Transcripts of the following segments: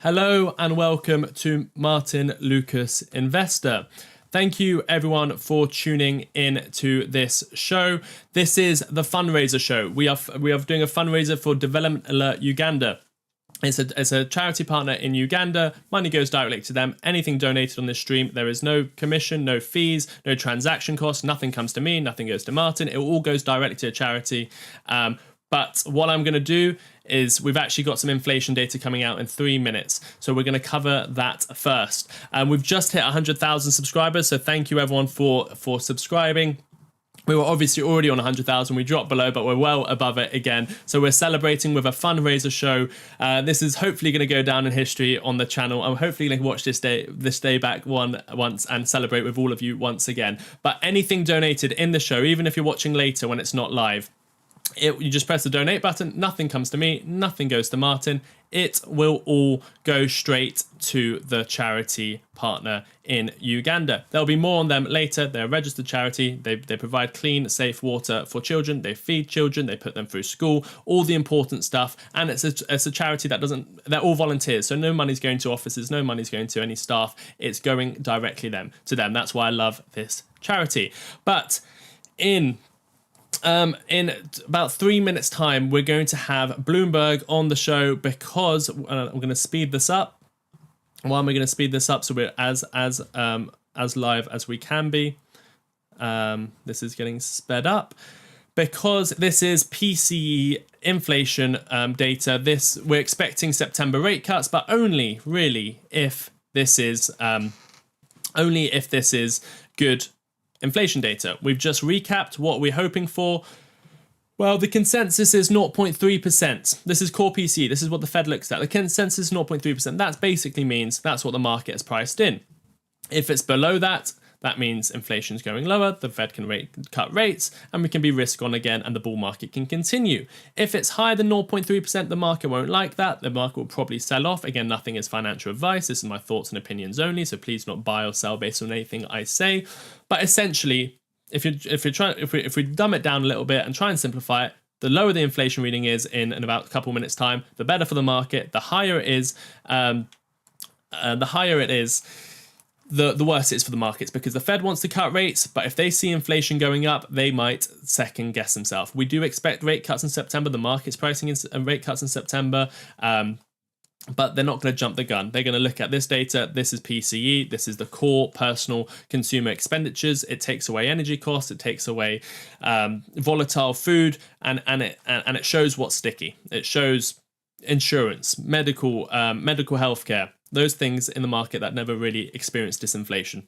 Hello and welcome to Martyn Lucas Investor. Thank you everyone for tuning in to this show. This is the Fundraiser show. We are doing a fundraiser for Development Alert Uganda. It's a charity partner in Uganda. Money goes directly to them. Anything donated on this stream, there is no commission, no fees, no transaction costs. Nothing comes to me, nothing goes to Martyn. It all goes directly to a charity. But what I'm going to do is we've actually got some inflation data coming out in 3 minutes. So we're going to cover that first. We've just hit 100,000 subscribers. So thank you everyone for subscribing. We were obviously already on 100,000. We dropped below, but we're well above it again. So we're celebrating with a fundraiser show. This is hopefully going to go down in history on the channel. I'm hopefully going to watch this day back once and celebrate with all of you once again. But anything donated in the show, even if you're watching later when it's not live, you just press the donate button. Nothing comes to me. Nothing goes to Martyn. It will all go straight to the charity partner in Uganda. There'll be more on them later. They're a registered charity. They provide clean, safe water for children. They feed children. They put them through school. All the important stuff. And it's a charity that doesn't. They're all volunteers. So no money's going to offices. No money's going to any staff. It's going directly to them. That's why I love this charity. But in about 3 minutes time, we're going to have Bloomberg on the show because I'm going to speed this up. Why am I going to speed this up? So we're as live as we can be. This is getting sped up because this is PCE inflation data. We're expecting September rate cuts, but only really if this is good inflation data. We've just recapped what we're hoping for. Well, the consensus is 0.3%. This is core PCE. This is what the Fed looks at. The consensus is 0.3%. That basically means that's what the market has priced in. If it's below that, that means inflation's going lower, the Fed can cut rates, and we can be risk on again, and the bull market can continue. If it's higher than 0.3%, the market won't like that. The market will probably sell off. Again, nothing is financial advice. This is my thoughts and opinions only, so please not buy or sell based on anything I say. But essentially, if we dumb it down a little bit and try and simplify it, the lower the inflation reading is in about a couple minutes time, the better for the market. The higher it is, the worse it is for the markets, because the Fed wants to cut rates, but if they see inflation going up, they might second guess themselves. We do expect rate cuts in September. The market's pricing in rate cuts in September, but they're not going to jump the gun. They're going to look at this data. This is PCE. This is the core personal consumer expenditures. It takes away energy costs. It takes away volatile food, and it shows what's sticky. It shows insurance, medical healthcare. Those things in the market that never really experienced disinflation.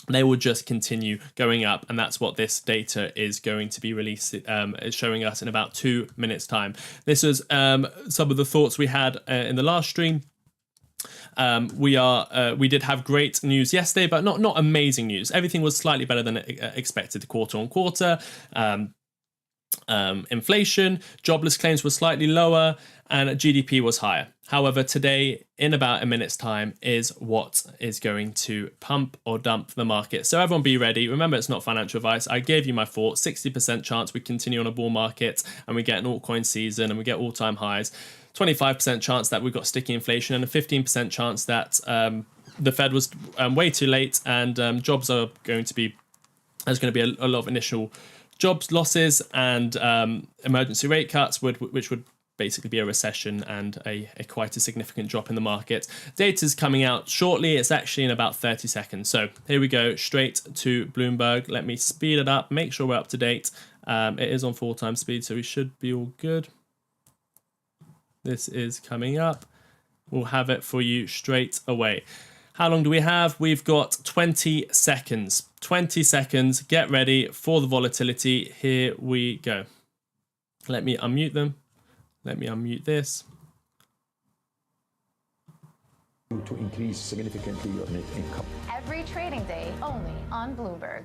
They will just continue going up, and that's what this data is going to be released, is showing us in about 2 minutes' time. This was some of the thoughts we had in the last stream. We did have great news yesterday, but not amazing news. Everything was slightly better than expected quarter on quarter. Inflation, jobless claims were slightly lower, and GDP was higher. However, today, in about a minute's time, is what is going to pump or dump the market. So everyone be ready. Remember, it's not financial advice. I gave you my thoughts. 60% chance we continue on a bull market and we get an altcoin season and we get all-time highs. 25% chance that we've got sticky inflation, and a 15% chance that the Fed was way too late, and jobs are going to be, there's going to be a lot of initial jobs losses and emergency rate cuts, which would basically be a recession and a quite a significant drop in the market. Data's coming out shortly. It's actually in about 30 seconds. So here we go, straight to Bloomberg. Let me speed it up, make sure we're up to date. It is on 4x speed, so we should be all good. This is coming up. We'll have it for you straight away. How long do we have? We've got 20 seconds. 20 seconds. Get ready for the volatility. Here we go. Let me unmute them. Let me unmute this. To increase significantly your net income. Every trading day, only on Bloomberg.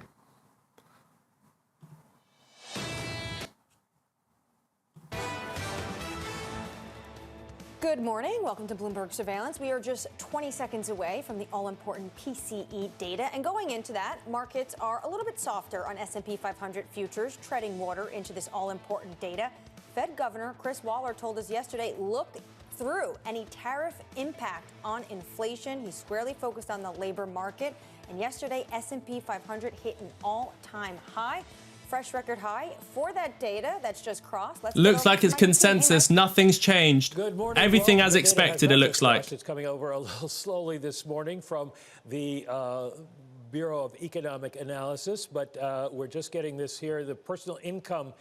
Good morning. Welcome to Bloomberg Surveillance. We are just 20 seconds away from the all-important PCE data. And going into that, markets are a little bit softer on S&P 500 futures, treading water into this all-important data. Fed Governor Chris Waller told us yesterday, look through any tariff impact on inflation. He's squarely focused on the labor market. And yesterday, S&P 500 hit an all-time high. Fresh record high for that data that's just crossed. Looks like it's consensus. Nothing's changed. Good morning. Everything Well, as the data expected, has it not looks just like. crashed. It's coming over a little slowly this morning from the Bureau of Economic Analysis, but we're just getting this here. The personal income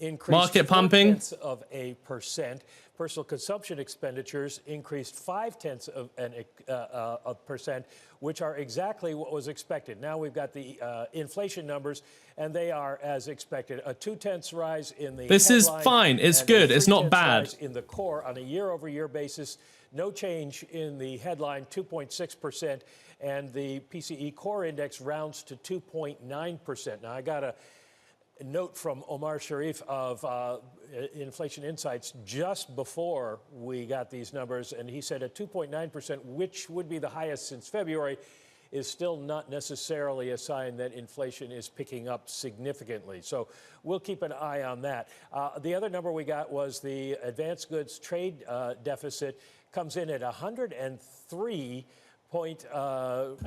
increased Market pumping. 0.4%. Personal consumption expenditures increased 0.5%, which are exactly what was expected. Now we've got the inflation numbers, and they are as expected. A 0.2 rise in the This is headline fine. It's and a good. It's not 0.3 bad. rise in the core on a year-over-year basis. No change in the headline, 2.6%, and the PCE core index rounds to 2.9%. Now I got a note from Omar Sharif of Inflation Insights just before we got these numbers, and he said at 2.9%, which would be the highest since February, is still not necessarily a sign that inflation is picking up significantly. So we'll keep an eye on that. The other number we got was the advanced goods trade deficit comes in at 103.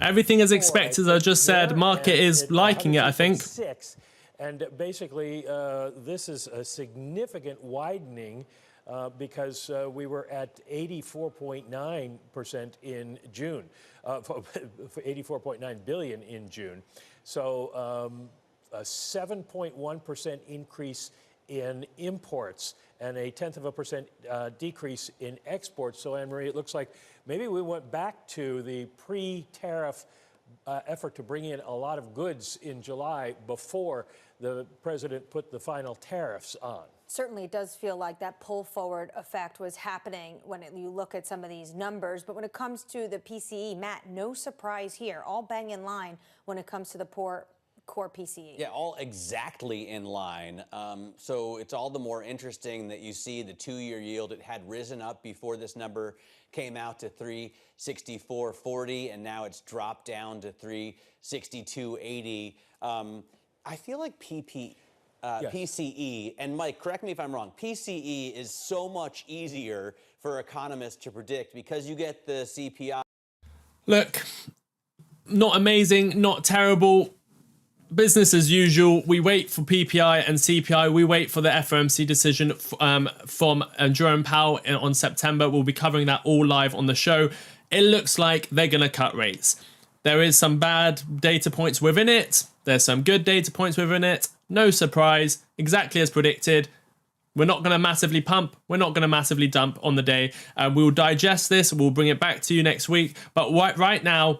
Everything as expected, as I just said. Market is liking it, I think. And basically, this is a significant widening because we were at 84.9% in June, 84.9 billion in June. So a 7.1% increase in imports and a 0.1% decrease in exports. So, Anne-Marie, it looks like maybe we went back to the pre-tariff effort to bring in a lot of goods in July before the president put the final tariffs on. Certainly it does feel like that pull forward effect was happening when you look at some of these numbers. But when it comes to the PCE, Matt, no surprise here. All bang in line when it comes to the core PCE. Yeah, all exactly in line. So it's all the more interesting that you see the two-year yield. It had risen up before this number came out to 364.40, and now it's dropped down to 362.80. I feel like PCE, and Mike, correct me if I'm wrong, PCE is so much easier for economists to predict because you get the CPI. Look, not amazing, not terrible. Business as usual. We wait for PPI and CPI. We wait for the FOMC decision from Jerome Powell on September. We'll be covering that all live on the show. It looks like they're going to cut rates. There is some bad data points within it. There's some good data points within it. No surprise. Exactly as predicted. We're not going to massively pump. We're not going to massively dump on the day. We'll digest this. We'll bring it back to you next week. But right now,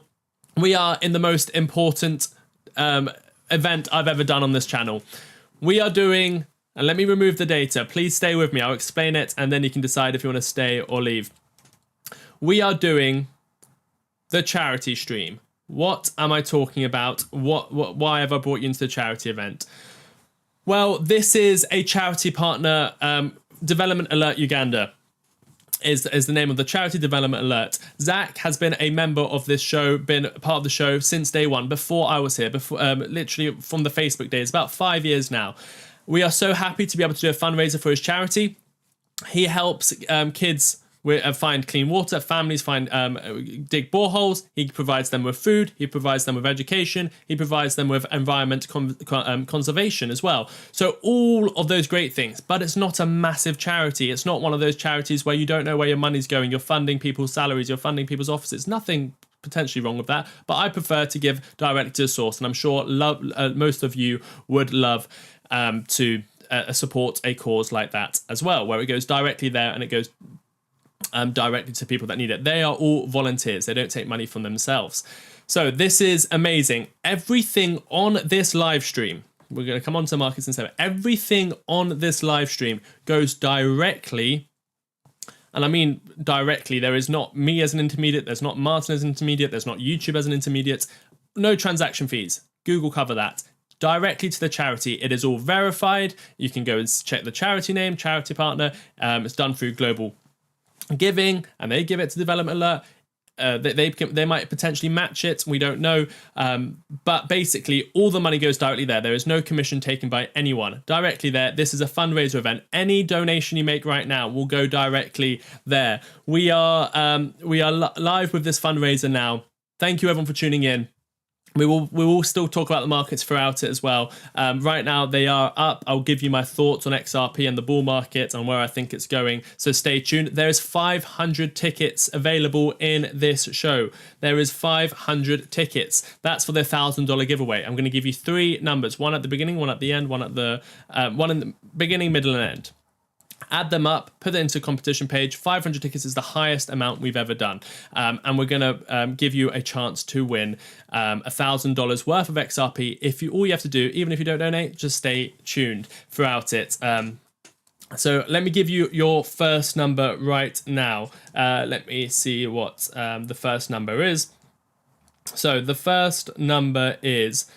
we are in the most important event I've ever done on this channel. We are doing, and let me remove the data. Please stay with me. I'll explain it, and then you can decide if you want to stay or leave. We are doing the charity stream. What am I talking about? Why have I brought you into the charity event? Well, this is a charity partner, Development Alert Uganda is the name of the charity, Development Alert. Zach has been a member of this show, been part of the show since day one, before I was here, literally from the Facebook days, about 5 years now. We are so happy to be able to do a fundraiser for his charity. He helps kids find clean water, families dig boreholes. He provides them with food. He provides them with education. He provides them with environment conservation as well. So all of those great things, but it's not a massive charity. It's not one of those charities where you don't know where your money's going. You're funding people's salaries. You're funding people's offices. Nothing potentially wrong with that, but I prefer to give directly to the source, and I'm sure most of you would love to support a cause like that as well, where it goes directly there and it goes directly to people that need it. They are all volunteers. They don't take money from themselves. So this is amazing. Everything on this live stream, we're going to come on to markets in a second. Everything on this live stream goes directly, and I mean directly. There is not me as an intermediate. There's not Martyn as an intermediate. There's not YouTube as an intermediate. No transaction fees. Google cover that. Directly to the charity. It is all verified. You can go and check the charity name, charity partner. It's done through Global Giving, and they give it to Development Alert. they might potentially match it. We don't know. But basically, all the money goes directly there. There is no commission taken by anyone directly there. This is a fundraiser event. Any donation you make right now will go directly there. We are live with this fundraiser now. Thank you everyone for tuning in. We will still talk about the markets throughout it as well. Right now they are up. I'll give you my thoughts on XRP and the bull market and where I think it's going. So stay tuned. There is 500 tickets available in this show. There is 500 tickets. That's for the $1,000 giveaway. I'm going to give you 3 numbers: one at the beginning, one at the end, one in the beginning, middle, and end. Add them up, put it into a competition page. 500 tickets is the highest amount we've ever done. And we're going to give you a chance to win $1,000 worth of XRP. All you have to do, even if you don't donate, just stay tuned throughout it. So let me give you your first number right now. Let me see what the first number is. So the first number is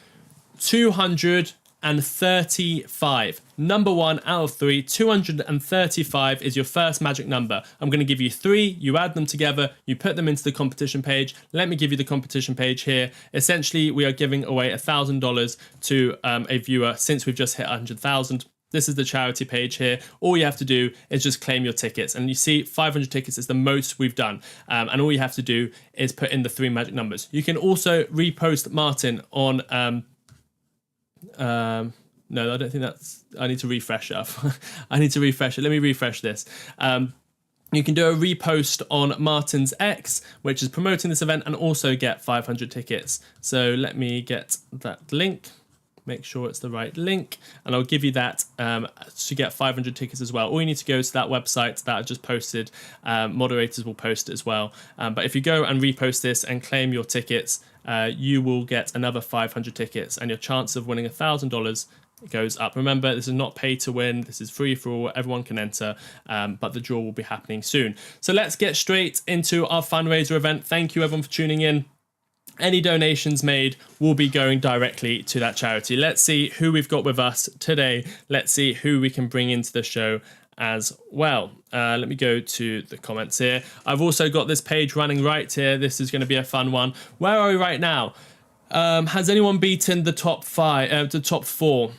235. Number 1 out of 3, 235 is your first magic number. I'm going to give you 3, you add them together, you put them into the competition page. Let me give you the competition page here. Essentially, we are giving away $1,000 to a viewer since we've just hit 100,000. This is the charity page here. All you have to do is just claim your tickets. And you see 500 tickets is the most we've done. And all you have to do is put in the 3 magic numbers. You can also repost Martyn on... no, I don't think that's... I need to refresh it. I need to refresh it. Let me refresh this. You can do a repost on Martyn's X, which is promoting this event, and also get 500 tickets. So let me get that link. Make sure it's the right link, and I'll give you that to get 500 tickets as well. All you need to go is to that website that I just posted. Moderators will post it as well. But if you go and repost this and claim your tickets, you will get another 500 tickets, and your chance of winning $1,000 goes up. Remember, this is not pay to win. This is free for all. Everyone can enter, but the draw will be happening soon. So let's get straight into our fundraiser event. Thank you everyone for tuning in. Any donations made will be going directly to that charity. Let's see who we've got with us today. Let's see who we can bring into the show as well. Let me go to the comments here. I've also got this page running right here. This is going to be a fun one. Where are we right now? Has anyone beaten the top 5, the top 4?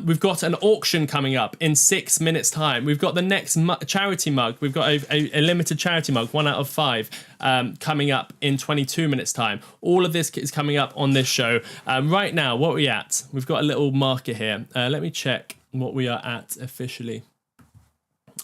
We've got an auction coming up in 6 minutes time. We've got the next charity mug. We've got a limited charity mug, 1 out of 5, coming up in 22 minutes time. All of this is coming up on this show. Right now, what are we at? We've got a little marker here. Let me check what we are at officially.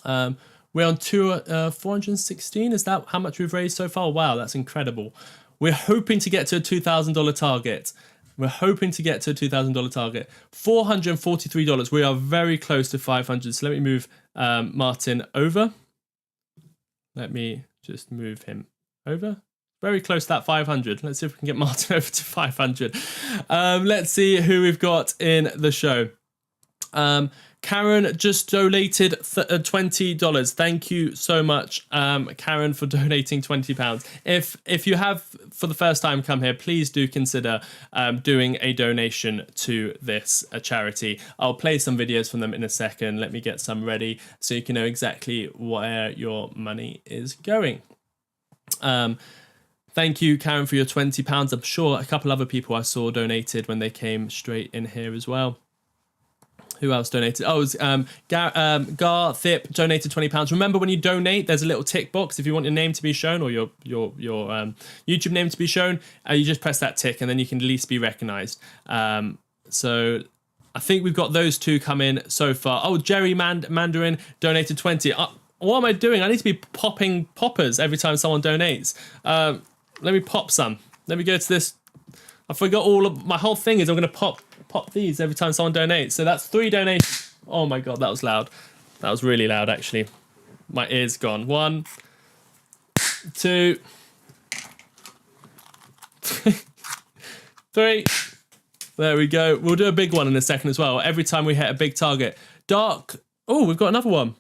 We're on 416. Is that how much we've raised so far? Wow, that's incredible. We're hoping to get to a $2,000 target. We're hoping to get to a $2,000 target. $443. We are very close to 500. So let me move Martyn over. Let me just move him over. Very close to that 500. Let's see if we can get Martyn over to 500. Let's see who we've got in the show. Karen just donated $20. Thank you so much, Karen, for donating £20. If you have for the first time come here, please do consider doing a donation to this charity. I'll play some videos from them in a second. Let me get some ready so you can know exactly where your money is going. Thank you, Karen, for your £20. I'm sure a couple other people I saw donated when they came straight in here as well. Who else donated? Oh, it was Gar Thip donated £20. Remember, when you donate, there's a little tick box. If you want your name to be shown or your YouTube name to be shown, you just press that tick and then you can at least be recognised. So I think we've got those 2 come in so far. Oh, Jerry Mandarin donated 20. What am I doing? I need to be popping poppers every time someone donates. Let me pop some. Let me go to this. I forgot my whole thing is I'm going to pop these every time someone donates. So that's 3 donations. Oh my God, that was loud. That was really loud, actually. My ear's gone. 1, 2, 3. There we go. We'll do a big one in a second as well. Every time we hit a big target. Dark. Oh, we've got another one.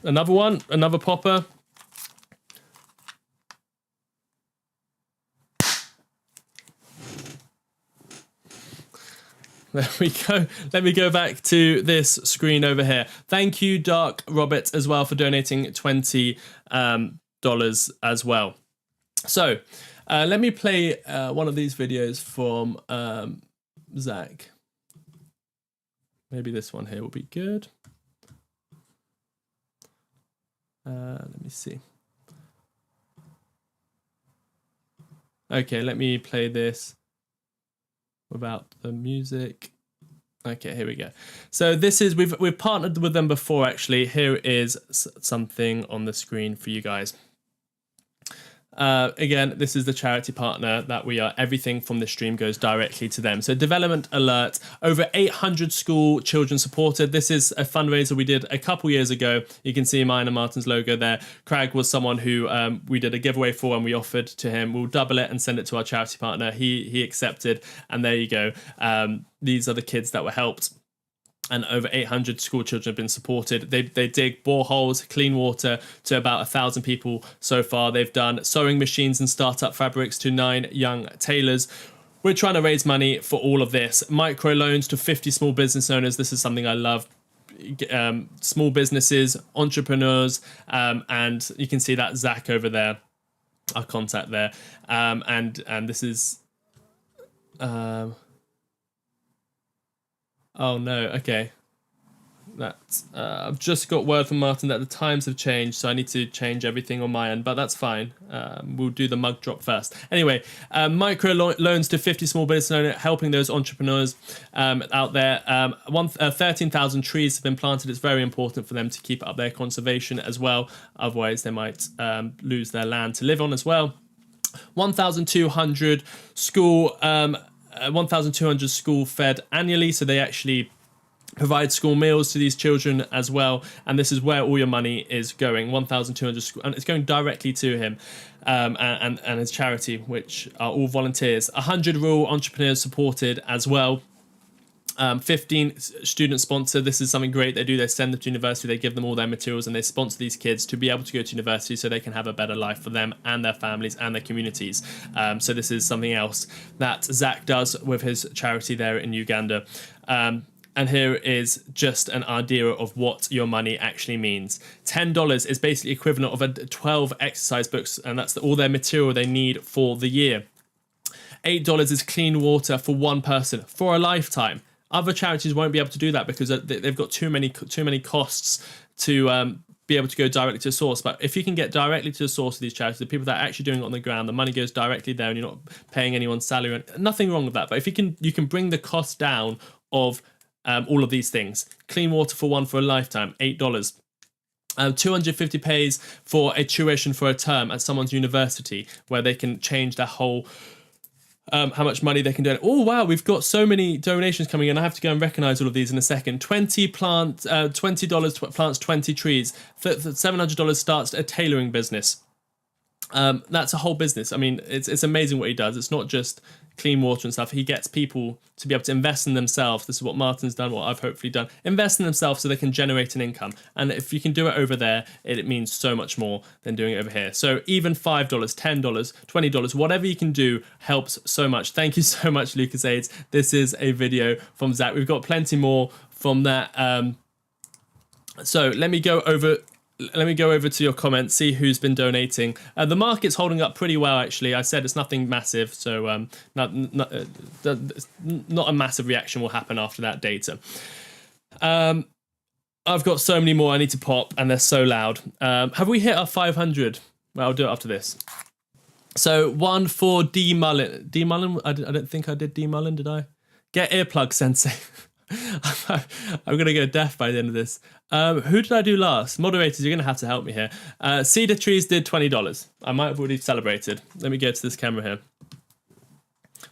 Another one. Another popper. There we go. Let me go back to this screen over here. Thank you, Dark Robert, as well, for donating $20 as well. So Let me play one of these videos from Zach. Maybe this one here will be good. Let me see. Okay, let me play this without the music. Okay, here we go. So this is, we've partnered with them before actually. Here is something on the screen for you guys. Again, this is the charity partner that we are. Everything from the stream goes directly to them. So development alert, over 800 school children supported. This is a fundraiser we did a couple years ago. You can see mine and Martyn's logo there. Craig was someone who we did a giveaway for, and we offered to him, we'll double it and send it to our charity partner. He accepted, and there you go. These are the kids that were helped. And over 800 school children have been supported. They dig boreholes, clean water to about 1,000 people so far. They've done sewing machines and startup fabrics to 9 young tailors. We're trying to raise money for all of this. Micro loans to 50 small business owners. This is something I love. Small businesses, entrepreneurs, and you can see that Zach over there, our contact there. And this is... Oh no, okay. That's I've just got word from Martyn that the times have changed, so I need to change everything on my end, but that's fine. We'll do the mug drop first. Anyway, micro loans to 50 small business owners, helping those entrepreneurs out there. 13,000 trees have been planted. It's very important for them to keep up their conservation as well. Otherwise, they might lose their land to live on as well. 1,200 school... 1,200 school fed annually, so they actually provide school meals to these children as well, and this is where all your money is going. 1,200 school, and it's going directly to him and his charity, which are all volunteers. 100 rural entrepreneurs supported as well. 15 student sponsored. This is something great they do. They send them to university, they give them all their materials, and they sponsor these kids to be able to go to university so they can have a better life for them and their families and their communities. So this is something else that Zach does with his charity there in Uganda. And here is just an idea of what your money actually means. $10 is basically equivalent of 12 exercise books, and that's all their material they need for the year. $8 is clean water for one person for a lifetime. Other charities won't be able to do that because they've got too many costs to be able to go directly to the source. But if you can get directly to the source of these charities, the people that are actually doing it on the ground, the money goes directly there, and you're not paying anyone's salary. Nothing wrong with that. But if you can bring the cost down of all of these things. Clean water for one for a lifetime, $8. 250 pays for a tuition for a term at someone's university, where they can change their whole how much money they can donate. Oh wow, we've got so many donations coming in. I have to go and recognize all of these in a second. $20 plants 20 trees. $700 starts a tailoring business. That's a whole business. I mean, it's amazing what he does. It's not just clean water and stuff. He gets people to be able to invest in themselves. This is what Martyn's done, what I've hopefully done. Invest in themselves so they can generate an income. And if you can do it over there, it means so much more than doing it over here. So even $5, $10, $20, whatever you can do helps so much. Thank you so much, Lucas Aids. This is a video from Zach. We've got plenty more from that. So let me go over to your comments, see who's been donating. The market's holding up pretty well, actually. I said it's nothing massive, so not a massive reaction will happen after that data. I've got so many more I need to pop, and they're so loud. Have we hit our 500? Well, I'll do it after this. So one for D Mullen. D Mullen? I don't think I did D Mullen, did I? Get earplug, Sensei. I'm going to go deaf by the end of this. Who did I do last? Moderators, you're going to have to help me here. Cedar Trees did $20. I might have already celebrated. Let me go to this camera here.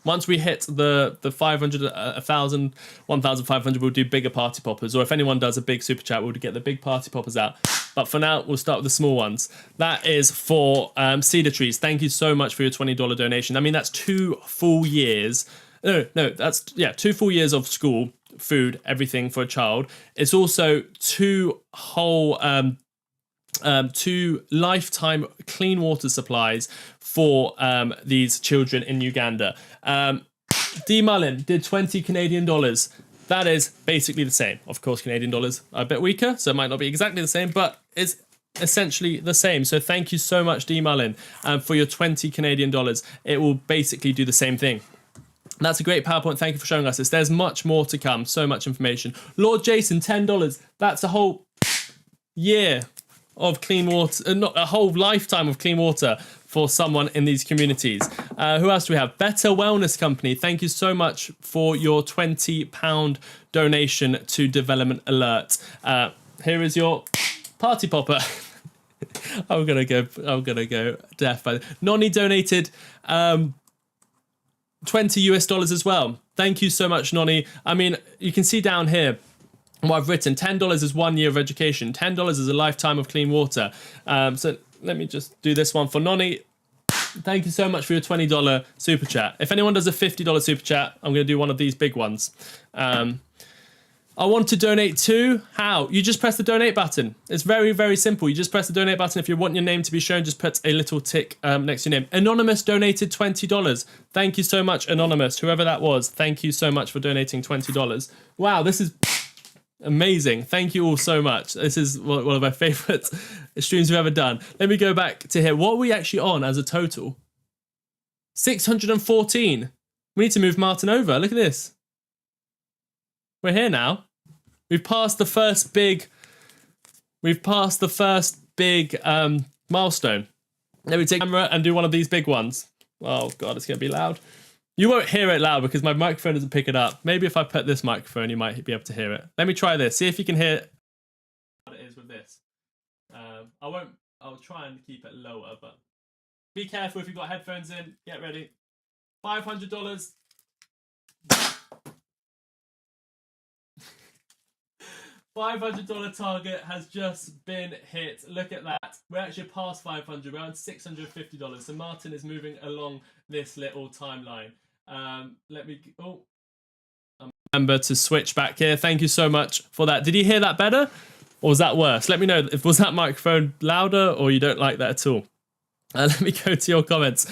Once we hit the 500, 1,000, 1,500, we'll do bigger party poppers. Or if anyone does a big super chat, we'll get the big party poppers out. But for now, we'll start with the small ones. That is for Cedar Trees. Thank you so much for your $20 donation. I mean, that's 2 full years. No, that's 2 full years of school, food, everything for a child. It's also 2 whole 2 lifetime clean water supplies for these children in Uganda. D Mullen did 20 Canadian dollars. That is basically the same. Of course, Canadian dollars are a bit weaker, so it might not be exactly the same, but it's essentially the same. So thank you so much, D Mullen, for your 20 Canadian dollars. It will basically do the same thing. That's a great PowerPoint. Thank you for showing us this. There's much more to come. So much information. Lord Jason, $10. That's a whole year of clean water, not a whole lifetime of clean water for someone in these communities. Who else do we have? Better Wellness Company. Thank you so much for your £20 donation to Development Alert. Here is your party popper. I'm gonna go deaf. Nonny donated $20 US as well. Thank you so much, Nonny. I mean, you can see down here what I've written. $10 is 1 year of education. $10 is a lifetime of clean water. So let me just do this one for Nonny. Thank you so much for your $20 super chat. If anyone does a $50 super chat, I'm going to do one of these big ones. I want to donate to. How? You just press the donate button. It's very, very simple. You just press the donate button. If you want your name to be shown, just put a little tick next to your name. Anonymous donated $20. Thank you so much, Anonymous. Whoever that was, thank you so much for donating $20. Wow, this is amazing. Thank you all so much. This is one of my favorite streams we've ever done. Let me go back to here. What are we actually on as a total? 614. We need to move Martyn over. Look at this. We're here now. We've passed the first big milestone. Let me take the camera and do one of these big ones. Oh God, it's gonna be loud. You won't hear it loud because my microphone doesn't pick it up. Maybe if I put this microphone, you might be able to hear it. Let me try this. See if you can hear what it is with this. I'll try and keep it lower, but be careful if you've got headphones in. Get ready. $500. $500 target has just been hit. Look at that. We're actually past 500. We're on $650. So Martyn is moving along this little timeline. Let me. Remember to switch back here. Thank you so much for that. Did you hear that better, or was that worse? Let me know. Was that microphone louder, or you don't like that at all? Let me go to your comments.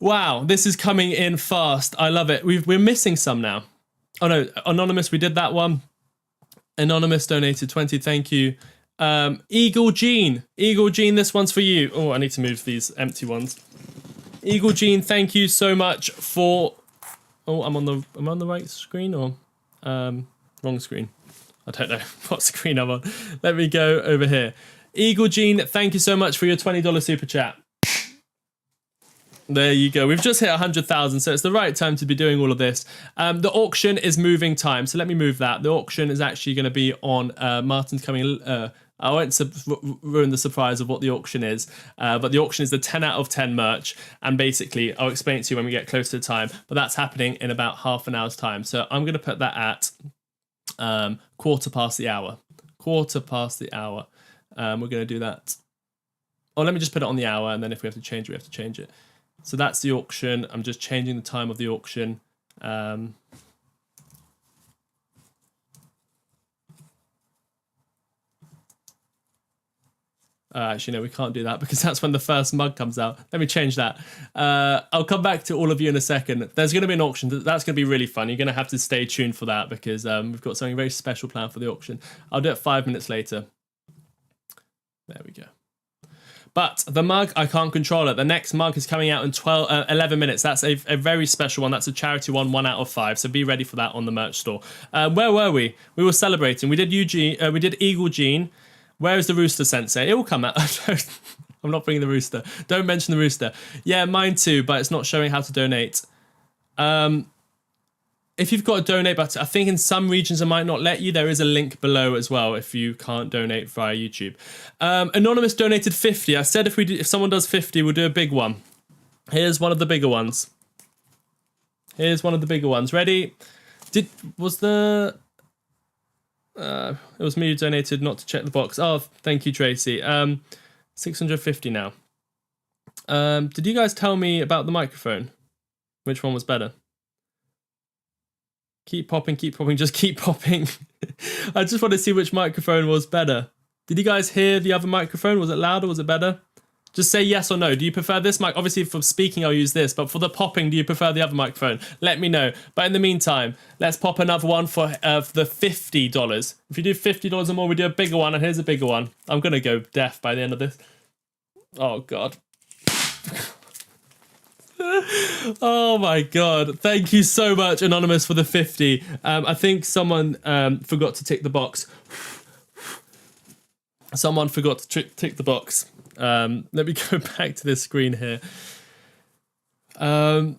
Wow, this is coming in fast. I love it. We're missing some now. Oh no, Anonymous. We did that one. Anonymous donated 20, thank you. Eagle Jean, this one's for you. Oh, I need to move these empty ones. Eagle Jean, thank you so much for. Oh, am I on the right screen or wrong screen? I don't know what screen I'm on. Let me go over here. Eagle Jean, thank you so much for your $20 super chat. There you go. We've just hit 100,000, so it's the right time to be doing all of this. The auction is moving time, so let me move that. The auction is actually going to be on Martyn's coming. I won't ruin the surprise of what the auction is, but the auction is the 10 out of 10 merch, and basically I'll explain it to you when we get close to the time, but that's happening in about half an hour's time. So I'm going to put that at quarter past the hour. We're going to do that. Oh, let me just put it on the hour, and then if we have to change it, we have to change it. So that's the auction. I'm just changing the time of the auction. Actually, no, we can't do that because that's when the first mug comes out. Let me change that. I'll come back to all of you in a second. There's going to be an auction. That's going to be really fun. You're going to have to stay tuned for that because we've got something very special planned for the auction. I'll do it 5 minutes later. There we go. But the mug, I can't control it. The next mug is coming out in 11 minutes. That's a very special one. That's a charity one, 1 out of 5. So be ready for that on the merch store. Where were we? We were celebrating. We did Eagle Gene. Where is the rooster, Sensei? It will come out. I'm not bringing the rooster. Don't mention the rooster. Yeah, mine too, but it's not showing how to donate. If you've got a donate button, I think in some regions I might not let you. There is a link below as well if you can't donate via YouTube. Anonymous donated 50. I said if someone does 50, we'll do a big one. Here's one of the bigger ones. Ready? It was me who donated, not to check the box. Oh, thank you, Tracy. 650 now. Did you guys tell me about the microphone? Which one was better? Keep popping, just keep popping. I just want to see which microphone was better. Did you guys hear the other microphone? Was it louder? Was it better? Just say yes or no. Do you prefer this mic? Obviously, for speaking, I'll use this. But for the popping, do you prefer the other microphone? Let me know. But in the meantime, let's pop another one for the $50. If you do $50 or more, we do a bigger one. And here's a bigger one. I'm going to go deaf by the end of this. Oh, God. Oh my god, thank you so much, Anonymous, for the 50. I think someone forgot to tick the box. Someone forgot to tick the box. Let me go back to this screen here. Who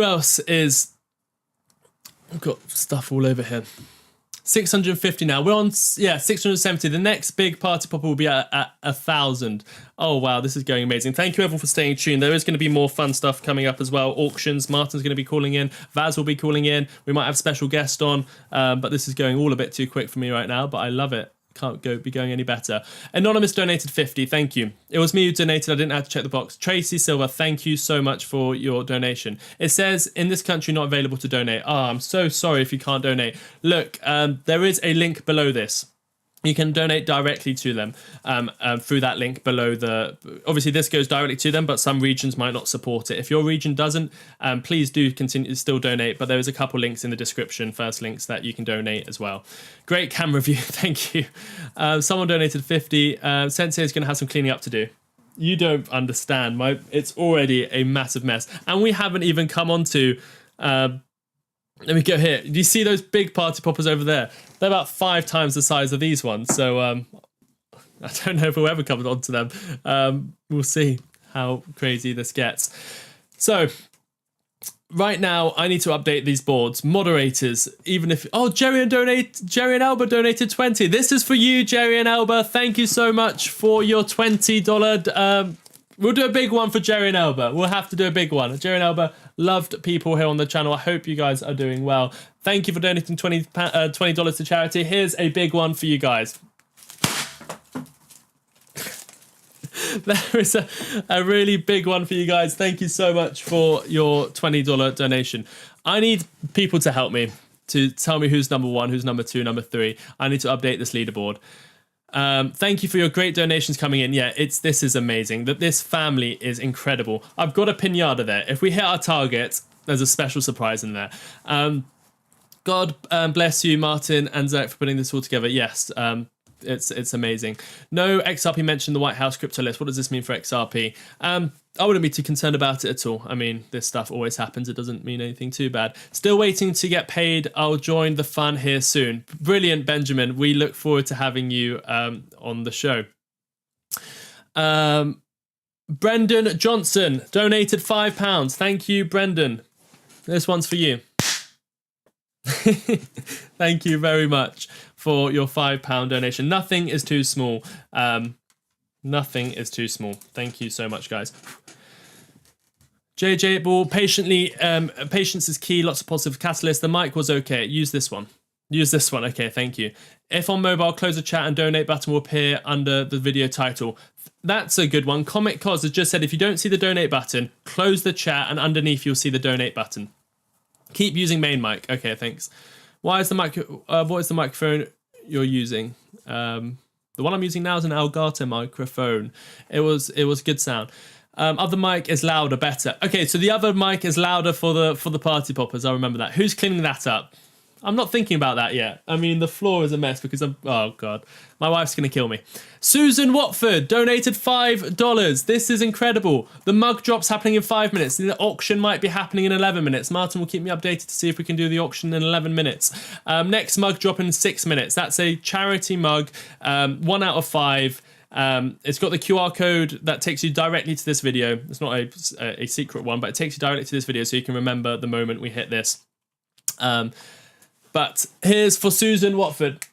else is... I've got stuff all over here. 650 now. We're on, 670. The next big party popper will be at 1,000. Oh, wow, this is going amazing. Thank you, everyone, for staying tuned. There is going to be more fun stuff coming up as well. Auctions. Martyn's going to be calling in. Vaz will be calling in. We might have special guest on, but this is going all a bit too quick for me right now, but I love it. Can't be going any better. Anonymous donated 50. Thank you. It was me who donated. I didn't have to check the box. Tracy Silver, thank you so much for your donation. It says in this country not available to donate. I'm so sorry if you can't donate. Look, there is a link below this. You can donate directly to them through that link below the... Obviously, this goes directly to them, but some regions might not support it. If your region doesn't, please do continue to still donate. But there is a couple links in the description, first links, that you can donate as well. Great cam review. Thank you. Someone donated 50. Sensei is going to have some cleaning up to do. You don't understand. It's already a massive mess. And we haven't even come on to... let me go here. Do you see those big party poppers over there? They're about 5 times the size of these ones. So I don't know if we'll ever come onto them. We'll see how crazy this gets. So right now, I need to update these boards. Moderators, even if... Oh, Jerry and Alba donated 20. This is for you, Jerry and Alba. Thank you so much for your $20. We'll do a big one for Jerry and Alba. We'll have to do a big one. Jerry and Alba, loved people here on the channel. I hope you guys are doing well. Thank you for donating $20 to charity. Here's a big one for you guys. There is a really big one for you guys. Thank you so much for your $20 donation. I need people to help me, to tell me who's number 1, who's number 2, number 3. I need to update this leaderboard. Thank you for your great donations coming in. Yeah, this is amazing. This family is incredible. I've got a pinata there. If we hit our target, there's a special surprise in there. God bless you, Martyn and Zach, for putting this all together. Yes, it's amazing. No, XRP mentioned the White House crypto list. What does this mean for XRP? I wouldn't be too concerned about it at all. I mean, this stuff always happens. It doesn't mean anything too bad. Still waiting to get paid. I'll join the fun here soon. Brilliant, Benjamin. We look forward to having you on the show. Brendan Johnson donated £5. Thank you, Brendan. This one's for you. Thank you very much for your £5 donation. Nothing is too small. Nothing is too small. Thank you so much, guys. JJ Ball, patience is key. Lots of positive catalysts. The mic was okay. Use this one. Use this one. Okay, thank you. If on mobile, close the chat and donate button will appear under the video title. That's a good one. Comic Cos has just said if you don't see the donate button, close the chat and underneath you'll see the donate button. Keep using main mic. Okay, thanks. What is the microphone you're using? The one I'm using now is an Elgato microphone. It was good sound. Other mic is louder, better. Okay, so the other mic is louder for the party poppers. I remember that. Who's cleaning that up? I'm not thinking about that yet. I mean, the floor is a mess because oh God, my wife's gonna kill me. Susan Watford donated $5. This is incredible. The mug drop's happening in 5 minutes. The auction might be happening in 11 minutes. Martyn will keep me updated to see if we can do the auction in 11 minutes. Next mug drop in 6 minutes. That's a charity mug, 1 out of 5. It's got the QR code that takes you directly to this video. It's not a secret one, but it takes you directly to this video so you can remember the moment we hit this. But here's for Susan Watford.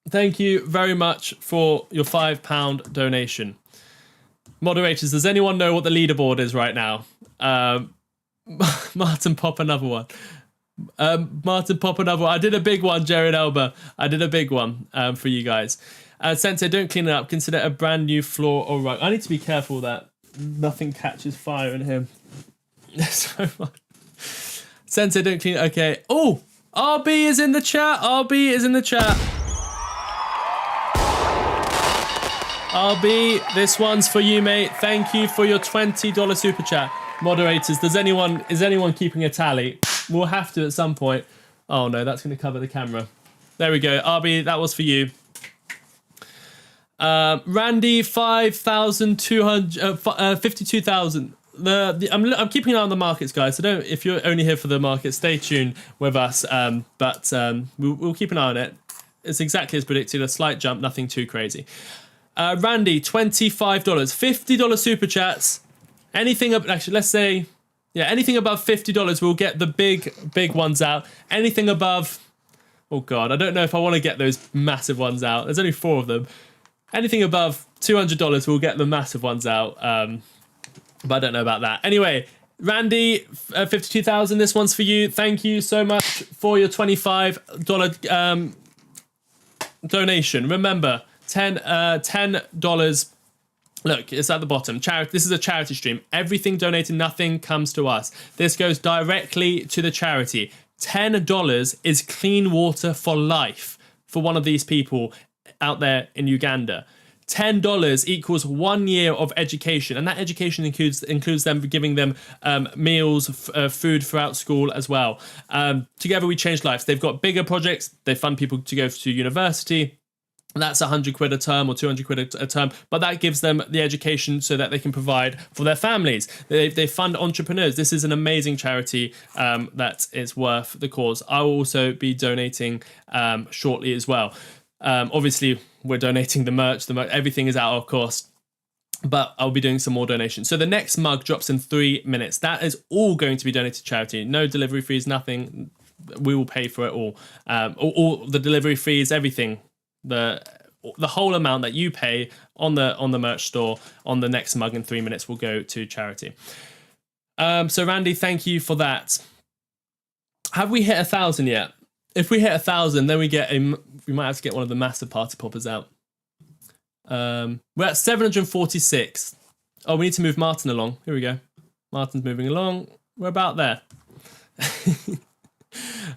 Thank you very much for your £5 donation. Moderators, does anyone know what the leaderboard is right now? Martyn, pop another one. Martyn, pop another one. I did a big one, Jared Elba. I did a big one for you guys. Sensei, don't clean it up. Consider a brand new floor or rug. I need to be careful that nothing catches fire in here. So much. Sensei, don't clean it. Okay. Oh! RB is in the chat. RB is in the chat. RB, this one's for you, mate. Thank you for your $20 super chat. Moderators, is anyone keeping a tally? We'll have to at some point. Oh no, that's going to cover the camera. There we go. RB, that was for you. Randy, 52,000. I'm keeping an eye on the markets, guys. So if you're only here for the market, stay tuned with us. But we'll keep an eye on it. It's exactly as predicted. A slight jump, nothing too crazy. Randy, $25, $50 super chats. Anything up? Actually, let's say, yeah, anything above $50, we'll get the big ones out. Anything above, oh god, I don't know if I want to get those massive ones out. There's only 4 of them. Anything above $200, we'll get the massive ones out. But I don't know about that. Anyway, Randy, 52,000. This one's for you. Thank you so much for your $25 donation. Remember, $10. Look, it's at the bottom. This is a charity stream. Everything donated, nothing comes to us. This goes directly to the charity. $10 is clean water for life for one of these people out there in Uganda. $10 equals 1 year of education, and that education includes them giving them meals, food throughout school as well. Together we change lives. They've got bigger projects. They fund people to go to university. That's 100 quid a term or 200 quid a term, but that gives them the education so that they can provide for their families. They fund entrepreneurs. This is an amazing charity that is worth the cause. I will also be donating shortly as well. Obviously, we're donating the merch. Everything is at our cost, but I'll be doing some more donations. So the next mug drops in 3 minutes. That is all going to be donated to charity. No delivery fees, nothing. We will pay for it all. All the delivery fees, everything. The whole amount that you pay on the merch store on the next mug in 3 minutes will go to charity. So Randy, thank you for that. Have we hit 1,000 yet? If we hit 1,000, then we might have to get one of the massive party poppers out. We're at 746. Oh, we need to move Martyn along. Here we go. Martyn's moving along. We're about there.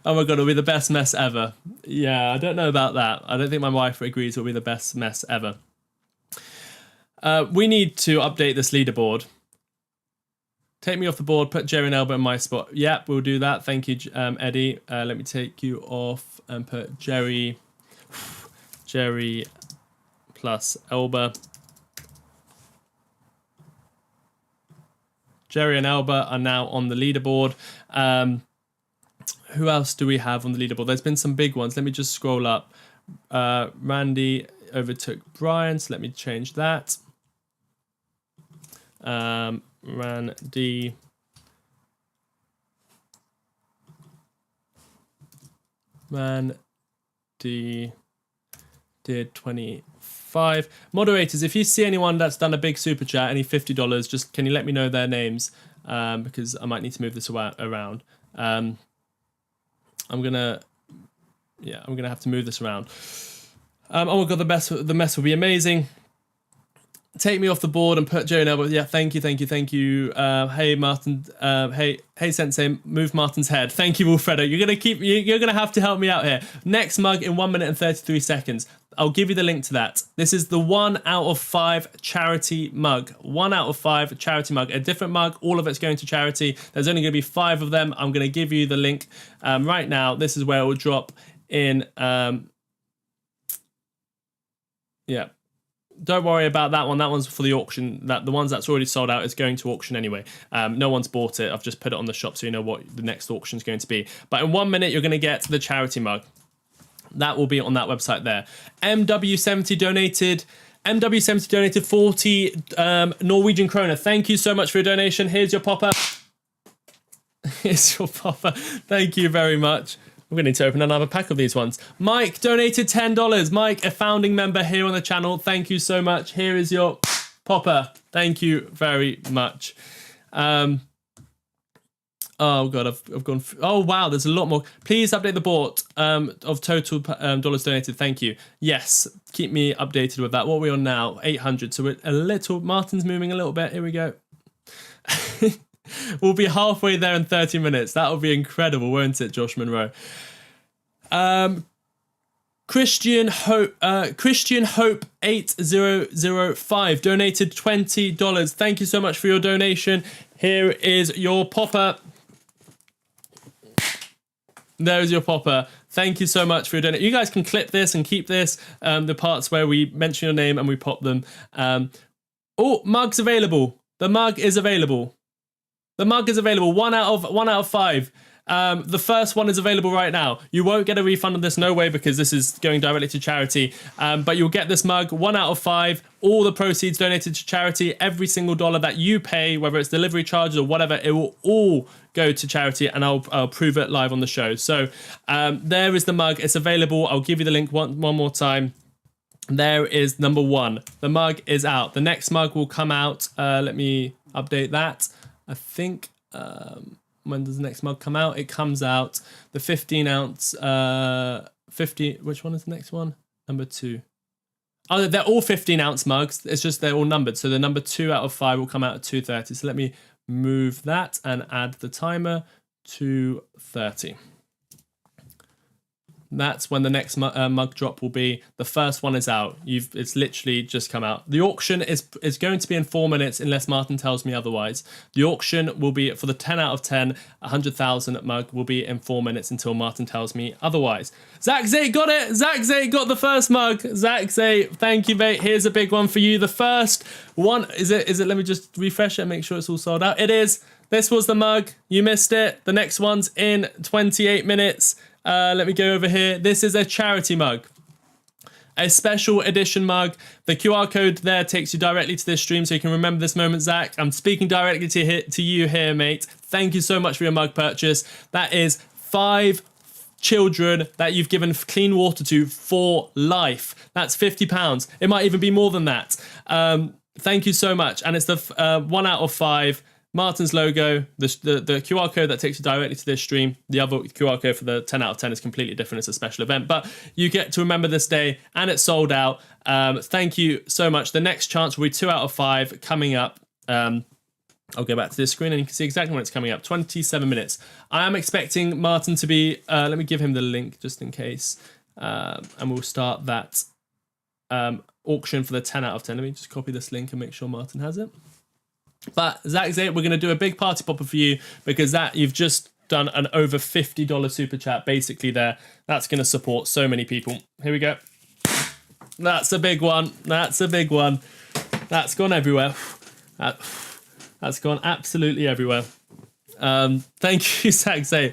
Oh my god, it'll be the best mess ever. Yeah, I don't know about that. I don't think my wife agrees it'll be the best mess ever. We need to update this leaderboard. Take me off the board, put Jerry and Elba in my spot. Yep, we'll do that. Thank you, Eddie. Let me take you off and put Jerry plus Elba. Jerry and Elba are now on the leaderboard. Who else do we have on the leaderboard? There's been some big ones. Let me just scroll up. Randy overtook Brian, so let me change that. Randy did 25. Moderators, if you see anyone that's done a big super chat, any $50, just can you let me know their names? Because I might need to move this around. I'm gonna have to move this around. Oh my god, the mess will be amazing. Take me off the board and put Jerry and Elba. Yeah, thank you. Hey Martyn, hey Sensei, move Martyn's head. Thank you, Wilfredo. You're gonna have to help me out here. Next mug in 1 minute and 33 seconds. I'll give you the link to that. This is the 1 out of 5 charity mug. 1 out of 5 charity mug. A different mug. All of it's going to charity. There's only going to be 5 of them. I'm going to give you the link right now. This is where it will drop in. Yeah. Don't worry about that one. That one's for the auction. The ones that's already sold out is going to auction anyway. No one's bought it. I've just put it on the shop so you know what the next auction is going to be. But in 1 minute, you're going to get the charity mug. That will be on that website there. MW70 donated 40 Norwegian kroner. Thank you so much for your donation. Here's your popper. Here's your popper. Thank you very much. We're going to need to open another pack of these ones. Mike donated $10. Mike, a founding member here on the channel. Thank you so much. Here is your popper. Thank you very much. Oh god, I've gone. Oh wow, there's a lot more. Please update the board of total dollars donated. Thank you. Yes, keep me updated with that. What are we on now? 800. So we're a little. Martyn's moving a little bit. Here we go. We'll be halfway there in 30 minutes. That will be incredible, won't it, Josh Monroe? Christian Hope 8005 donated $20. Thank you so much for your donation. Here is your popper. There is your popper. Thank you so much for your donation. You guys can clip this and keep this, the parts where we mention your name and we pop them. Oh, mug's available. The mug is available. The mug is available. 1 out of 5. The first one is available right now. You won't get a refund on this, no way, because this is going directly to charity. But you'll get this mug, 1 out of 5. All the proceeds donated to charity. Every single dollar that you pay, whether it's delivery charges or whatever, it will all go to charity, and I'll prove it live on the show. So there is the mug. It's available. I'll give you the link one more time. There is number 1. The mug is out. The next mug will come out. Let me update that. I think, when does the next mug come out? It comes out the 15 ounce, 50. Which one is the next one? Number 2. Oh, they're all 15 ounce mugs. It's just they're all numbered. So the number 2 out of 5 will come out at 2:30. So let me move that and add the timer to 30. That's when the next mug drop will be. The first one is out. It's literally just come out. The auction is going to be in 4 minutes unless Martyn tells me otherwise. The auction will be for the 10 out of 10, 100,000 mug will be in 4 minutes until Martyn tells me otherwise. Zach Zay got it. Zach Zay got the first mug. Zach Zay, thank you, mate. Here's a big one for you. The first one, is it? Let me just refresh it and make sure it's all sold out. It is. This was the mug. You missed it. The next one's in 28 minutes. Let me go over here. This is a charity mug, a special edition mug. The QR code there takes you directly to this stream, so you can remember this moment, Zach. I'm speaking directly to you here, mate. Thank you so much for your mug purchase. That is 5 children that you've given clean water to for life. That's £50. It might even be more than that. Thank you so much. And it's the 1 out of 5. Martyn's logo, the QR code that takes you directly to this stream. The other QR code for the 10 out of 10 is completely different. It's a special event, but you get to remember this day, and it's sold out. Thank you so much. The next chance will be 2 out of 5 coming up. I'll go back to this screen and you can see exactly when it's coming up. 27 minutes. I am expecting Martyn to be, let me give him the link just in case. And we'll start that auction for the 10 out of 10. Let me just copy this link and make sure Martyn has it. But Zach Zay, we're going to do a big party popper for you because you've just done an over $50 super chat basically there. That's going to support so many people. Here we go. That's a big one. That's a big one. That's gone everywhere. That's gone absolutely everywhere. Thank you, Zach Zay.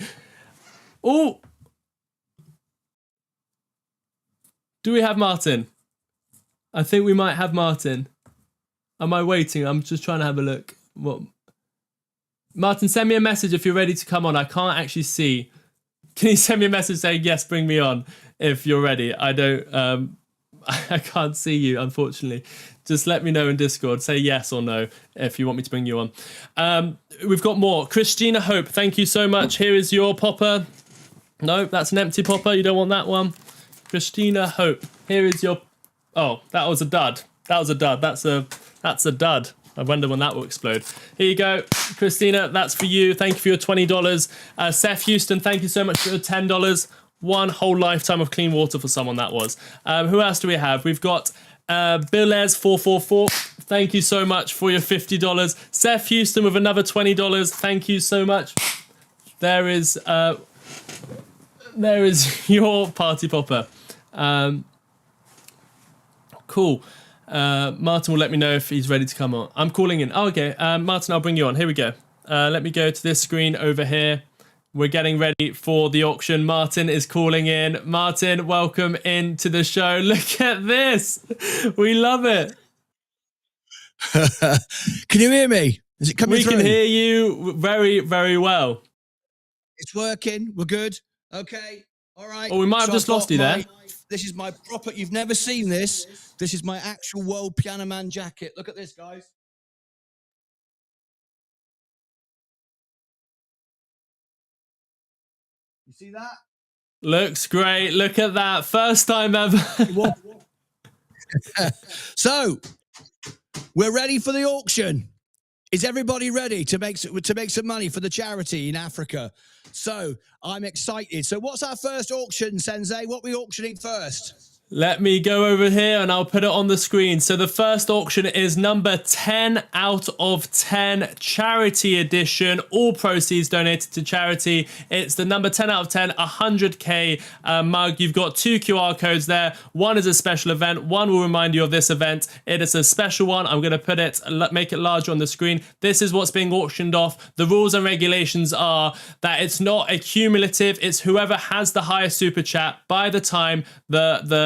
Oh, do we have Martyn? I think we might have Martyn. Am I waiting? I'm just trying to have a look. What? Martyn, send me a message if you're ready to come on. I can't actually see. Can you send me a message saying, yes, bring me on if you're ready? I don't, I can't see you, unfortunately. Just let me know in Discord. Say yes or no if you want me to bring you on. We've got more. Christina Hope, thank you so much. Here is your popper. No, that's an empty popper. You don't want that one. Christina Hope, here is your... Oh, that was a dud. That was a dud. That's a dud. I wonder when that will explode. Here you go, Christina. That's for you. Thank you for your $20. Seth Houston, thank you so much for your $10. One whole lifetime of clean water for someone that was. Who else do we have? We've got Billez444. Thank you so much for your $50. Seth Houston with another $20. Thank you so much. There is your party popper. Cool. Martyn will let me know if he's ready to come on. I'm calling in. Oh, okay. Martyn, I'll bring you on. Here we go. Let me go to this screen over here. We're getting ready for the auction. Martyn is calling in. Martyn, welcome into the show. Look at this. We love it. Can you hear me? Is it coming through? We can hear you very, very well. It's working. We're good. Okay. All right. Oh, we might have just lost you there. This is my proper, you've never seen this. This is my actual World Piano Man jacket. Look at this, guys. You see that? Looks great. Look at that. First time ever. So, we're ready for the auction. Is everybody ready to make some money for the charity in Africa? So I'm excited. So what's our first auction, Sensei? What are we auctioning first? Let me go over here and I'll put it on the screen. So the first auction is number 10 out of 10 charity edition. All proceeds donated to charity. It's the number 10 out of 10, 100K mug. You've got 2 QR codes there. One is a special event. One will remind you of this event. It is a special one. I'm going to make it larger on the screen. This is what's being auctioned off. The rules and regulations are that it's not a cumulative. It's whoever has the highest super chat by the time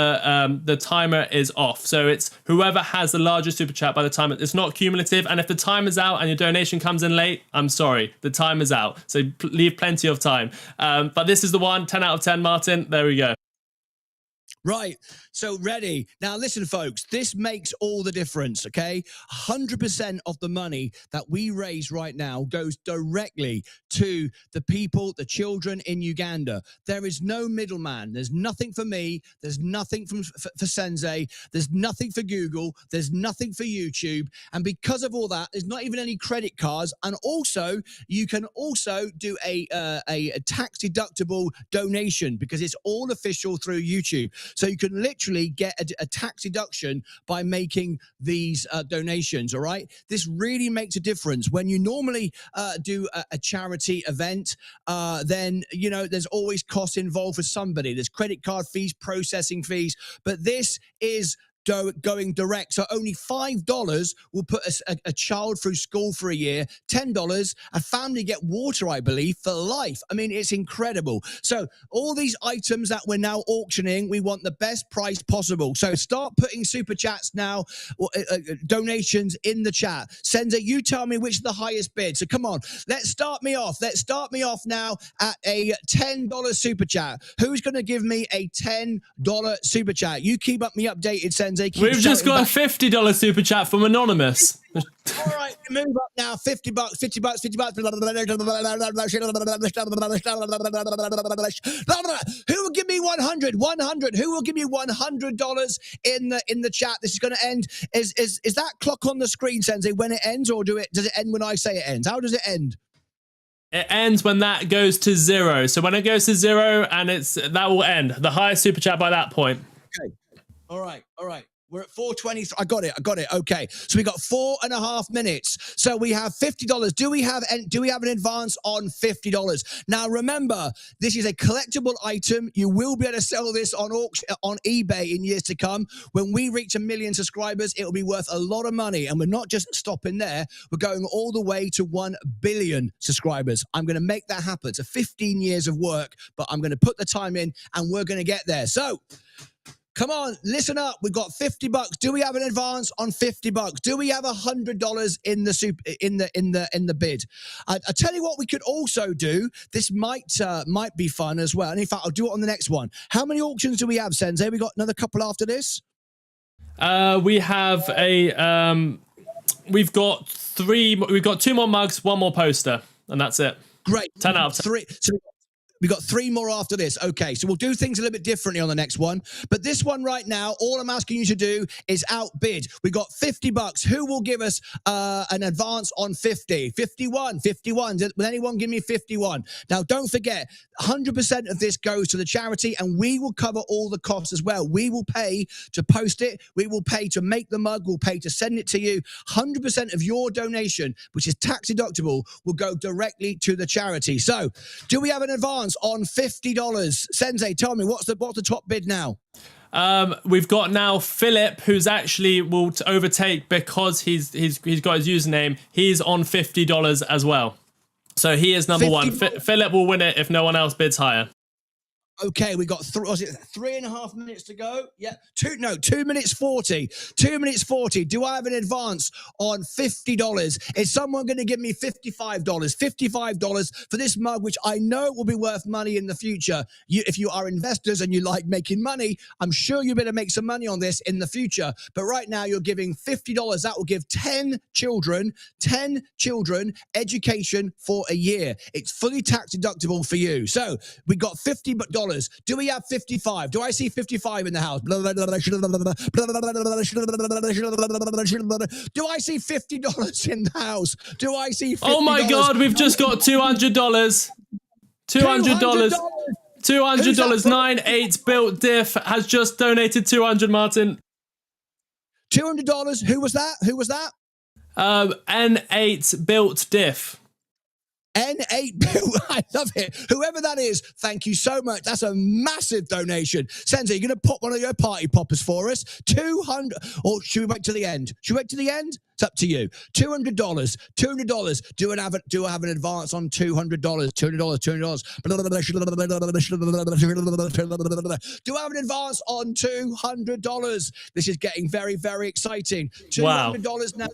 the timer is off. So it's whoever has the largest super chat by the time. It's not cumulative. And if the time is out and your donation comes in late, I'm sorry, the time is out. So leave plenty of time. But this is the one, 10 out of 10, Martyn. There we go. Right. So ready. Now listen, folks, this makes all the difference, okay? 100% of the money that we raise right now goes directly to the people, the children in Uganda. There is no middleman. There's nothing for me. There's nothing for Sensei. There's nothing for Google. There's nothing for YouTube. And because of all that, there's not even any credit cards. And also, you can also do a tax-deductible donation because it's all official through YouTube. So you can literally get a tax deduction by making these donations, all right? This really makes a difference. When you normally do a charity event, then, you know, there's always costs involved for somebody. There's credit card fees, processing fees, but this is going direct. So only $5 will put a child through school for a year. $10, a family get water, I believe, for life. I mean, it's incredible. So all these items that we're now auctioning, we want the best price possible. So start putting super chats now, donations in the chat. Sensei, you tell me which is the highest bid. So come on, let's start me off. Let's start me off now at a $10 super chat. Who's going to give me a $10 super chat? You keep me updated, Sensei. We've just got a $50 super chat from Anonymous. All right, move up now. $50, $50, $50. Who will give me 100? 100. Who will give me $100 in the chat? This is going to end. Is that clock on the screen, Sensei, when it ends, or does it end when I say it ends? How does it end? It ends when that goes to 0. So when it goes to 0, and that will end. The highest super chat by that point. Okay. All right. We're at 4:23. I got it. Okay. So we got 4.5 minutes. So we have $50. Do we have an advance on $50? Now remember, this is a collectible item. You will be able to sell this on auction, on eBay in years to come. When we reach 1 million subscribers, it will be worth a lot of money. And we're not just stopping there. We're going all the way to 1 billion subscribers. I'm going to make that happen. It's 15 years of work, but I'm going to put the time in and we're going to get there. So come on, listen up. We've got $50. Do we have an advance on $50? Do we have $100 in the bid? I tell you what, we could also do. This might be fun as well. And in fact, I'll do it on the next one. How many auctions do we have, Sensei? We got another couple after this. We have we've got 3. We've got 2 more mugs, 1 more poster, and that's it. Great. 10 out of 10. 3. So we got 3 more after this. Okay, so we'll do things a little bit differently on the next one. But this one right now, all I'm asking you to do is outbid. We got $50. Who will give us an advance on 50? 51. Will anyone give me 51? Now, don't forget, 100% of this goes to the charity, and we will cover all the costs as well. We will pay to post it. We will pay to make the mug. We'll pay to send it to you. 100% of your donation, which is tax deductible, will go directly to the charity. So, do we have an advance on $50? Sensei, tell me, what's the top bid now? We've got now Philip, who's actually will overtake because he's got his username. He's on $50 as well. So he is number 1. Philip will win it if no one else bids higher. Okay, we got 3.5 minutes to go. Yeah, 2 minutes 40. 2 minutes 40. Do I have an advance on $50? Is someone going to give me $55? $55 for this mug, which I know will be worth money in the future. If you are investors and you like making money, I'm sure you better make some money on this in the future. But right now, you're giving $50. That will give 10 children education for a year. It's fully tax deductible for you. So we got $50 $200. Do we have 55? Do I see 55 in the house? Do I see $50 in the house? Do I see $50? Oh my God, we've just got $200. $200. $200. 9-8 built diff has just donated 200, Martyn. $200. Who was that? Who was that? N8 built diff. N8 Bill, I love it. Whoever that is, thank you so much. That's a massive donation. Senza, you're going to pop one of your party poppers for us? 200, or should we wait to the end? Should we wait to the end? It's up to you. $200. $200. Do I have an advance on $200? $200. Do I have an advance on $200? This is getting very, very exciting. $200 now.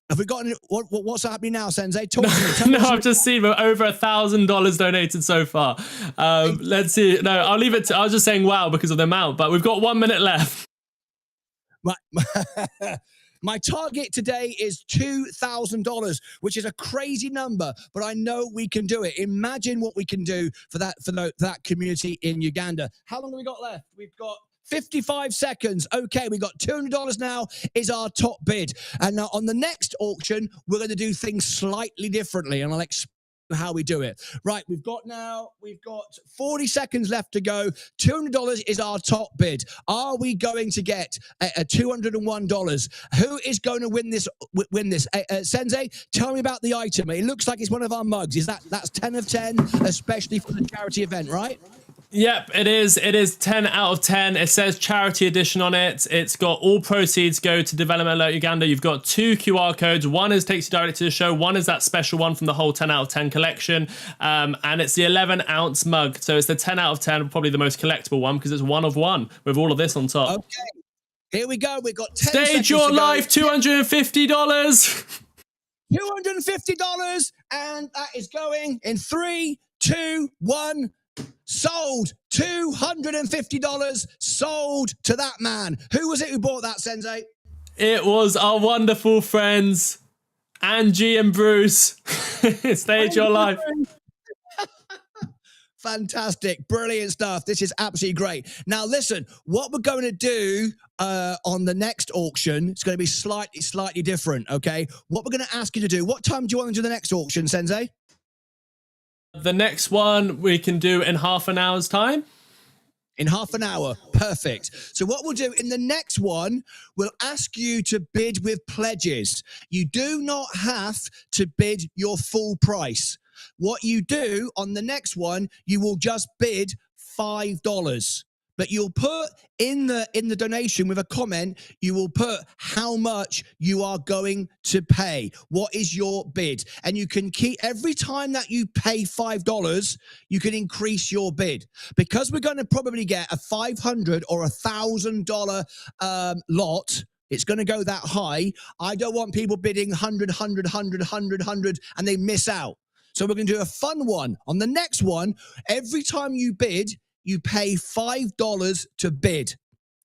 Have we got any, what's happening now, Sensei? Talk to me. No, I've just seen we're over $1,000 donated so far. Let's see. No, I'll leave it to, I was just saying wow because of the amount, but we've got 1 minute left. My target today is $2,000, which is a crazy number, but I know we can do it. Imagine what we can do for that community in Uganda. How long have we got left? We've got 55 seconds. Okay, we got $200 now is our top bid. And now on the next auction, we're going to do things slightly differently, and I'll explain how we do it. Right, we've got 40 seconds left to go. $200 is our top bid. Are we going to get a $201? Who is going to win this? Sensei, tell me about the item. It looks like it's one of our mugs. That's 10 of 10, especially for the charity event, right? Yep, it is. It is 10 out of 10. It says charity edition on it. It's got all proceeds go to Development Alert Uganda. You've got 2 QR codes. One takes you directly to the show. One is that special one from the whole 10 out of 10 collection. And it's the 11-ounce mug. So it's the 10 out of 10, probably the most collectible one because it's one of one with all of this on top. Okay, here we go. We've got 10 Stage Your Life, $250. $250. And that is going in 3, 2, 1. Sold. $250 sold to that man. Who was it who bought that, Sensei? It was our wonderful friends, Angie and Bruce. Stage Your Life. Fantastic. Brilliant stuff. This is absolutely great. Now, listen, what we're going to do on the next auction, it's going to be slightly different, okay? What we're going to ask you to do, what time do you want to do the next auction, Sensei? The next one we can do in half an hour's time. In half an hour. Perfect. So what we'll do in the next one, we'll ask you to bid with pledges. You do not have to bid your full price. What you do on the next one, you will just bid $5. But you'll put in the donation with a comment, you will put how much you are going to pay. What is your bid? And you can keep, every time that you pay $5, you can increase your bid. Because we're going to probably get a $500 or $1,000 lot, it's going to go that high. I don't want people bidding 100, and they miss out. So we're going to do a fun one. On the next one, every time you bid, you pay $5 to bid,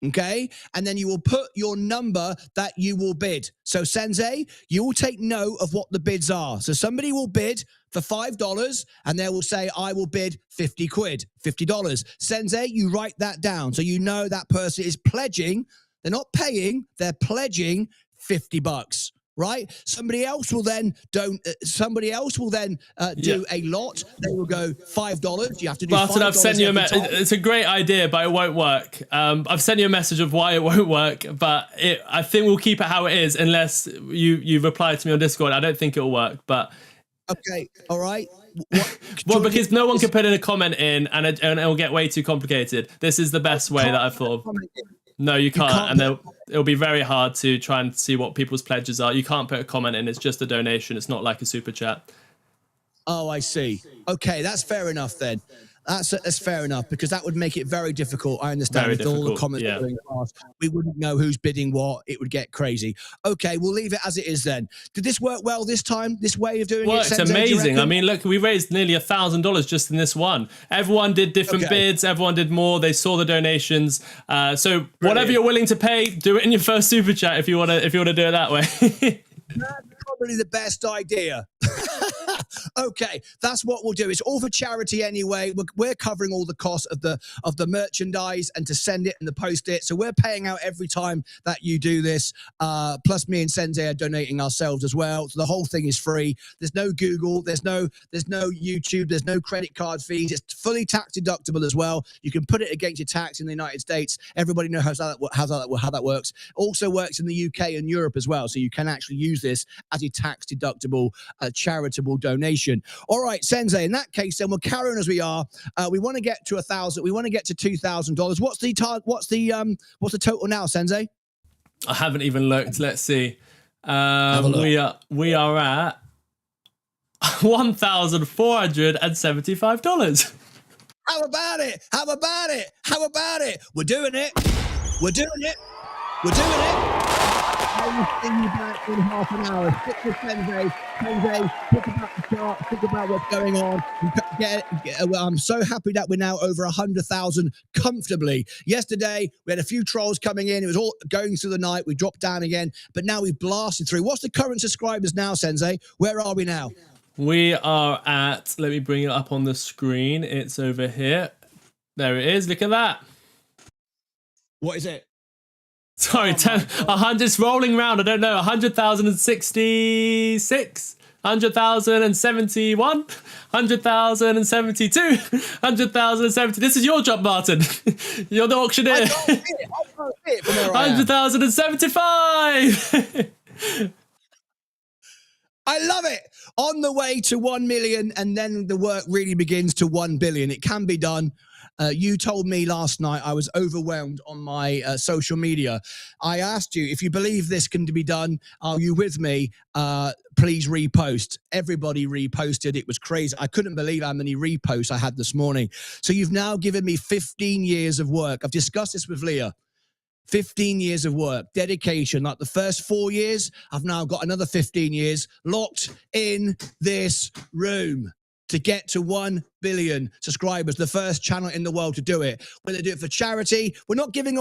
okay? And then you will put your number that you will bid. So Sensei, you will take note of what the bids are. So somebody will bid for $5 and they will say, I will bid 50 quid, $50. Sensei, you write that down. So you know that person is pledging. They're not paying, they're pledging $50. Right? Somebody else will then do a lot. They will go $5. You have to do Martyn, $5 I've sent you a message. It's a great idea, but it won't work. I've sent you a message of why it won't work, but I think we'll keep it how it is unless you reply to me on Discord. I don't think it'll work, but okay, all right. Well, because no one can put in a comment in, and it'll get way too complicated. This is the best way that I've thought of. No, you can't, and it'll be very hard to try and see what people's pledges are. You can't put a comment in. It's just a donation. It's not like a super chat. Oh, I see. Okay, that's fair enough then. That's fair enough, because that would make it very difficult. I understand. Very with all the difficult, comments yeah. going past, we wouldn't know who's bidding what. It would get crazy. Okay, we'll leave it as it is then. Did this work well this time? This way of doing it? It's amazing. I mean, look, we raised nearly $1,000 just in this one. Everyone did different bids. Everyone did more. They saw the donations. So whatever you're willing to pay, do it in your first super chat if you want to do it that way. That's probably the best idea. Okay, that's what we'll do. It's all for charity anyway. We're covering all the costs of the merchandise and to send it and to post it. So we're paying out every time that you do this. Plus, me and Sensei are donating ourselves as well. So the whole thing is free. There's no Google. There's no YouTube. There's no credit card fees. It's fully tax deductible as well. You can put it against your tax in the United States. Everybody knows how that works. Also works in the UK and Europe as well. So you can actually use this as a tax deductible charitable donation. All right, Sensei, in that case, then we'll carry on as we are. We want to get to 1,000. We want to get to $2,000. What's the total now, Sensei? I haven't even looked. Let's see. We are at $1,475. How about it? How about it? How about it? We're doing it. We're doing it. We're doing it. I will see you back in half an hour. Stick with Sensei. Sensei, think about the chart. Think about what's going on. I'm so happy that we're now over 100,000 comfortably. Yesterday, we had a few trolls coming in. It was all going through the night. We dropped down again, but now we've blasted through. What's the current subscribers now, Sensei? Where are we now? We are at, let me bring it up on the screen. It's over here. There it is. Look at that. What is it? Sorry, 100, it's rolling round. I don't know. 100,066, 100,071, 100,072, 100,070. This is your job, Martyn. You're the auctioneer. I can't see it from where I am. 100,075. I love it. On the way to 1 million, and then the work really begins to 1 billion. It can be done. You told me last night I was overwhelmed on my social media. I asked you, if you believe this can be done, are you with me? Please repost. Everybody reposted. It was crazy. I couldn't believe how many reposts I had this morning. So you've now given me 15 years of work. I've discussed this with Leah. 15 years of work, dedication. Like the first 4 years, I've now got another 15 years locked in this room to get to 1 billion subscribers, the first channel in the world to do it. We're going to do it for charity. We're not giving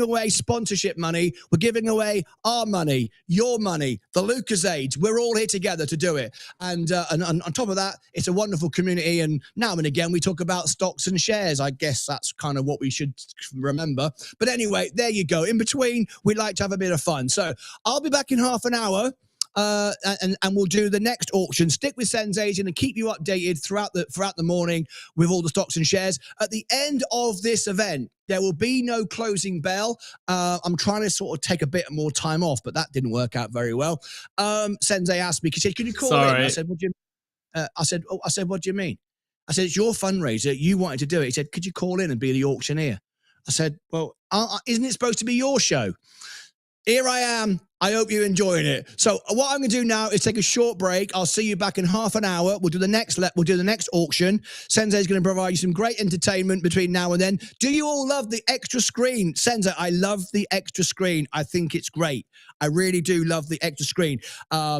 away sponsorship money. We're giving away our money, your money, the Lucasades. We're all here together to do it. And on top of that, it's a wonderful community. And now and again, we talk about stocks and shares. I guess that's kind of what we should remember. But anyway, there you go. In between, we like to have a bit of fun. So I'll be back in half an hour. And we'll do the next auction. Stick with Sensei's and keep you updated throughout the morning with all the stocks and shares. At the end of this event, there will be no closing bell. I'm trying to sort of take a bit more time off, but that didn't work out very well. Sensei asked me, he said, "Can you call in?" I said, "What do you?" I said, "What do you mean?" I said, "It's your fundraiser. You wanted to do it." He said, "Could you call in and be the auctioneer?" I said, "Well, isn't it supposed to be your show?" Here I am. I hope you're enjoying it. So what I'm going to do now is take a short break. I'll see you back in half an hour. We'll do the next auction. Sensei's going to provide you some great entertainment between now and then. Do you all love the extra screen? Sensei, I love the extra screen. I think it's great. I really do love the extra screen. I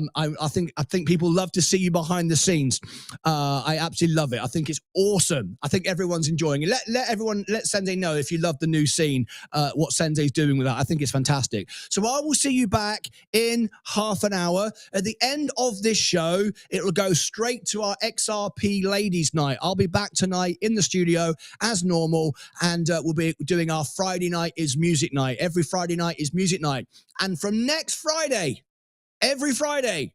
think people love to see you behind the scenes. I absolutely love it. I think it's awesome. I think everyone's enjoying it. Let Sensei know if you love the new scene, what Sensei's doing with that. I think it's fantastic. So I will see you back in half an hour. At the end of this show, it will go straight to our XRP Ladies Night. I'll be back tonight in the studio as normal, and we'll be doing our Friday night is music night. Every Friday night is music night. And from next Friday, every Friday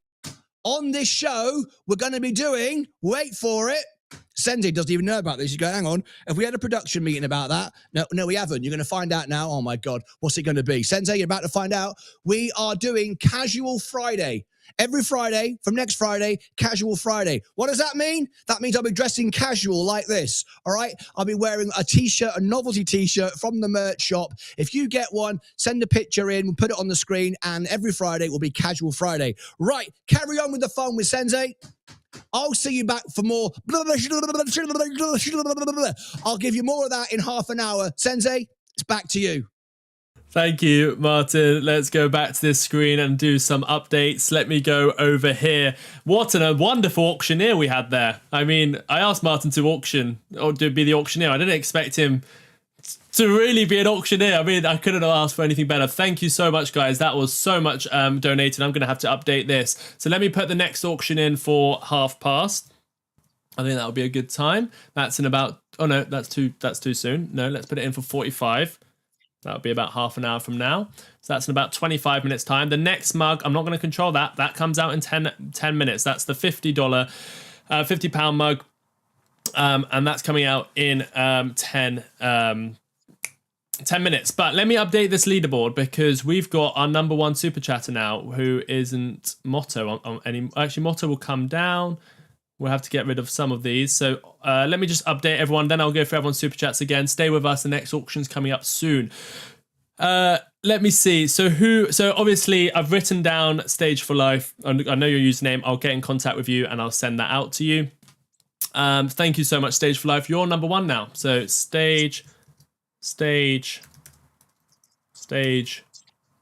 on this show, we're going to be doing, wait for it, Sensei doesn't even know about this. He's going, hang on, have we had a production meeting about that? No, we haven't. You're going to find out now. Oh my God, what's it going to be? Sensei, you're about to find out. We are doing Casual Friday. Every Friday, from next Friday, Casual Friday. What does that mean? That means I'll be dressing casual like this, all right? I'll be wearing a t-shirt, a novelty t-shirt from the merch shop. If you get one, send a picture in, we'll put it on the screen, and every Friday will be Casual Friday. Right, carry on with the fun with Sensei. I'll see you back for more. I'll give you more of that in half an hour. Sensei, it's back to you. Thank you, Martyn. Let's go back to this screen and do some updates. Let me go over here. What a wonderful auctioneer we had there. I mean, I asked Martyn to auction or to be the auctioneer. I didn't expect him to really be an auctioneer. I mean, I couldn't have asked for anything better. Thank you so much, guys. That was so much donated. I'm going to have to update this. So let me put the next auction in for past. I think that would be a good time. That's in about, oh no, that's too soon. No, let's put it in for 45. That would be about half an hour from now. So that's in about 25 minutes time. The next mug, I'm not going to control that. That comes out in 10 minutes. That's the $50, £50 mug. And that's coming out in 10 minutes. But let me update this leaderboard because we've got our number one super chatter now who isn't Motto on any. Actually, Motto will come down. We'll have to get rid of some of these. So let me just update everyone. Then I'll go for everyone's super chats again. Stay with us. The next auction's coming up soon. Let me see. So obviously I've written down Stage for Life. I know your username. I'll get in contact with you and I'll send that out to you. Thank you so much, Stage for Life. You're number one now. So stage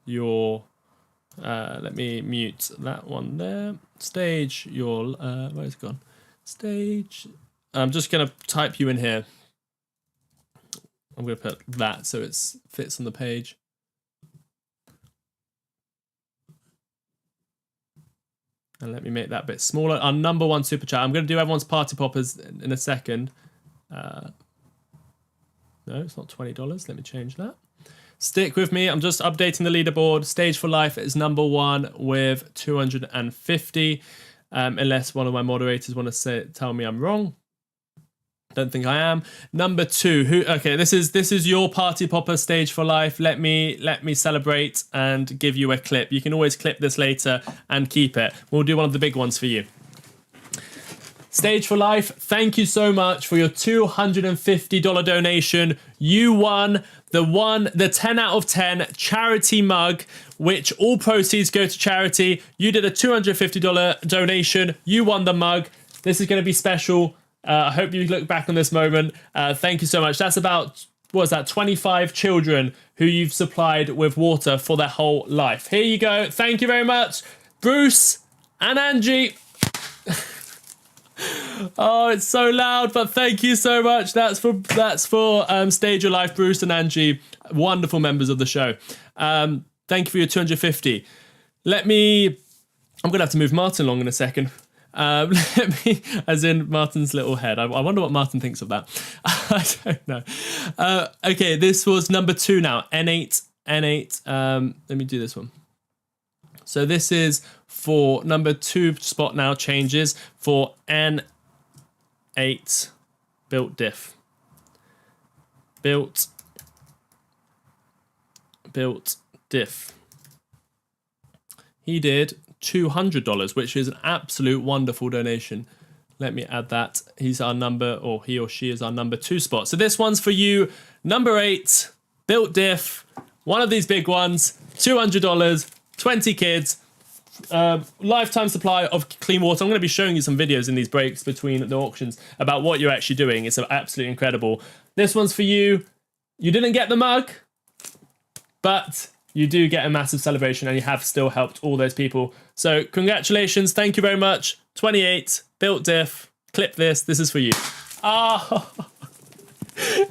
your let me mute that one there. Stage your where's it gone? Stage. I'm just gonna type you in here. I'm gonna put that so it fits on the page. And let me make that a bit smaller. Our number one super chat. I'm going to do everyone's party poppers in a second. No, it's not $20. Let me change that. Stick with me. I'm just updating the leaderboard. Stage for Life is number one with 250. Unless one of my moderators want to tell me I'm wrong. Don't think I am. Number two. Okay, this is your party popper, Stage for Life. Let me celebrate and give you a clip. You can always clip this later and keep it. We'll do one of the big ones for you. Stage for Life, thank you so much for your $250 donation. You won the 10 out of 10 charity mug, which all proceeds go to charity. You did a $250 donation. You won the mug. This is going to be special. I hope you look back on this moment. Thank you so much. That's about, what was that, 25 children who you've supplied with water for their whole life. Here you go. Thank you very much, Bruce and Angie. Oh, it's so loud, but thank you so much. That's for Stage Your Life, Bruce and Angie, wonderful members of the show. Thank you for your 250. I'm gonna have to move Martyn along in a second. As in Martyn's little head. I wonder what Martyn thinks of that. I don't know. Okay, this was number two now. N8. Let me do this one. So this is for number two spot now changes for N8 built diff. Built diff. He did $200, which is an absolute wonderful donation. Let me add that. He's our number, or he or she is our number two spot. So this one's for you. Number 8, built diff. One of these big ones. $200, 20 kids. Lifetime supply of clean water. I'm going to be showing you some videos in these breaks between the auctions about what you're actually doing. It's absolutely incredible. This one's for you. You didn't get the mug, but you do get a massive celebration and you have still helped all those people. So congratulations. Thank you very much. 28, built diff. Clip this. This is for you. Oh,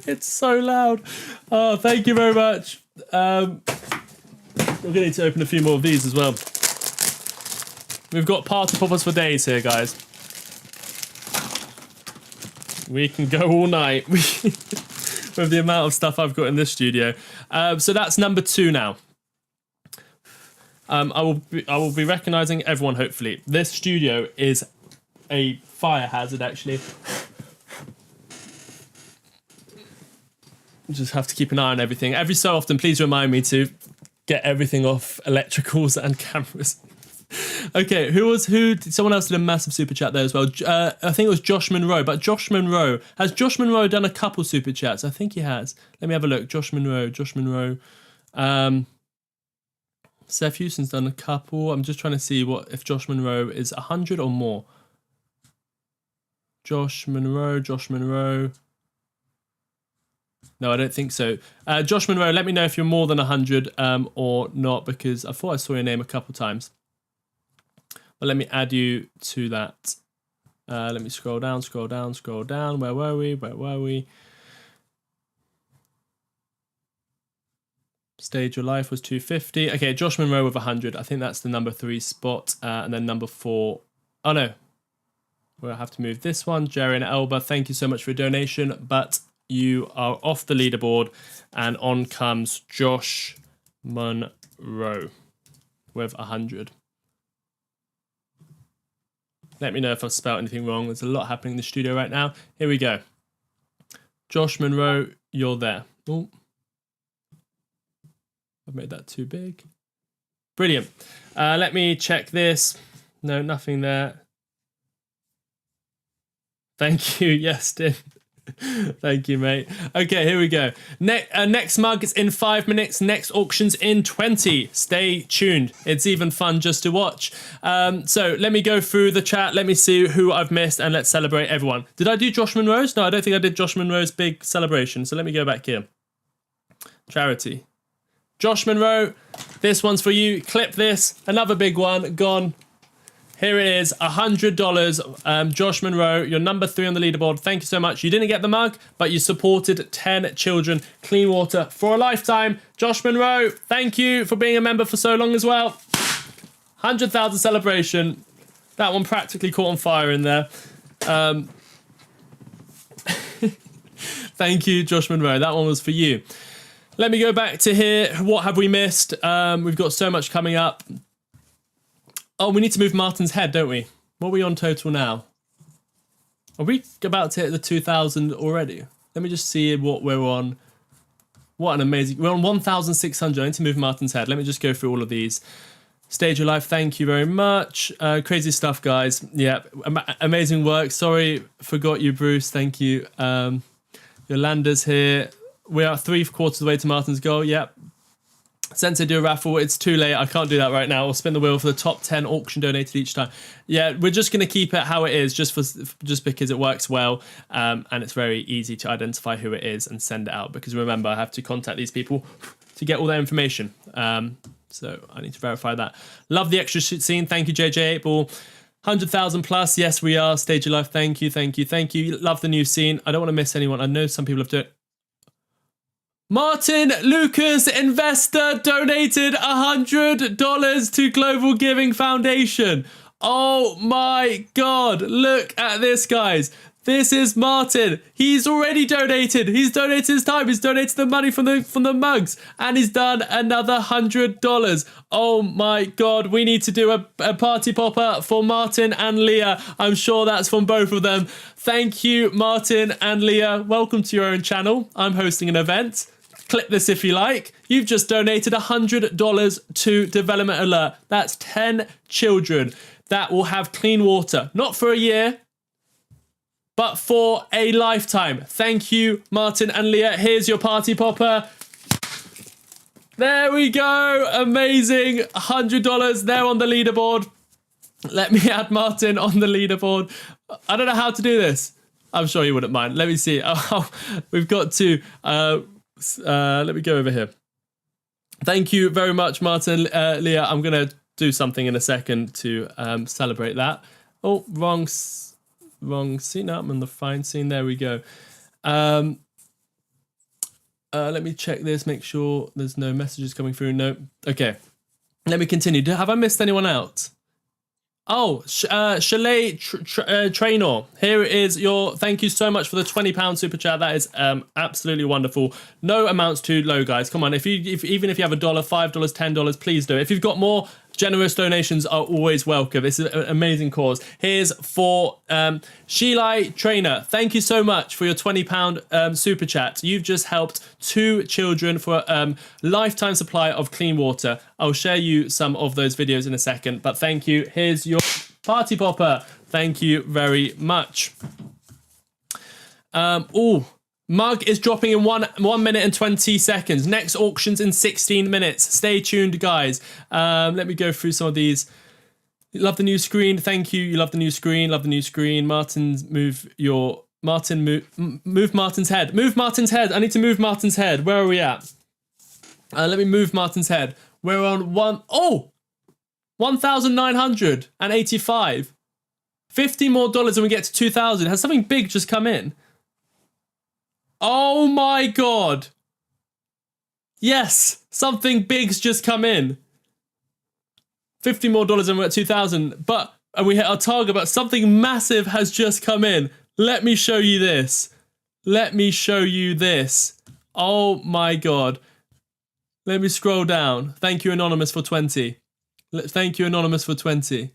it's so loud. Oh, thank you very much. We're going to need to open a few more of these as well. We've got party poppers for days here, guys. We can go all night with the amount of stuff I've got in this studio. So that's number 2 now. I will be recognizing everyone, hopefully. This studio is a fire hazard, actually. Just have to keep an eye on everything. Every so often, please remind me to get everything off electricals and cameras. Okay, who? Someone else did a massive super chat there as well. I think it was Josh Monroe. But Josh Monroe, has Josh Monroe done a couple super chats? I think he has. Let me have a look. Josh Monroe. Seth Houston's done a couple. I'm just trying to see if Josh Monroe is 100 or more. Josh Monroe. No, I don't think so. Josh Monroe, let me know if you're more than 100 or not, because I thought I saw your name a couple times. But let me add you to that. Let me scroll down. Where were we? Stage Your Life was 250. Okay, Josh Monroe with 100. I think that's the number 3 spot. And then number 4. Oh, no. We'll have to move this one. Jerry and Elba, thank you so much for your donation. But you are off the leaderboard. And on comes Josh Monroe with 100. Let me know if I've spelled anything wrong. There's a lot happening in the studio right now. Here we go. Josh Monroe, you're there. Oh, I've made that too big. Brilliant. Let me check this. No, nothing there. Thank you. Yes, Tim. Thank you, mate. Okay, here we go. Next mug is in 5 minutes. Next auction's in 20. Stay tuned. It's even fun just to watch. So let me go through the chat. Let me see who I've missed, and let's celebrate everyone. Did I do Josh Monroe's? No, I don't think I did Josh Monroe's big celebration. So let me go back here. Charity. Josh Monroe, this one's for you. Clip this. Another big one. Gone. Here it is, $100. Josh Monroe, you're number 3 on the leaderboard. Thank you so much. You didn't get the mug, but you supported 10 children. Clean water for a lifetime. Josh Monroe, thank you for being a member for so long as well. 100,000 celebration. That one practically caught on fire in there. Thank you, Josh Monroe. That one was for you. Let me go back to here. What have we missed? We've got so much coming up. Oh, we need to move Martyn's head, don't we? What are we on total now? Are we about to hit the 2,000 already? Let me just see what we're on. What an amazing... We're on 1,600. I need to move Martyn's head. Let me just go through all of these. Stage Your Life, thank you very much. Crazy stuff, guys. Yeah, amazing work. Sorry, forgot you, Bruce. Thank you. Yolanda's here. We are 3/4 of the way to Martyn's goal. Yep. Sensei, do a raffle. It's too late. I can't do that right now. We'll spin the wheel for the top 10 auction donated each time. Yeah, we're just going to keep it how it is, just because it works well, and it's very easy to identify who it is and send it out. Because remember, I have to contact these people to get all their information. So I need to verify that. Love the extra scene. Thank you, JJ 8ball. 100,000 plus. Yes, we are. Stage Your Life. Thank you, thank you, thank you. Love the new scene. I don't want to miss anyone. I know some people have done it. Martyn Lucas, investor, donated $100 to Global Giving Foundation. Oh my God. Look at this, guys. This is Martyn. He's already donated. He's donated his time. He's donated the money from the mugs. And he's done another $100. Oh my God. We need to do a party popper for Martyn and Leah. I'm sure that's from both of them. Thank you, Martyn and Leah. Welcome to your own channel. I'm hosting an event. Clip this if you like. You've just donated $100 to Development Alert. That's 10 children that will have clean water. Not for a year, but for a lifetime. Thank you, Martyn and Leah. Here's your party popper. There we go. Amazing. $100 there on the leaderboard. Let me add Martyn on the leaderboard. I don't know how to do this. I'm sure you wouldn't mind. Let me see. Oh, we've got to... let me go over here. Thank you very much, Martyn, Leah. I'm going to do something in a second to celebrate that. Oh, wrong scene. No, I'm on the fine scene. There we go. Let me check this, make sure there's no messages coming through. No. Okay. Let me continue. Have I missed anyone out? Oh, Chalet Trainor, here is your, thank you so much for the £20 super chat. That is absolutely wonderful. No amounts too low, guys. Come on, even if you have $1, $5, $10, please do it. If you've got more, generous donations are always welcome. It's an amazing cause. Here's for Sheila Trainer. Thank you so much for your £20 super chat. You've just helped 2 children for a lifetime supply of clean water. I'll share you some of those videos in a second, but thank you. Here's your party popper. Thank you very much. Mug is dropping in 1 minute and 20 seconds. Next auction's in 16 minutes. Stay tuned, guys. Let me go through some of these. You love the new screen. Thank you. You love the new screen. Love the new screen. Martyn, move Martyn's head. Move Martyn's head. I need to move Martyn's head. Where are we at? Let me move Martyn's head. We're on 1,985. $50 more and we get to 2,000. Has something big just come in? Oh my God. Yes, Something big's just come in. $50 more and we're at 2,000. And we hit our target, but something massive has just come in. Let me show you this. Let me show you this. Oh my God. Let me scroll down. Thank you, Anonymous, for 20. Thank you, Anonymous, for 20.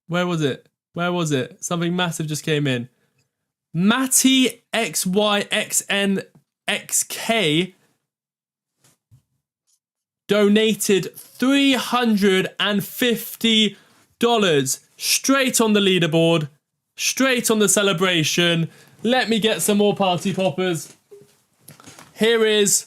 Where was it? Where was it? Something massive just came in. Matty XYXNXK donated $350 straight on the leaderboard, straight on the celebration. Let me get some more party poppers. Here is,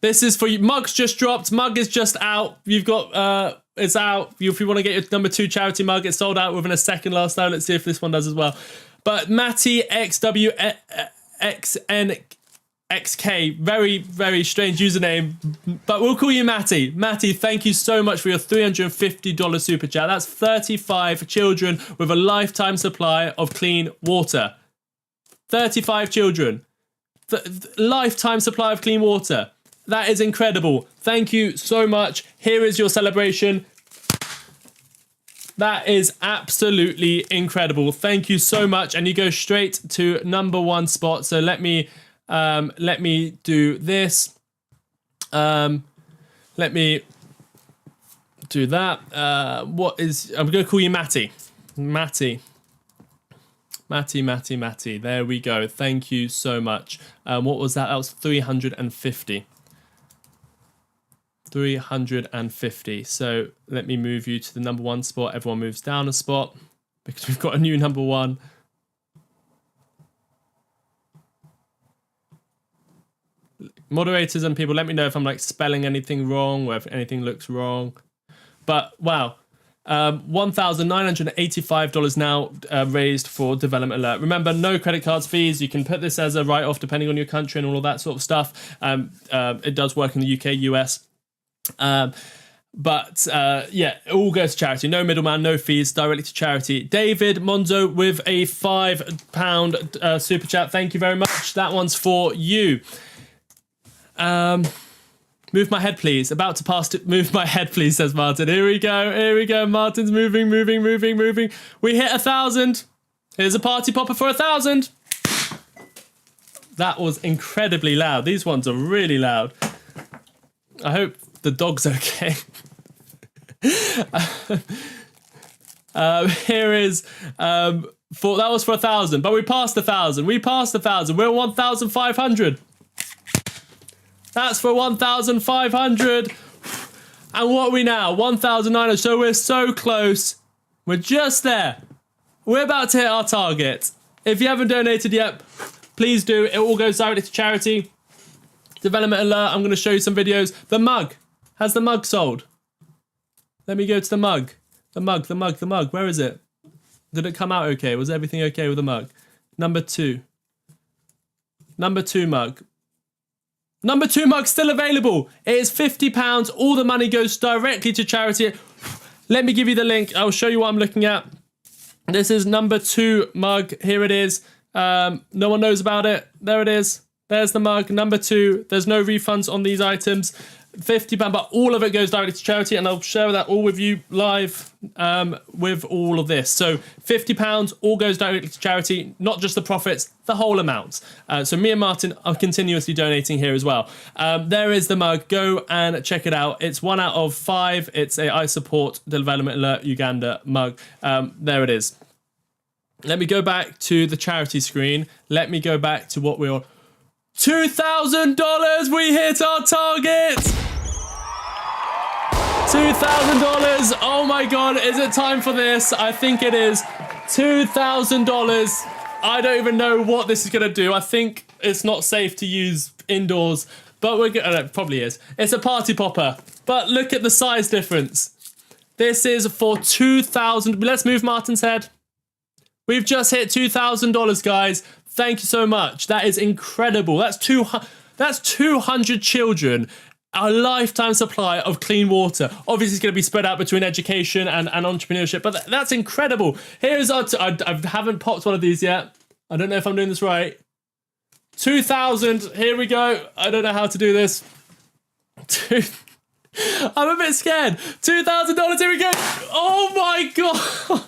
this is for you. Mug's just dropped. Mug is just out. You've got, it's out. If you want to get your number 2 charity mug, it's sold out within a second last time. Let's see if this one does as well. But Matty XWXNXK, very, very strange username, but we'll call you Matty. Matty, thank you so much for your $350 super chat. That's 35 children with a lifetime supply of clean water. 35 children. Lifetime supply of clean water. That is incredible. Thank you so much. Here is your celebration. That is absolutely incredible. Thank you so much. And you go straight to number 1 spot. So let me do this. Let me do that. I'm going to call you Matty. Matty. There we go. Thank you so much. What was that? That was 350. 350. So let me move you to the number 1 spot. Everyone moves down a spot because we've got a new number 1. Moderators and people, let me know if I'm like spelling anything wrong or if anything looks wrong. But wow, $1,985 now raised for Development Alert. Remember, no credit cards fees. You can put this as a write-off depending on your country and all of that sort of stuff. It does work in the UK, US. Yeah, it all goes to charity. No middleman, no fees, directly to charity. David Monzo with a £5 super chat. Thank you very much. That one's for you. Move my head, please. About to pass it. Move my head, please, says Martyn. Here we go. Martyn's moving. We hit 1,000. Here's a party popper for 1,000. That was incredibly loud. These ones are really loud. I hope the dog's okay. Here is that was for 1,000, but we passed 1,000. We're at 1,500. That's for 1,500. And what are we now? 1,900. So we're so close. We're just there. We're about to hit our target. If you haven't donated yet, please do. It all goes directly to charity. Development Alert. I'm going to show you some videos. The mug. Has the mug sold? Let me go to the mug. The mug. Where is it? Did it come out okay? Was everything okay with the mug? Number 2. Number 2 mug. Number 2 mug still available. It is £50. All the money goes directly to charity. Let me give you the link. I'll show you what I'm looking at. This is number 2 mug. Here it is. No one knows about it. There it is. There's the mug. Number 2. There's no refunds on these items. £50, but all of it goes directly to charity, and I'll share that all with you live with all of this. So £50 all goes directly to charity, not just the profits, the whole amount. So me and Martyn are continuously donating here as well. There is the mug. Go and check it out. It's 1 out of 5. It's a I Support Development Alert Uganda mug. There it is. Let me go back to the charity screen. Let me go back to what we're... $2,000! We hit our target! $2,000! Oh my God, is it time for this? I think it is. $2,000. I don't even know what this is going to do. I think it's not safe to use indoors, but we're good. It probably is. It's a party popper, but look at the size difference. This is for 2,000. Let's move Martyn's head. We've just hit $2,000, guys. Thank you so much. That is incredible. That's 200 children, a lifetime supply of clean water. Obviously, it's going to be spread out between education and entrepreneurship, but that's incredible. Here's our... I haven't popped one of these yet. I don't know if I'm doing this right. 2,000. Here we go. I don't know how to do this. I'm a bit scared. $2,000. Here we go. Oh my god.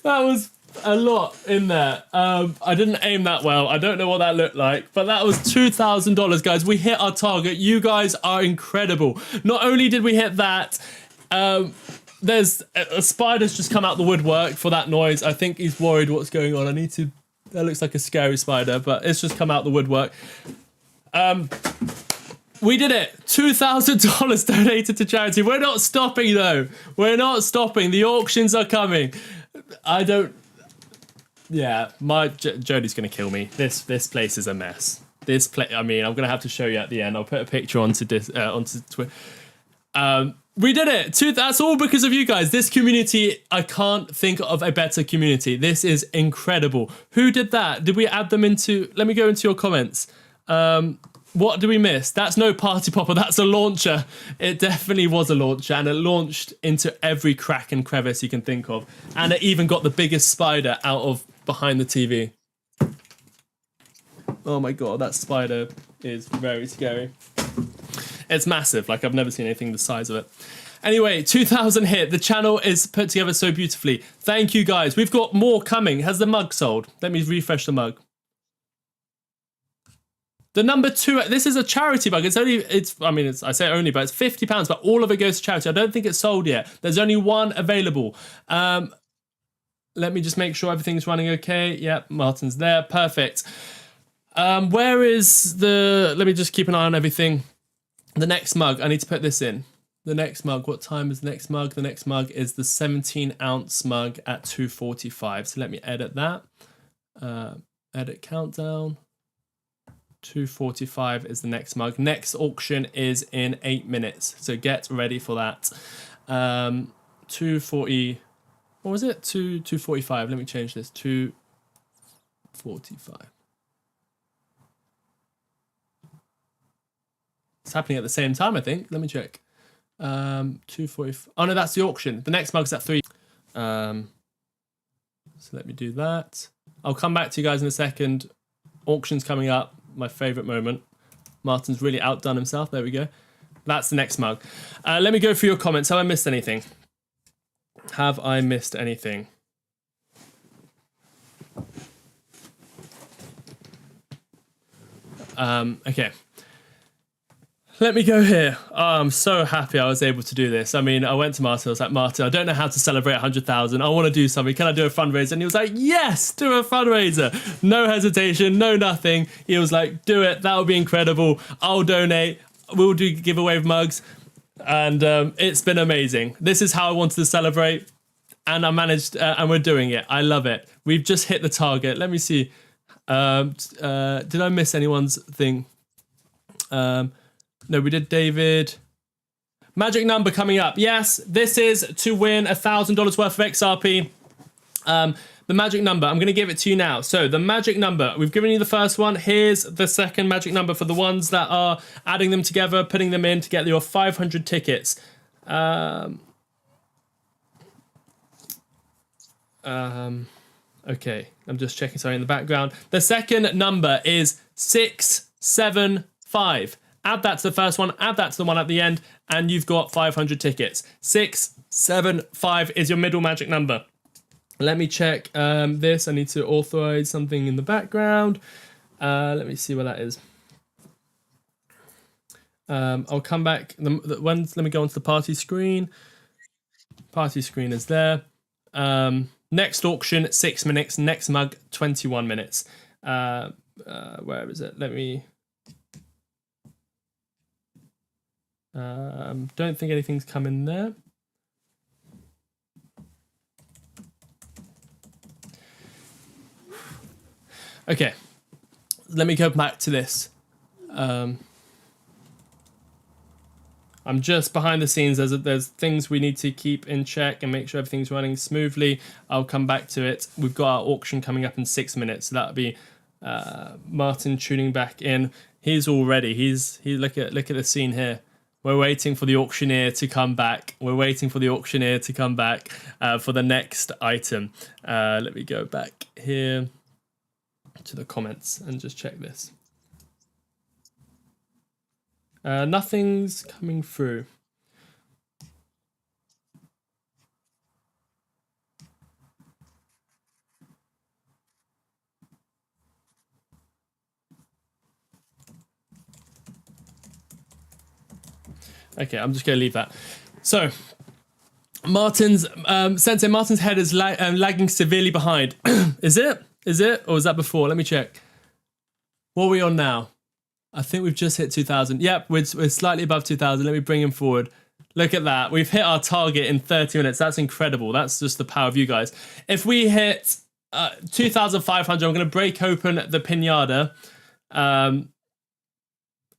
That was a lot in there. I didn't aim that well. I don't know what that looked like, but that was $2,000, guys. We hit our target. You guys are incredible. Not only did we hit that, there's a spider's just come out the woodwork for that noise. I think he's worried what's going on. That looks like a scary spider, but it's just come out the woodwork. We did it. $2,000 donated to charity. We're not stopping though. We're not stopping. The auctions are coming. Yeah, Jodie's gonna kill me. This place is a mess. I mean, I'm gonna have to show you at the end. I'll put a picture onto Twitter. We did it. That's all because of you guys. This community, I can't think of a better community. This is incredible. Who did that? Did we add them into? Let me go into your comments. What did we miss? That's no party popper. That's a launcher. It definitely was a launcher, and it launched into every crack and crevice you can think of. And it even got the biggest spider out of behind the TV. Oh my god, that spider is very scary. It's massive. Like, I've never seen anything the size of it. Anyway, 2,000 hit. The channel is put together so beautifully. Thank you, guys. We've got more coming. Has the mug sold? Let me refresh the mug. The number 2, this is a charity mug. I say only, but it's £50, but all of it goes to charity. I don't think it's sold yet. There's only one available. Let me just make sure everything's running okay. Yep, Martyn's there. Perfect. Where is let me just keep an eye on everything. The next mug, I need to put this in. The next mug, what time is the next mug? The next mug is the 17-ounce mug at 2:45. So let me edit that. Edit countdown. 2:45 is the next mug. Next auction is in 8 minutes, so get ready for that. 2:40. What was it? 2:45. Let me change this. 2:45. It's happening at the same time, I think. Let me check. 2:45. Oh no, that's the auction. The next mug's at 3. So let me do that. I'll come back to you guys in a second. Auction's coming up. My favorite moment. Martyn's really outdone himself. There we go. That's the next mug. Let me go through your comments. Have I missed anything? Have I missed anything? Okay. Let me go here. Oh, I'm so happy I was able to do this. I mean, I went to Martyn. I was like, Martyn, I don't know how to celebrate 100,000. I want to do something. Can I do a fundraiser? And he was like, yes, do a fundraiser. No hesitation, no nothing. He was like, do it. That would be incredible. I'll donate. We'll do giveaway of mugs. And it's been amazing. This is how I wanted to celebrate. And I managed, and we're doing it. I love it. We've just hit the target. Let me see. Did I miss anyone's thing? No, we did David. Magic number coming up. Yes, this is to win $1,000 worth of XRP. The magic number, I'm going to give it to you now. So the magic number, we've given you the first one. Here's the second magic number for the ones that are adding them together, putting them in to get your 500 tickets. Okay, I'm just checking something in the background. The second number is 675. Add that to the first one, add that to the one at the end, and you've got 500 tickets. 675 is your middle magic number. Let me check this. I need to authorize something in the background. Let me see where that is. I'll come back. Let me go onto the party screen. Party screen is there. Next auction, 6 minutes. Next mug, 21 minutes. Where is it? Let me... don't think anything's come in there. Okay, let me go back to this. I'm just behind the scenes. There's things we need to keep in check and make sure everything's running smoothly. I'll come back to it. We've got our auction coming up in 6 minutes. So that'll be Martyn tuning back in. He's all ready. He's look at the scene here. We're waiting for the auctioneer to come back. We're waiting for the auctioneer to come back for the next item. Let me go back here to the comments and just check this. Nothing's coming through. Okay, I'm just going to leave that. So, Martyn's Sensei, Martyn's head is lagging severely behind. Is it? Is it? Or was that before? Let me check. What are we on now? I think we've just hit 2,000. Yep, we're slightly above 2,000. Let me bring him forward. Look at that. We've hit our target in 30 minutes. That's incredible. That's just the power of you guys. If we hit 2,500, I'm going to break open the pinata. And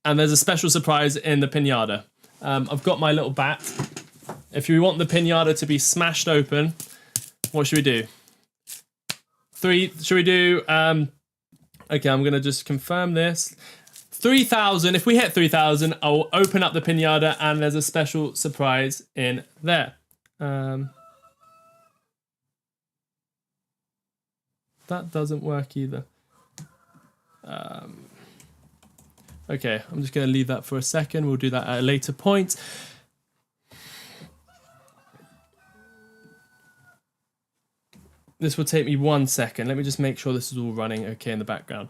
there's a special surprise in the pinata. I've got my little bat. If you want the pinata to be smashed open, what should we do? Should we do... okay, I'm going to just confirm this. 3,000. If we hit 3,000, I'll open up the pinata and there's a special surprise in there. That doesn't work either. Okay, I'm just going to leave that for a second. We'll do that at a later point. This will take me 1 second. Let me just make sure this is all running okay in the background.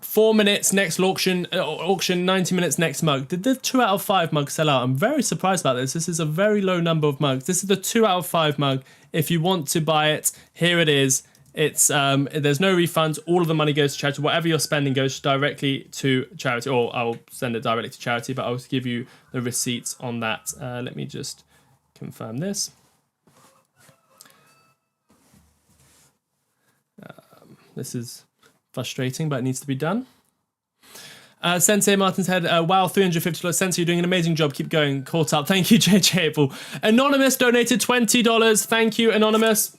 4 minutes next auction, 90 minutes next mug. Did the 2 out of 5 mug sell out? I'm very surprised about this. This is a very low number of mugs. This is the 2 out of 5 mug. If you want to buy it, here it is. It's there's no refunds. All of the money goes to charity. Whatever you're spending goes directly to charity, or I'll send it directly to charity, but I'll give you the receipts on that. Let me just confirm this. This is frustrating, but it needs to be done. Sensei Martyn's head, wow, $350. Sensei, you're doing an amazing job. Keep going. Caught up. Thank you, JJ. Anonymous donated $20. Thank you, Anonymous.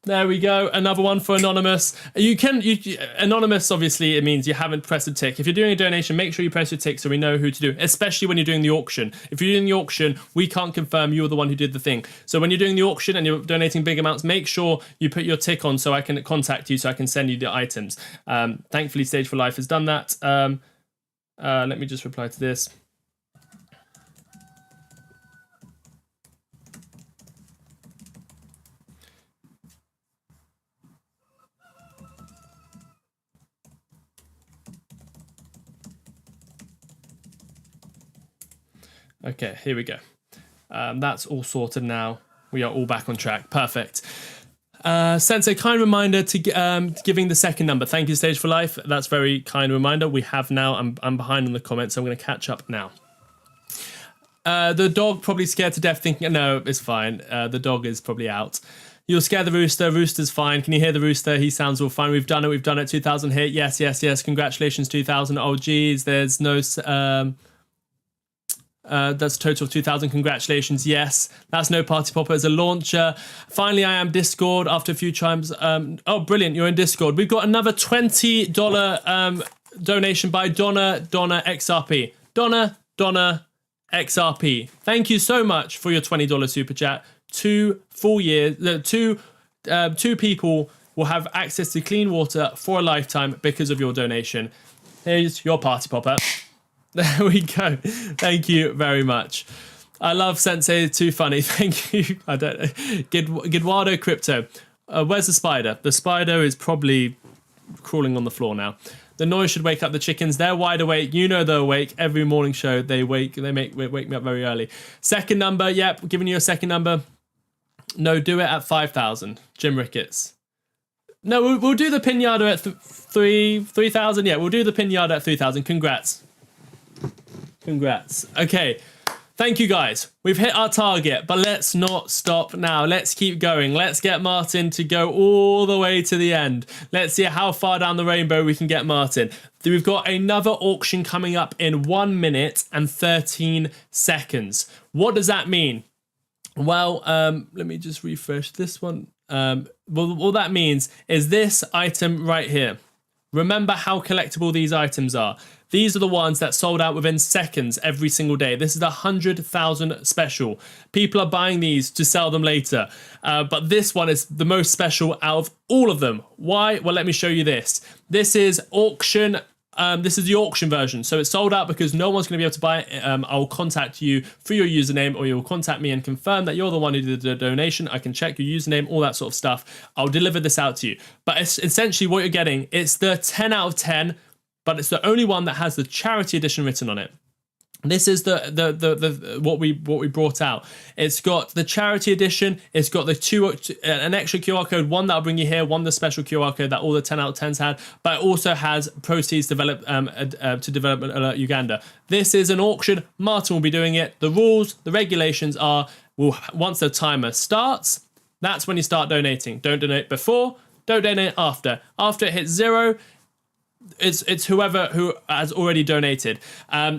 There we go. Another one for Anonymous. Anonymous, obviously, it means you haven't pressed a tick. If you're doing a donation, make sure you press your tick so we know who to do, especially when you're doing the auction. If you're doing the auction, we can't confirm you're the one who did the thing. So when you're doing the auction and you're donating big amounts, make sure you put your tick on so I can contact you, so I can send you the items. Thankfully, Stage for Life has done that. Let me just reply to this. Okay, here we go. That's all sorted now. We are all back on track. Perfect. Sensei, kind reminder to giving the second number. Thank you, Stage for Life. That's very kind reminder. We have now. I'm behind on the comments, so I'm going to catch up now. The dog probably scared to death, thinking, no, it's fine. The dog is probably out. You'll scare the rooster. Rooster's fine. Can you hear the rooster? He sounds all fine. We've done it. We've done it. 2,000 hit. Yes, yes, yes. Congratulations, 2,000. Oh, geez. There's no... that's a total of 2,000. Congratulations. Yes, that's no party popper as a launcher. Finally, I am Discord after a few times. Oh, brilliant. You're in Discord. We've got another $20 donation by Donna XRP. Donna XRP. Thank you so much for your $20 super chat. 2 full years. Two people will have access to clean water for a lifetime because of your donation. Here's your party popper. There we go. Thank you very much. I love Sensei. It's too funny. Thank you. I don't know. Gidwado Crypto. Where's the spider? The spider is probably crawling on the floor now. The noise should wake up the chickens. They're wide awake. You know they're awake. Every morning show they wake me up very early. Second number. Yep, giving you a second number. No, do it at 5,000. Jim Ricketts. No, we'll do the pinata at 3,000. Yeah, we'll do the pinata at 3,000. Congrats. Okay, thank you guys. We've hit our target, but let's not stop now. Let's keep going. Let's get Martyn to go all the way to the end. Let's see how far down the rainbow we can get Martyn. We've got another auction coming up in 1 minute and 13 seconds. What does that mean? Well, let me just refresh this one. Well, what that means is this item right here. Remember how collectible these items are. These are the ones that sold out within seconds every single day. This is a 100,000 special. People are buying these to sell them later. But this one is the most special out of all of them. Why? Well, let me show you this. This is auction this is the auction version. So it's sold out because no one's going to be able to buy it. I'll contact you through your username, or you'll contact me and confirm that you're the one who did the donation. I can check your username, all that sort of stuff. I'll deliver this out to you. But it's essentially what you're getting. It's the 10 out of 10, but it's the only one that has the charity edition written on it. This is the what we brought out. It's got the charity edition. It's got an extra QR code, one that'll bring you here, one the special QR code that all the 10 out of 10s had, but it also has proceeds to Development Alert Uganda. This is an auction. Martyn will be doing it. The rules, the regulations are, once the timer starts, that's when you start donating. Don't donate before. Don't donate after. After it hits 0. It's whoever who has already donated.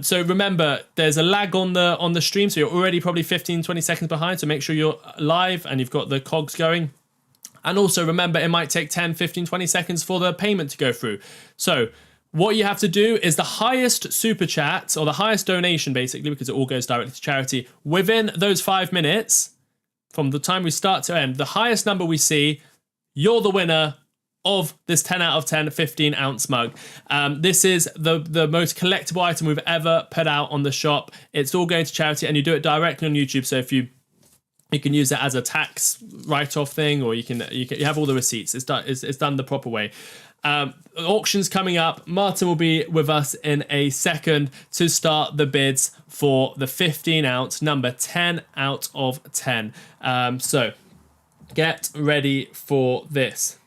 So remember, there's a lag on the stream, so you're already probably 15-20 seconds behind, so make sure you're live and you've got the cogs going. And also remember, it might take 10, 15, 20 seconds for the payment to go through. So what you have to do is the highest super chat, or the highest donation basically, because it all goes directly to charity, within those 5 minutes from the time we start to end, the highest number we see, you're the winner of this 10 out of 10 15-ounce mug. This is the most collectible item we've ever put out on the shop. It's all going to charity, and you do it directly on YouTube. So if you can use it as a tax write-off thing, or you have all the receipts. It's done the proper way. Auction's coming up. Martyn will be with us in a second to start the bids for the 15-ounce number 10 out of 10. So get ready for this.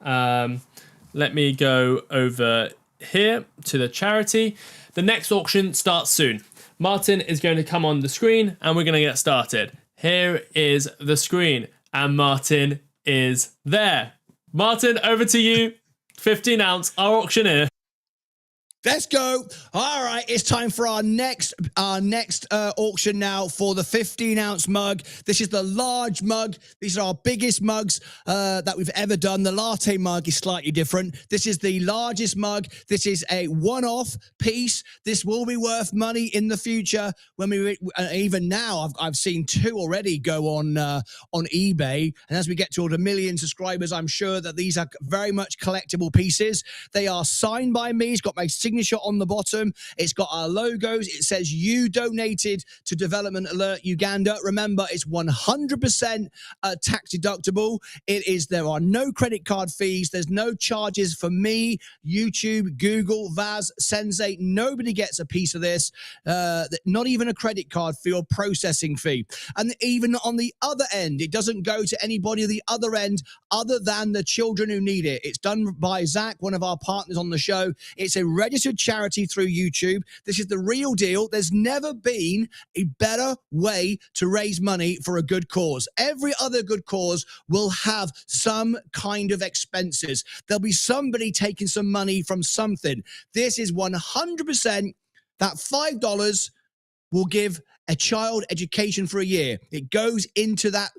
Let me go over here to the charity. The next auction starts soon. Martyn is going to come on the screen and we're going to get started. Here is the screen and Martyn is there. Martyn, over to you. 15-ounce, our auctioneer. Let's go. All right, it's time for our next auction now for the 15-ounce mug. This is the large mug. These are our biggest mugs that we've ever done. The latte mug is slightly different. This is the largest mug. This is a one-off piece. This will be worth money in the future. When we even now, I've seen 2 already go on eBay. And as we get to 1 million subscribers, I'm sure that these are very much collectible pieces. They are signed by me. It's got my signature on the bottom. It's got our logos. It says you donated to Development Alert Uganda. Remember, it's 100% tax deductible. There are no credit card fees. There's no charges for me, YouTube, Google, Vaz, Sensei. Nobody gets a piece of this. Not even a credit card fee or processing fee. And even on the other end, it doesn't go to anybody at the other end other than the children who need it. It's done by Zach, one of our partners on the show. It's a registered charity through YouTube. This is the real deal. There's never been a better way to raise money for a good cause. Every other good cause will have some kind of expenses. There'll be somebody taking some money from something. This is 100% that $5 will give a child education for a year. It goes into that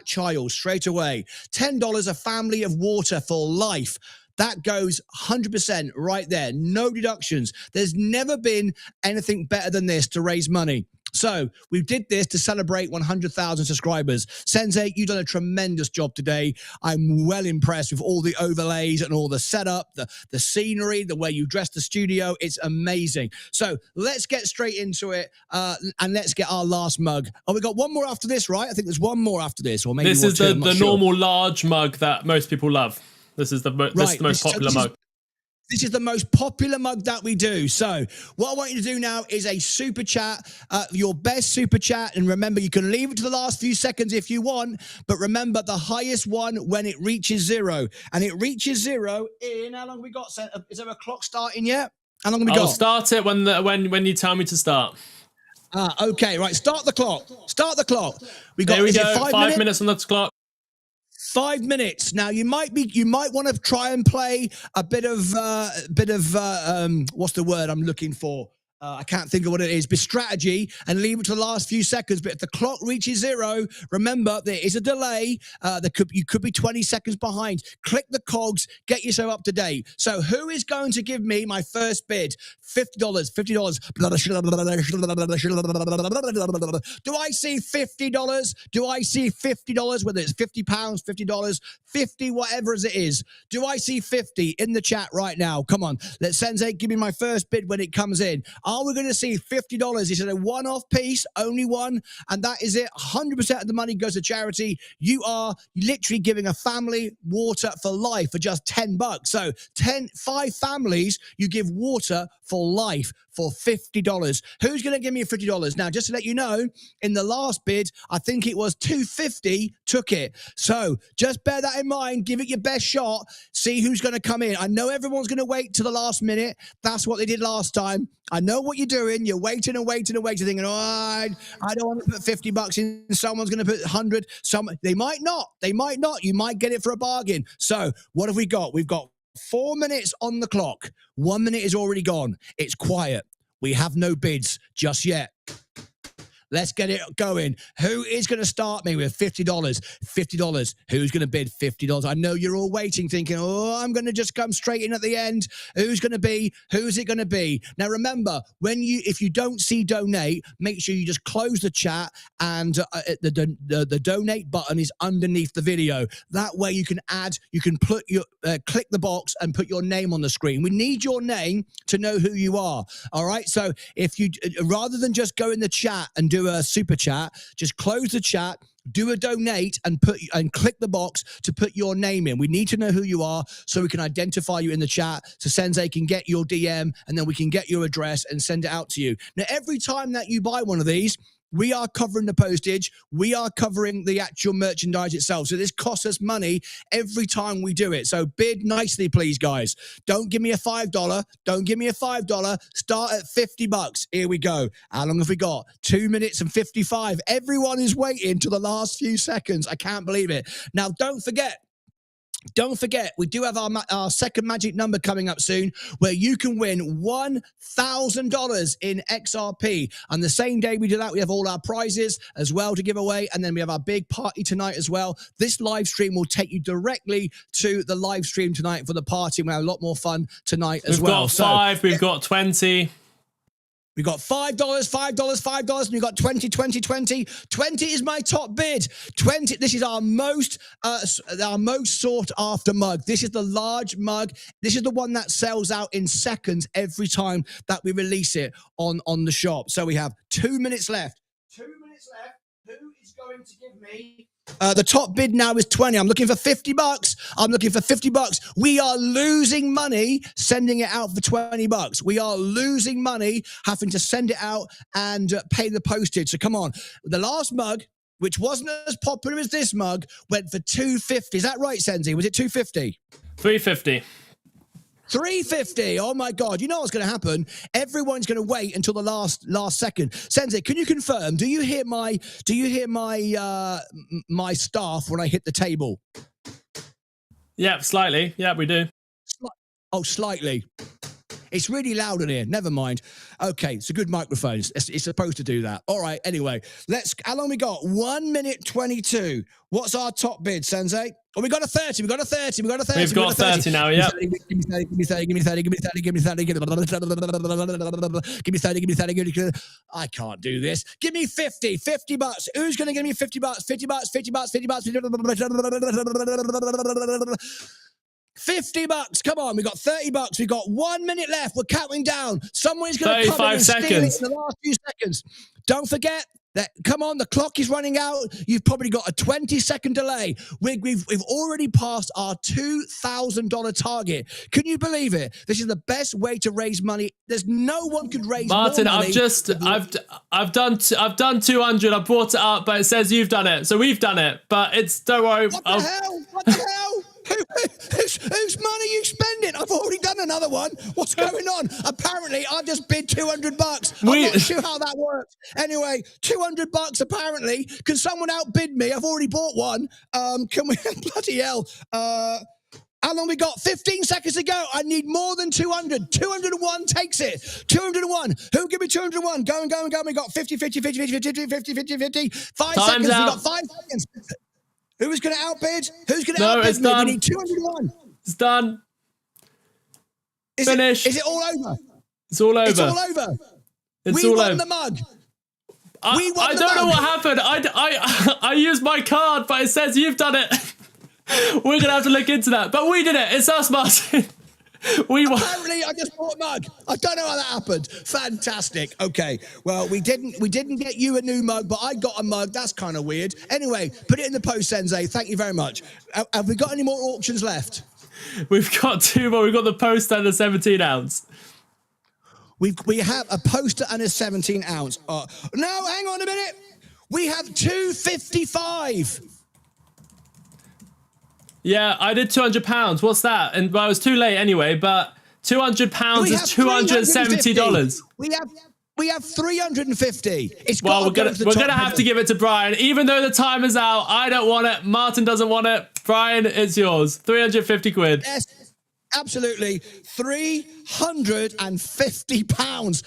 child straight away. $10, a family of water for life. That goes 100% right there. No deductions. There's never been anything better than this to raise money. So we did this to celebrate 100,000 subscribers. Sensei, you've done a tremendous job today. I'm well impressed with all the overlays and all the setup, the scenery, the way you dressed the studio. It's amazing. So let's get straight into it and let's get our last mug. Oh, we got one more after this, right? I think there's one more after this, or maybe this is the sure. normal large mug that most people love. This is the most popular mug. This is the most popular mug that we do. So what I want you to do now is a super chat, your best super chat. And remember, you can leave it to the last few seconds if you want. But remember, the highest one when it reaches 0. And it reaches 0 in, how long have we got? Is there a clock starting yet? How long have we got? I'll start it when you tell me to start. Okay, right. Start the clock. Start the clock. There we go. 5 minutes on the clock. 5 minutes. Now you might want to try and play a bit of what's the word I'm looking for? I can't think of what it is, but strategy, and leave it to the last few seconds. But if the clock reaches 0, remember there is a delay. You could be 20 seconds behind. Click the cogs, get yourself up to date. So who is going to give me my first bid? $50, $50. Do I see $50? Do I see $50? Whether it's £50, $50, 50, whatever as it is. Do I see 50 in the chat right now? Come on, let Sensei give me my first bid when it comes in. Are we going to see $50? He said a one-off piece, only one, and that is it. 100% of the money goes to charity. You are literally giving a family water for life for just $10. So 5 families, you give water for life for $50. Who's going to give me $50? Now, just to let you know, in the last bid, I think it was $250 took it. So just bear that in mind. Give it your best shot. See who's going to come in. I know everyone's going to wait to the last minute. That's what they did last time. I know what you're doing. You're waiting and waiting and waiting, thinking, I don't want to put $50 in. Someone's going to put 100. They might not. They might not. You might get it for a bargain. So what have we got? We've got 4 minutes on the clock. 1 minute is already gone. It's quiet. We have no bids just yet. Let's get it going. Who is going to start me with $50? $50. Who's going to bid $50? I know you're all waiting, thinking, I'm going to just come straight in at the end. Who's going to be? Who's it going to be? Now, remember, if you don't see donate, make sure you just close the chat and the donate button is underneath the video. That way you can put your, click the box and put your name on the screen. We need your name to know who you are. All right. So if you, rather than just go in the chat and do a super chat, just close the chat, do a donate and click the box to put your name in. We need to know who you are so we can identify you in the chat, so Sensei can get your DM and then we can get your address and send it out to you. Now, every time that you buy one of these, we are covering the postage. We are covering the actual merchandise itself. So this costs us money every time we do it. So bid nicely, please, guys. Don't give me a $5. Don't give me a $5. Start at $50. Here we go. How long have we got? 2 minutes and 55. Everyone is waiting to the last few seconds. I can't believe it. Now, don't forget, we do have our second magic number coming up soon where you can win $1,000 in XRP. And the same day we do that, we have all our prizes as well to give away. And then we have our big party tonight as well. This live stream will take you directly to the live stream tonight for the party. We'll have a lot more fun tonight as well. We've got 5, we've got 20. We got $5, $5, and we got 20, 20, 20. 20 is my top bid. 20. This is our most sought after mug. This is the large mug. This is the one that sells out in seconds every time that we release it on the shop. So we have 2 minutes left. 2 minutes left. Who is going to give me? The top bid now is 20. I'm looking for $50. I'm looking for $50. We are losing money sending it out for $20. We are losing money having to send it out and pay the postage. So come on. The last mug, which wasn't as popular as this mug, went for $250. Is that right, Senzi? Was it $250? $350. $350. Oh my God! You know what's going to happen? Everyone's going to wait until the last second. Sensei, can you confirm? Do you hear my my staff when I hit the table? Yeah, slightly. Yeah, we do. Slightly. It's really loud in here. Never mind. Okay, it's a good microphone. It's supposed to do that. All right. Anyway, how long we got? 1 minute 22. What's our top bid, Sensei? Oh, we got a 30. We got a 30. We got a 30. We've got 30 now. Yeah. Give me 30. Give me 30. Give me 30. Give me 30. Give me 30. Give me 30. Give me 30. Give me 30. Give me 30. I can't do this. Give me 50. $50. Who's going to give me $50? $50. $50. Come on, we got $30. We got 1 minute left. We're counting down. Someone's going to come in and steal it in the last few seconds. Don't forget that. Come on, the clock is running out. You've probably got a 20-second delay. We've already passed our $2,000 target. Can you believe it? This is the best way to raise money. There's no one could raise Martyn, more money. I've done 200. I brought it up, but it says you've done it, so we've done it. But don't worry. What the hell? What the hell? Whose money are you spending? I've already done another one. What's going on? Apparently, I just bid $200. I'm not sure how that works. Anyway, $200 apparently. Can someone outbid me? I've already bought one. Can we? Bloody hell. How long we got? 15 seconds to go. I need more than 200. 201 takes it. 201. Who give me 201? Go and go and go. We got 50, 50, 50, 50, 50, 50, 50, 50. 5 Time's seconds. out. We got 5 seconds. Who's going to outbid? Who's going to No, outbid it's me? done. We need 201. It's done. Finished. Is it all over? It's all over. It's all over. It's We all won over. the mug. I don't know what happened. I used my card, but it says you've done it. We're gonna have to look into that. But we did it. It's us, Martyn. We won. Apparently, I just bought a mug. I don't know how that happened. Fantastic. Okay. Well, we didn't get you a new mug, but I got a mug. That's kind of weird. Anyway, put it in the post, Sensei. Thank you very much. Have we got any more auctions left? We've got 2 more. We've got the post and the 17 ounce. We have a poster and a 17 ounce. No, hang on a minute. We have 255. Yeah, I did £200. What's that? And well, I was too late anyway. But £200 is $270. We have 350. It's Well, got we're gonna have to give it to Brian, even though the time is out. I don't want it. Martyn doesn't want it. Brian, it's yours. 350 quid. Yes, absolutely. £350.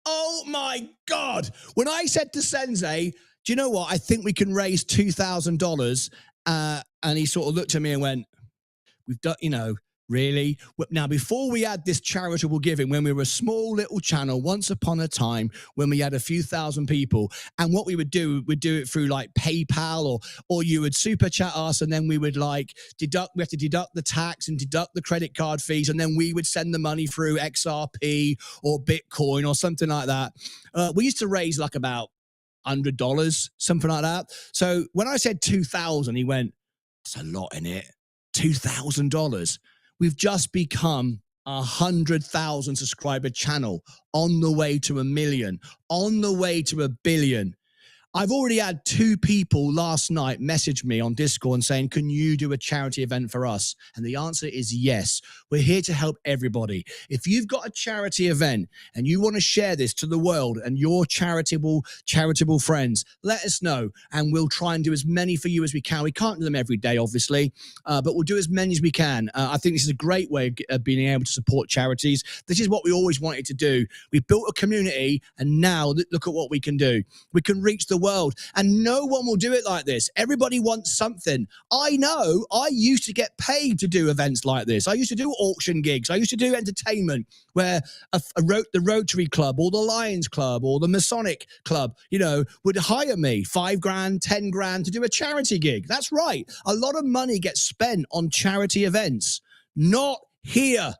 Oh my God. When I said to Sensei, do you know what? I think we can raise $2,000. And he sort of looked at me and went, we've done, really? Now, before we had this charitable giving, when we were a small little channel, once upon a time, when we had a few thousand people, and what we would do, we'd do it through like PayPal, or you would super chat us, and then we would we have to deduct the tax and deduct the credit card fees, and then we would send the money through XRP or Bitcoin or something like that. We used to raise like about $100, something like that. So when I said 2,000, he went, "That's a lot in it. $2,000. We've just become 100,000 subscriber channel, on the way to 1 million, on the way to 1 billion. I've already had 2 people last night message me on Discord and saying, can you do a charity event for us? And the answer is yes. We're here to help everybody. If you've got a charity event and you want to share this to the world and your charitable friends, let us know and we'll try and do as many for you as we can. We can't do them every day, obviously, but we'll do as many as we can. I think this is a great way of being able to support charities. This is what we always wanted to do. We built a community and now look at what we can do. We can reach the world, and no one will do it like this. Everybody wants something. I know I used to get paid to do events like this. I used to do auction gigs. I used to do entertainment where the Rotary Club or the Lions Club or the Masonic Club, would hire me $5,000, $10,000 to do a charity gig. That's right. A lot of money gets spent on charity events. Not here.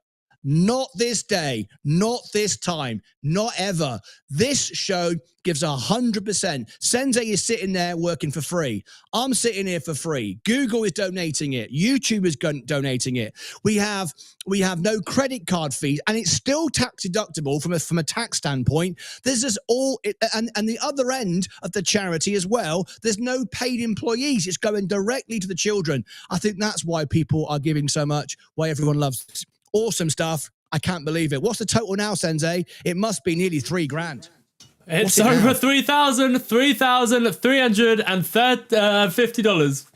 Not this day, not this time, not ever. This show gives 100%. Sensei is sitting there working for free. I'm sitting here for free. Google is donating it. YouTube is donating it. We have no credit card fees, and it's still tax deductible from a tax standpoint. There's just and the other end of the charity as well, there's no paid employees. It's going directly to the children. I think that's why people are giving so much, why everyone loves this. Awesome stuff. I can't believe it. What's the total now, Sensei? It must be nearly $3,000. It's over $3,350.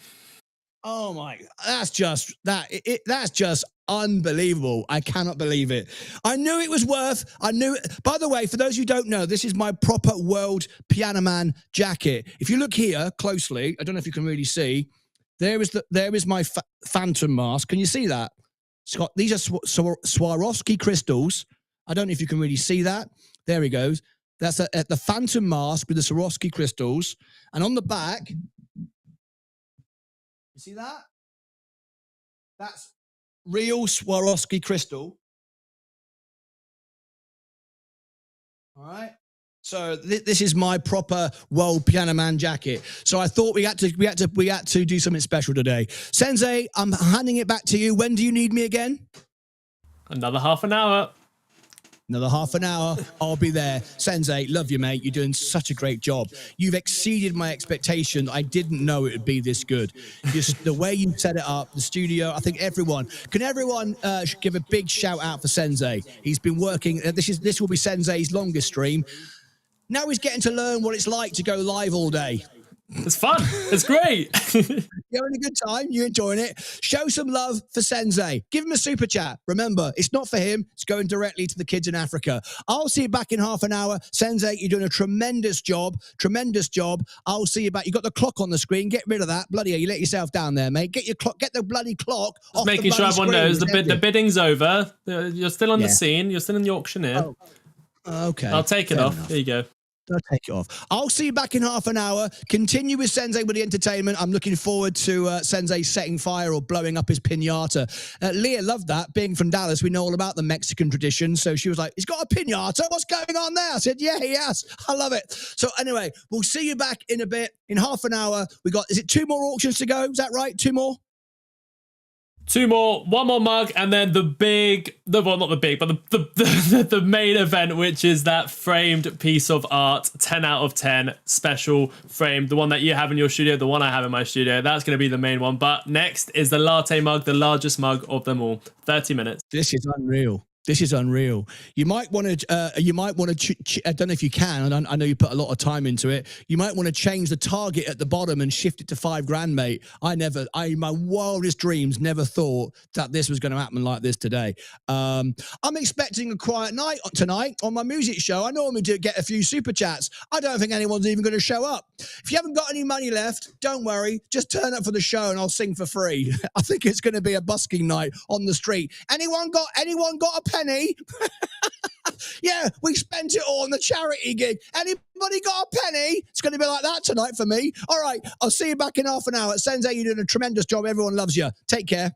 Oh my! That's just unbelievable. I cannot believe it. I knew it was worth. I knew it. By the way, for those who don't know, this is my proper World Piano Man jacket. If you look here closely, I don't know if you can really see. There is my phantom mask. Can you see that? Scott, these are Swarovski crystals. I don't know if you can really see that. There he goes. That's the phantom mask with the Swarovski crystals. And on the back, you see that? That's real Swarovski crystal. All right. So this is my proper World Piano Man jacket. So I thought we had to do something special today. Sensei, I'm handing it back to you. When do you need me again? Another half an hour. Another half an hour, I'll be there. Sensei, love you, mate. You're doing such a great job. You've exceeded my expectation. I didn't know it would be this good. Just the way you set it up, the studio, I think everyone should give a big shout out for Sensei. He's been working, this will be Sensei's longest stream. Now he's getting to learn what it's like to go live all day. It's fun. It's great. You're having a good time. You're enjoying it. Show some love for Sensei. Give him a super chat. Remember, it's not for him. It's going directly to the kids in Africa. I'll see you back in half an hour. Sensei, you're doing a tremendous job. Tremendous job. I'll see you back. You got the clock on the screen. Get rid of that. Bloody hell, you let yourself down there, mate. Get your clock. Get the bloody clock off the Making sure everyone knows the bidding's over. You're still on the Yeah. scene. You're still in the auctioneer. Oh, okay. I'll take it Fair off. enough. There you go. I'll take it off. I'll see you back in half an hour. Continue with Sensei with the entertainment. I'm looking forward to Sensei setting fire or blowing up his piñata. Leah loved that. Being from Dallas, we know all about the Mexican tradition. So she was like, he's got a piñata. What's going on there? I said, yeah, he has. I love it. So anyway, we'll see you back in a bit. In half an hour, we got, is it 2 more auctions to go? Is that right? 2 more? 2 more, 1 more mug, and then the main event, which is that framed piece of art, 10 out of 10, special framed, the one that you have in your studio, the one I have in my studio. That's going to be the main one. But next is the latte mug, the largest mug of them all. 30 minutes. This is unreal. This is unreal. You might want to, I don't know if you can, I know you put a lot of time into it. You might want to change the target at the bottom and shift it to $5,000, mate. In my wildest dreams, never thought that this was going to happen like this today. I'm expecting a quiet night tonight on my music show. I normally do get a few super chats. I don't think anyone's even going to show up. If you haven't got any money left, don't worry. Just turn up for the show and I'll sing for free. I think it's going to be a busking night on the street. Anyone got a penny? Yeah, we spent it all on the charity gig. Anybody got a penny? It's going to be like that tonight for me. All right, I'll see you back in half an hour. Sensei, you're doing a tremendous job. Everyone loves you. Take care.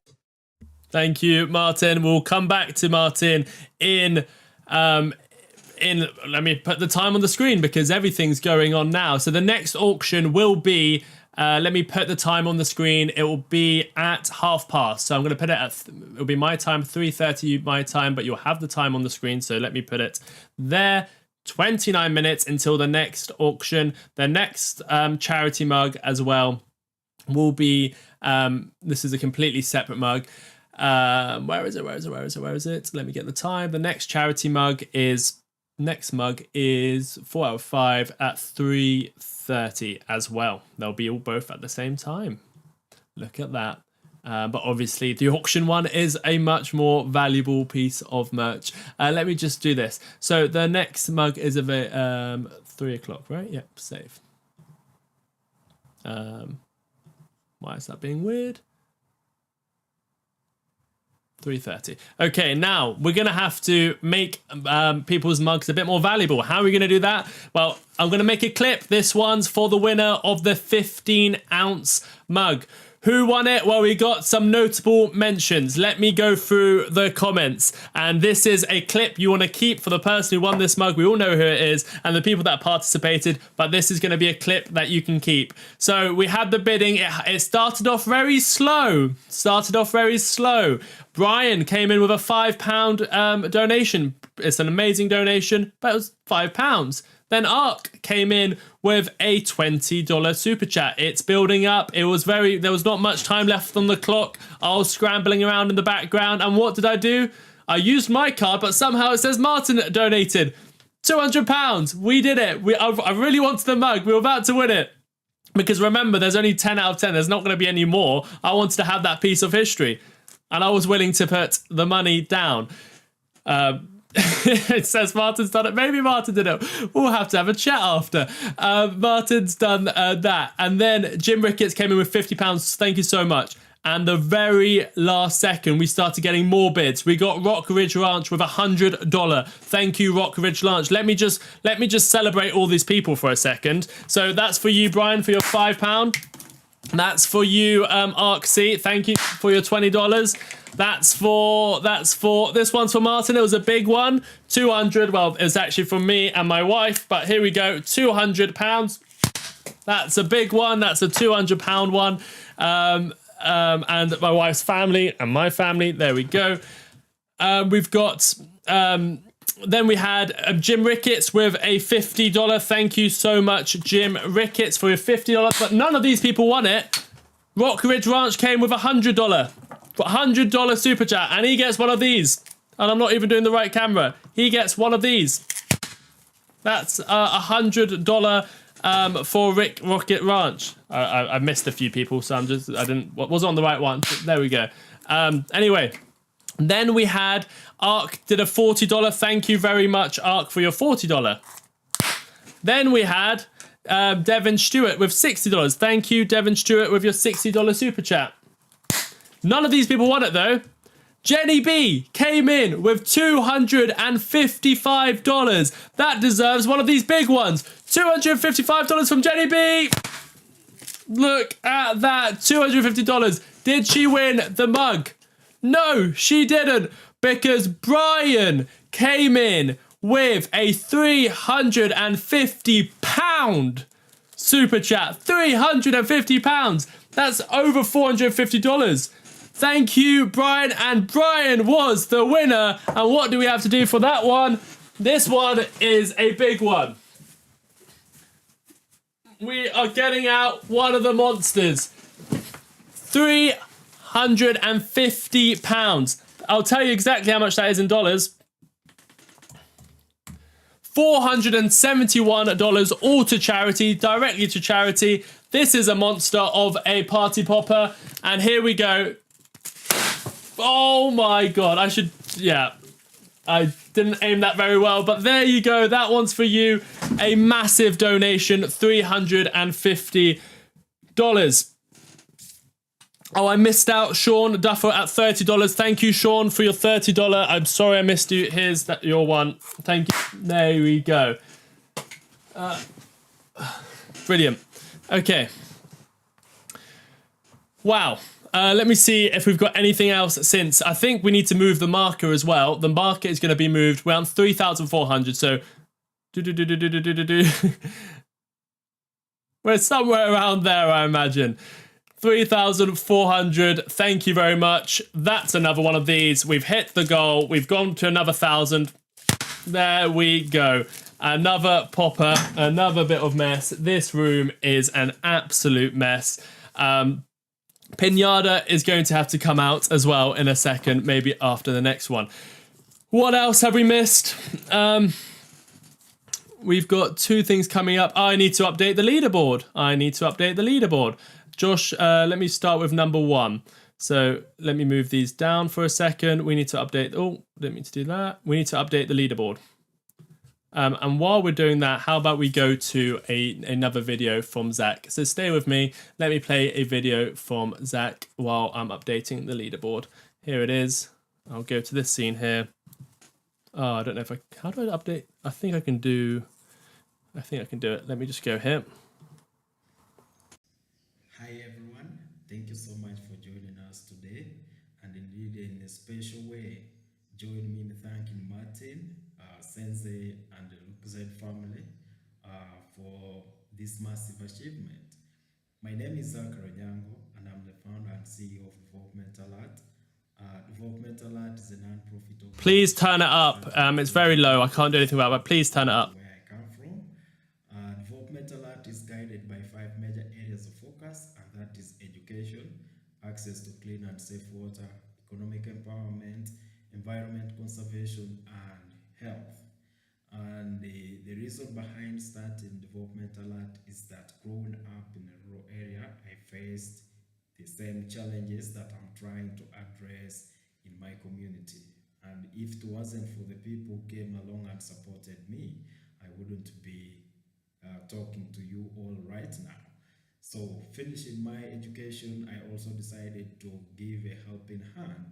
Thank you, Martyn. We'll come back to Martyn in let me put the time on the screen because everything's going on now. So the next auction will be, let me put the time on the screen. It will be at past. So I'm going to put it at, it'll be my time, 3:30 my time, but you'll have the time on the screen. So let me put it there. 29 minutes until the next auction. The next charity mug as well will be, this is a completely separate mug. Where is it? Let me get the time. The next charity mug is, next mug is 4 out of 5 at 3:30 as well. They'll be all both at the same time. Look at that. But obviously the auction one is a much more valuable piece of merch. Let me just do this. So the next mug is of 3 o'clock, right? Yep, save. Why is that being weird? 3:30. Okay, now we're going to have to make people's mugs a bit more valuable. How are we going to do that? Well, I'm going to make a clip. This one's for the winner of the 15-ounce mug. Who won it? Well, we got some notable mentions. Let me go through the comments. And this is a clip you want to keep for the person who won this mug. We all know who it is and the people that participated, but this is going to be a clip that you can keep. So we had the bidding. It started off very slow. Brian came in with a £5 donation. It's an amazing donation, but it was £5. Then Ark came in with a $20 super chat. It's building up. There was not much time left on the clock. I was scrambling around in the background. And what did I do? I used my card, but somehow it says Martyn donated £200. We did it. I really wanted the mug. We were about to win it. Because remember, there's only 10 out of 10. There's not going to be any more. I wanted to have that piece of history. And I was willing to put the money down. It says Martyn's done it. Maybe Martyn did it. We'll have to have a chat after. Martyn's done that. And then Jim Ricketts came in with £50. Thank you so much. And the very last second, we started getting more bids. We got Rock Ridge Ranch with $100. Thank you, Rock Ridge Ranch. Let me just celebrate all these people for a second. So that's for you, Brian, for your £5. That's for you, Ark C. Thank you for your $20. That's for this one's for Martyn. It was a big one, 200. Well, it's actually from me and my wife, but here we go, £200. That's a big one. That's a £200 one. And my wife's family and my family. There we go. We've got. Then we had Jim Ricketts with a $50. Thank you so much, Jim Ricketts, for your $50. But none of these people won it. Rock Ridge Ranch came with $100 super chat, and he gets one of these. And I'm not even doing the right camera. He gets one of these. That's a $100 for Rick Rocket Ranch. I missed a few people, so wasn't on the right one. There we go. Anyway, then we had Ark did a $40. Thank you very much, Ark, for your $40. Then we had Devin Stewart with $60. Thank you, Devin Stewart, with your $60 super chat. None of these people won it though. Jenny B came in with $255. That deserves one of these big ones. $255 from Jenny B. Look at that, $250. Did she win the mug? No, she didn't, because Brian came in with a £350 super chat. £350. That's over $450. Thank you, Brian. And Brian was the winner. And what do we have to do for that one? This one is a big one. We are getting out one of the monsters. £350. I'll tell you exactly how much that is in dollars. $471 all to charity, directly to charity. This is a monster of a party popper. And here we go. Oh my God, I didn't aim that very well, but there you go. That one's for you. A massive donation, $350. Oh, I missed out Sean Duffer at $30. Thank you, Sean, for your $30. I'm sorry I missed you. Here's your one. Thank you. There we go. Brilliant. Okay. Wow. Let me see if we've got anything else since. I think we need to move the marker as well. The marker is going to be moved around 3,400. So, we're somewhere around there, I imagine. 3,400. Thank you very much. That's another one of these. We've hit the goal. We've gone to another 1,000. There we go. Another popper. Another bit of mess. This room is an absolute mess. Pinata is going to have to come out as well in a second, maybe after the next one. What else have we missed? We've got two things coming up. I need to update the leaderboard. Josh, let me start with number one. So let me move these down for a second. We need to update. Oh, didn't mean to do that. We need to update the leaderboard. And while we're doing that, how about we go to another video from Zach? So stay with me. Let me play a video from Zach while I'm updating the leaderboard. Here it is. I'll go to this scene here. Oh, I don't know if how do I update? I think I can do it. Let me just go here. Hi everyone, thank you so much for joining us today, and indeed in a special way, join me in thanking Martyn, Sensei and the Lucas family for this massive achievement. My name is Zach Rajango and I'm the founder and CEO of Developmental Art. Developmental Art is a non-profit organization. Please turn it up. It's very low. I can't do anything about it, but please turn it up. Where I come from. Developmental Art is guided by 5 major areas of focus, and that is education, access to clean and safe water, economic empowerment, environment conservation, and health. And the reason behind starting Developmental Art is that growing up in a rural area, I faced the same challenges that I'm trying to address in my community. And if it wasn't for the people who came along and supported me, I wouldn't be talking to you all right now. So finishing my education, I also decided to give a helping hand,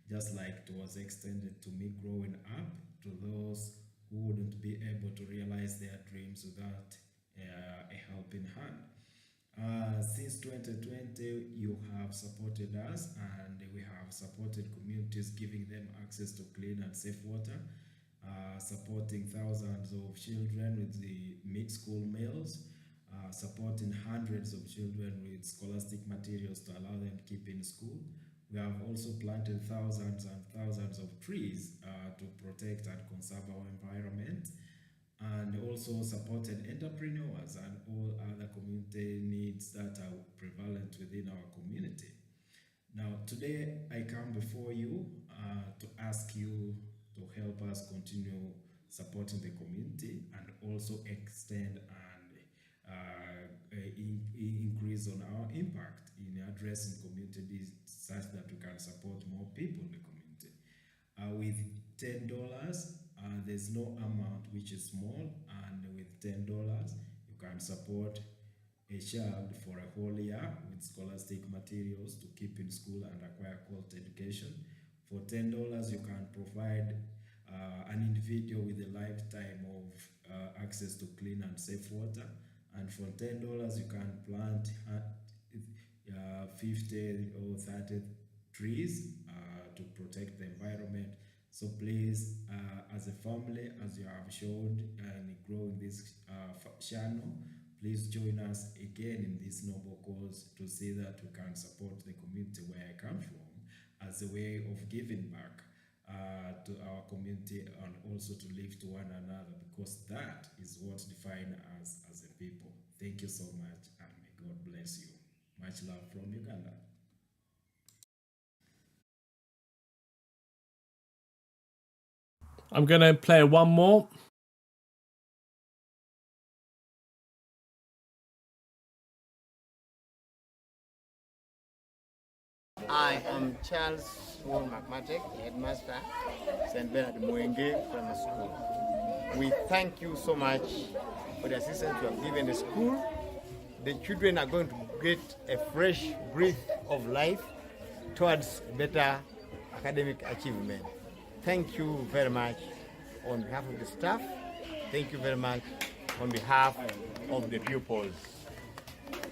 just like it was extended to me growing up, to those who wouldn't be able to realize their dreams without a helping hand. Since 2020, you have supported us, and we have supported communities, giving them access to clean and safe water, supporting thousands of children with the mid-school meals, supporting hundreds of children with scholastic materials to allow them to keep in school. We have also planted thousands and thousands of trees to protect and conserve our environment, and also supported entrepreneurs and all other community needs that are prevalent within our community. Now, today I come before you to ask you to help us continue supporting the community and also extend and increase on our impact in addressing community needs such that we can support more people in the community. With $10, there's no amount which is small, and with $10 you can support a child for a whole year with scholastic materials to keep in school and acquire quality education. For $10 you can provide an individual with a lifetime of access to clean and safe water, and for $10 you can plant 50 or 30 trees to protect the environment. So please, as a family, as you have showed and growing this channel, please join us again in this noble cause to see that we can support the community where I come from as a way of giving back to our community, and also to live to one another, because that is what defines us as a people. Thank you so much, and may God bless you. Much love from Uganda. I'm going to play one more. I am Charles Wall Mathematic, Headmaster, St. Bernard Mwenge Primary School. We thank you so much for the assistance you have given the school. The children are going to get a fresh breath of life towards better academic achievement. Thank you very much on behalf of the staff. Thank you very much on behalf of the pupils.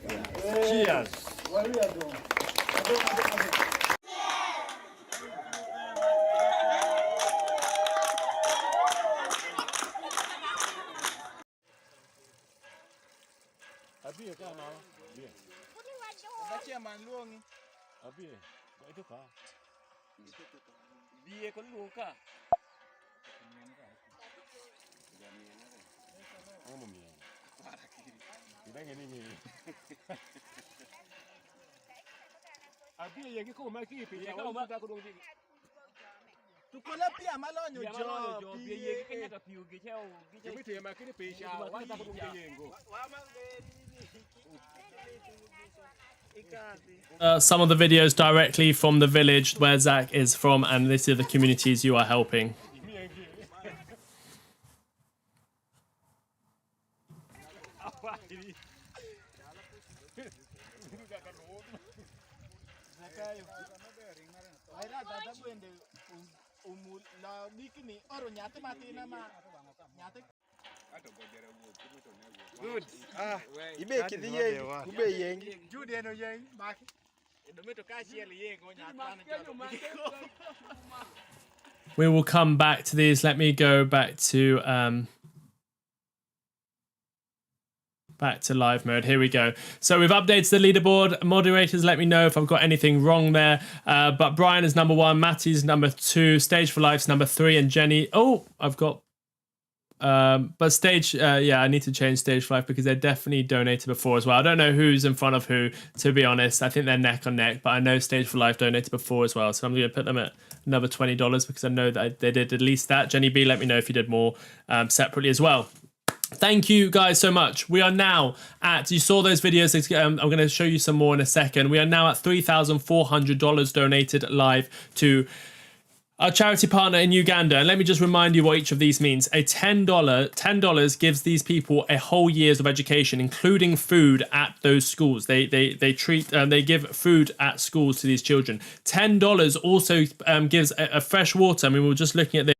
Yeah. Cheers. Some of the videos directly from the village where Zach is from, and this is the communities you are helping. Good. We will come back to these. Let me go back to live mode. Here we go. So we've updated the leaderboard. Moderators, let me know if I've got anything wrong there. But Brian is number 1, Matty's number 2, Stage for Life's number 3, and Jenny. Oh, I've got. But Stage, yeah, I need to change Stage for Life because they definitely donated before as well. I don't know who's in front of who, to be honest. I think they're neck on neck, but I know Stage for Life donated before as well. So I'm going to put them at another $20 because I know that they did at least that. Jenny B, let me know if you did more separately as well. Thank you guys so much. We are now at, you saw those videos, I'm going to show you some more in a second. We are now at $3,400 donated live to our charity partner in Uganda. And let me just remind you what each of these means. A $10 gives these people a whole year's of education, including food at those schools. They give food at schools to these children. $10 also gives a fresh water. I mean, we were just looking at this.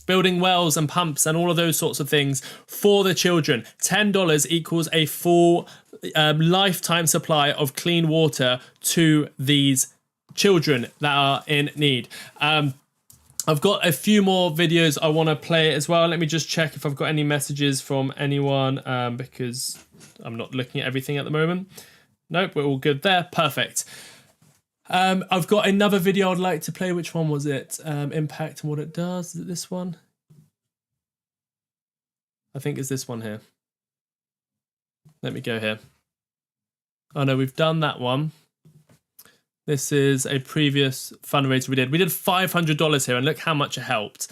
Building wells and pumps and all of those sorts of things for the children. $10 equals a full lifetime supply of clean water to these children that are in need. I've got a few more videos I want to play as well. Let me just check if I've got any messages from anyone because I'm not looking at everything at the moment. Nope, we're all good there. Perfect. I've got another video I'd like to play. Which one was it? Impact and what it does. Is it this one? I think it's this one here. Let me go here. Oh no, we've done that one. This is a previous fundraiser we did. We did $500 here, and look how much it helped.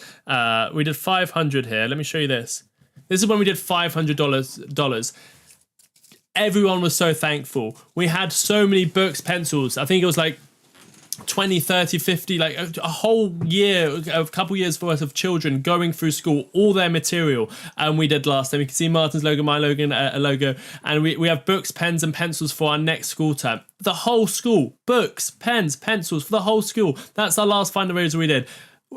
We did 500 here. Let me show you this. This is when we did $500. Everyone was so thankful. We had so many books, pencils. I think it was like 20, 30, 50, like a whole year, a couple years worth of children going through school, all their material. And we did last time. You can see Martyn's logo, my logo, a logo. And we have books, pens and pencils for our next school term. The whole school, books, pens, pencils for the whole school. That's our last fundraiser we did.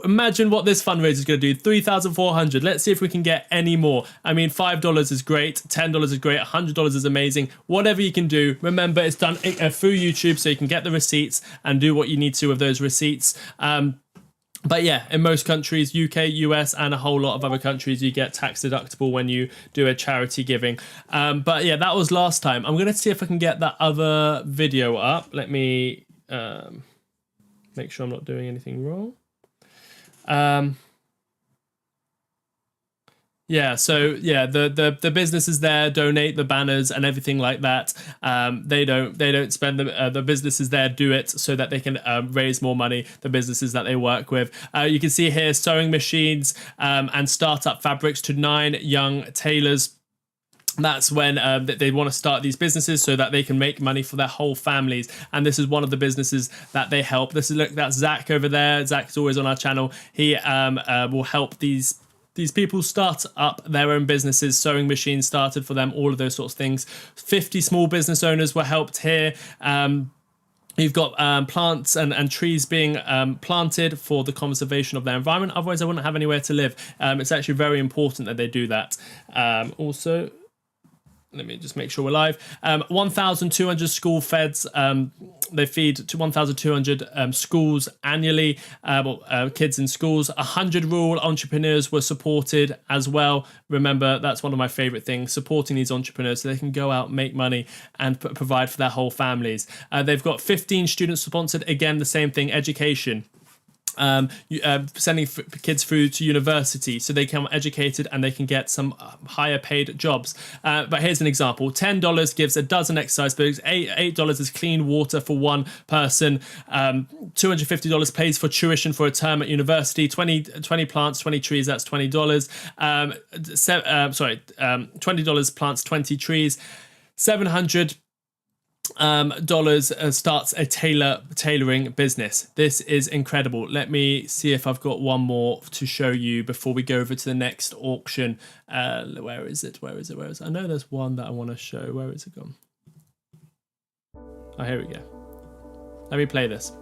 Imagine what this fundraiser is going to do. 3,400. Let's see if we can get any more. I mean, $5 is great. $10 is great. $100 is amazing. Whatever you can do. Remember, it's done through YouTube, so you can get the receipts and do what you need to with those receipts. But yeah, in most countries, UK, US, and a whole lot of other countries, you get tax deductible when you do a charity giving. But yeah, that was last time. I'm going to see if I can get that other video up. Let me make sure I'm not doing anything wrong. Yeah, so yeah, the businesses there donate the banners and everything like that. They don't spend the businesses there do it so that they can raise more money. The businesses that they work with. You can see here sewing machines and startup fabrics to 9 young tailors. That's when they want to start these businesses so that they can make money for their whole families. And this is one of the businesses that they help. That's Zach over there. Zach's always on our channel. He will help these people start up their own businesses. Sewing machines started for them, all of those sorts of things. 50 small business owners were helped here. You've got plants and trees being planted for the conservation of their environment. Otherwise, they wouldn't have anywhere to live. It's actually very important that they do that. Also, let me just make sure we're live. 1,200 school feds. They feed to 1,200 schools annually, kids in schools. 100 rural entrepreneurs were supported as well. Remember, that's one of my favorite things, supporting these entrepreneurs so they can go out, make money, and provide for their whole families. They've got 15 students sponsored. Again, the same thing, education. Sending kids through to university so they can get educated and they can get some higher paid jobs. But here's an example. $10 gives a dozen exercise books. $8 is clean water for one person. $250 pays for tuition for a term at university. 20 plants, 20 trees, that's $20. $20 plants 20 trees. $700 starts a tailoring business. This is incredible. Let me see if I've got one more to show you before we go over to the next auction. Where is it? I know there's one that I want to show. Where is it gone? Oh, here we go. Let me play this.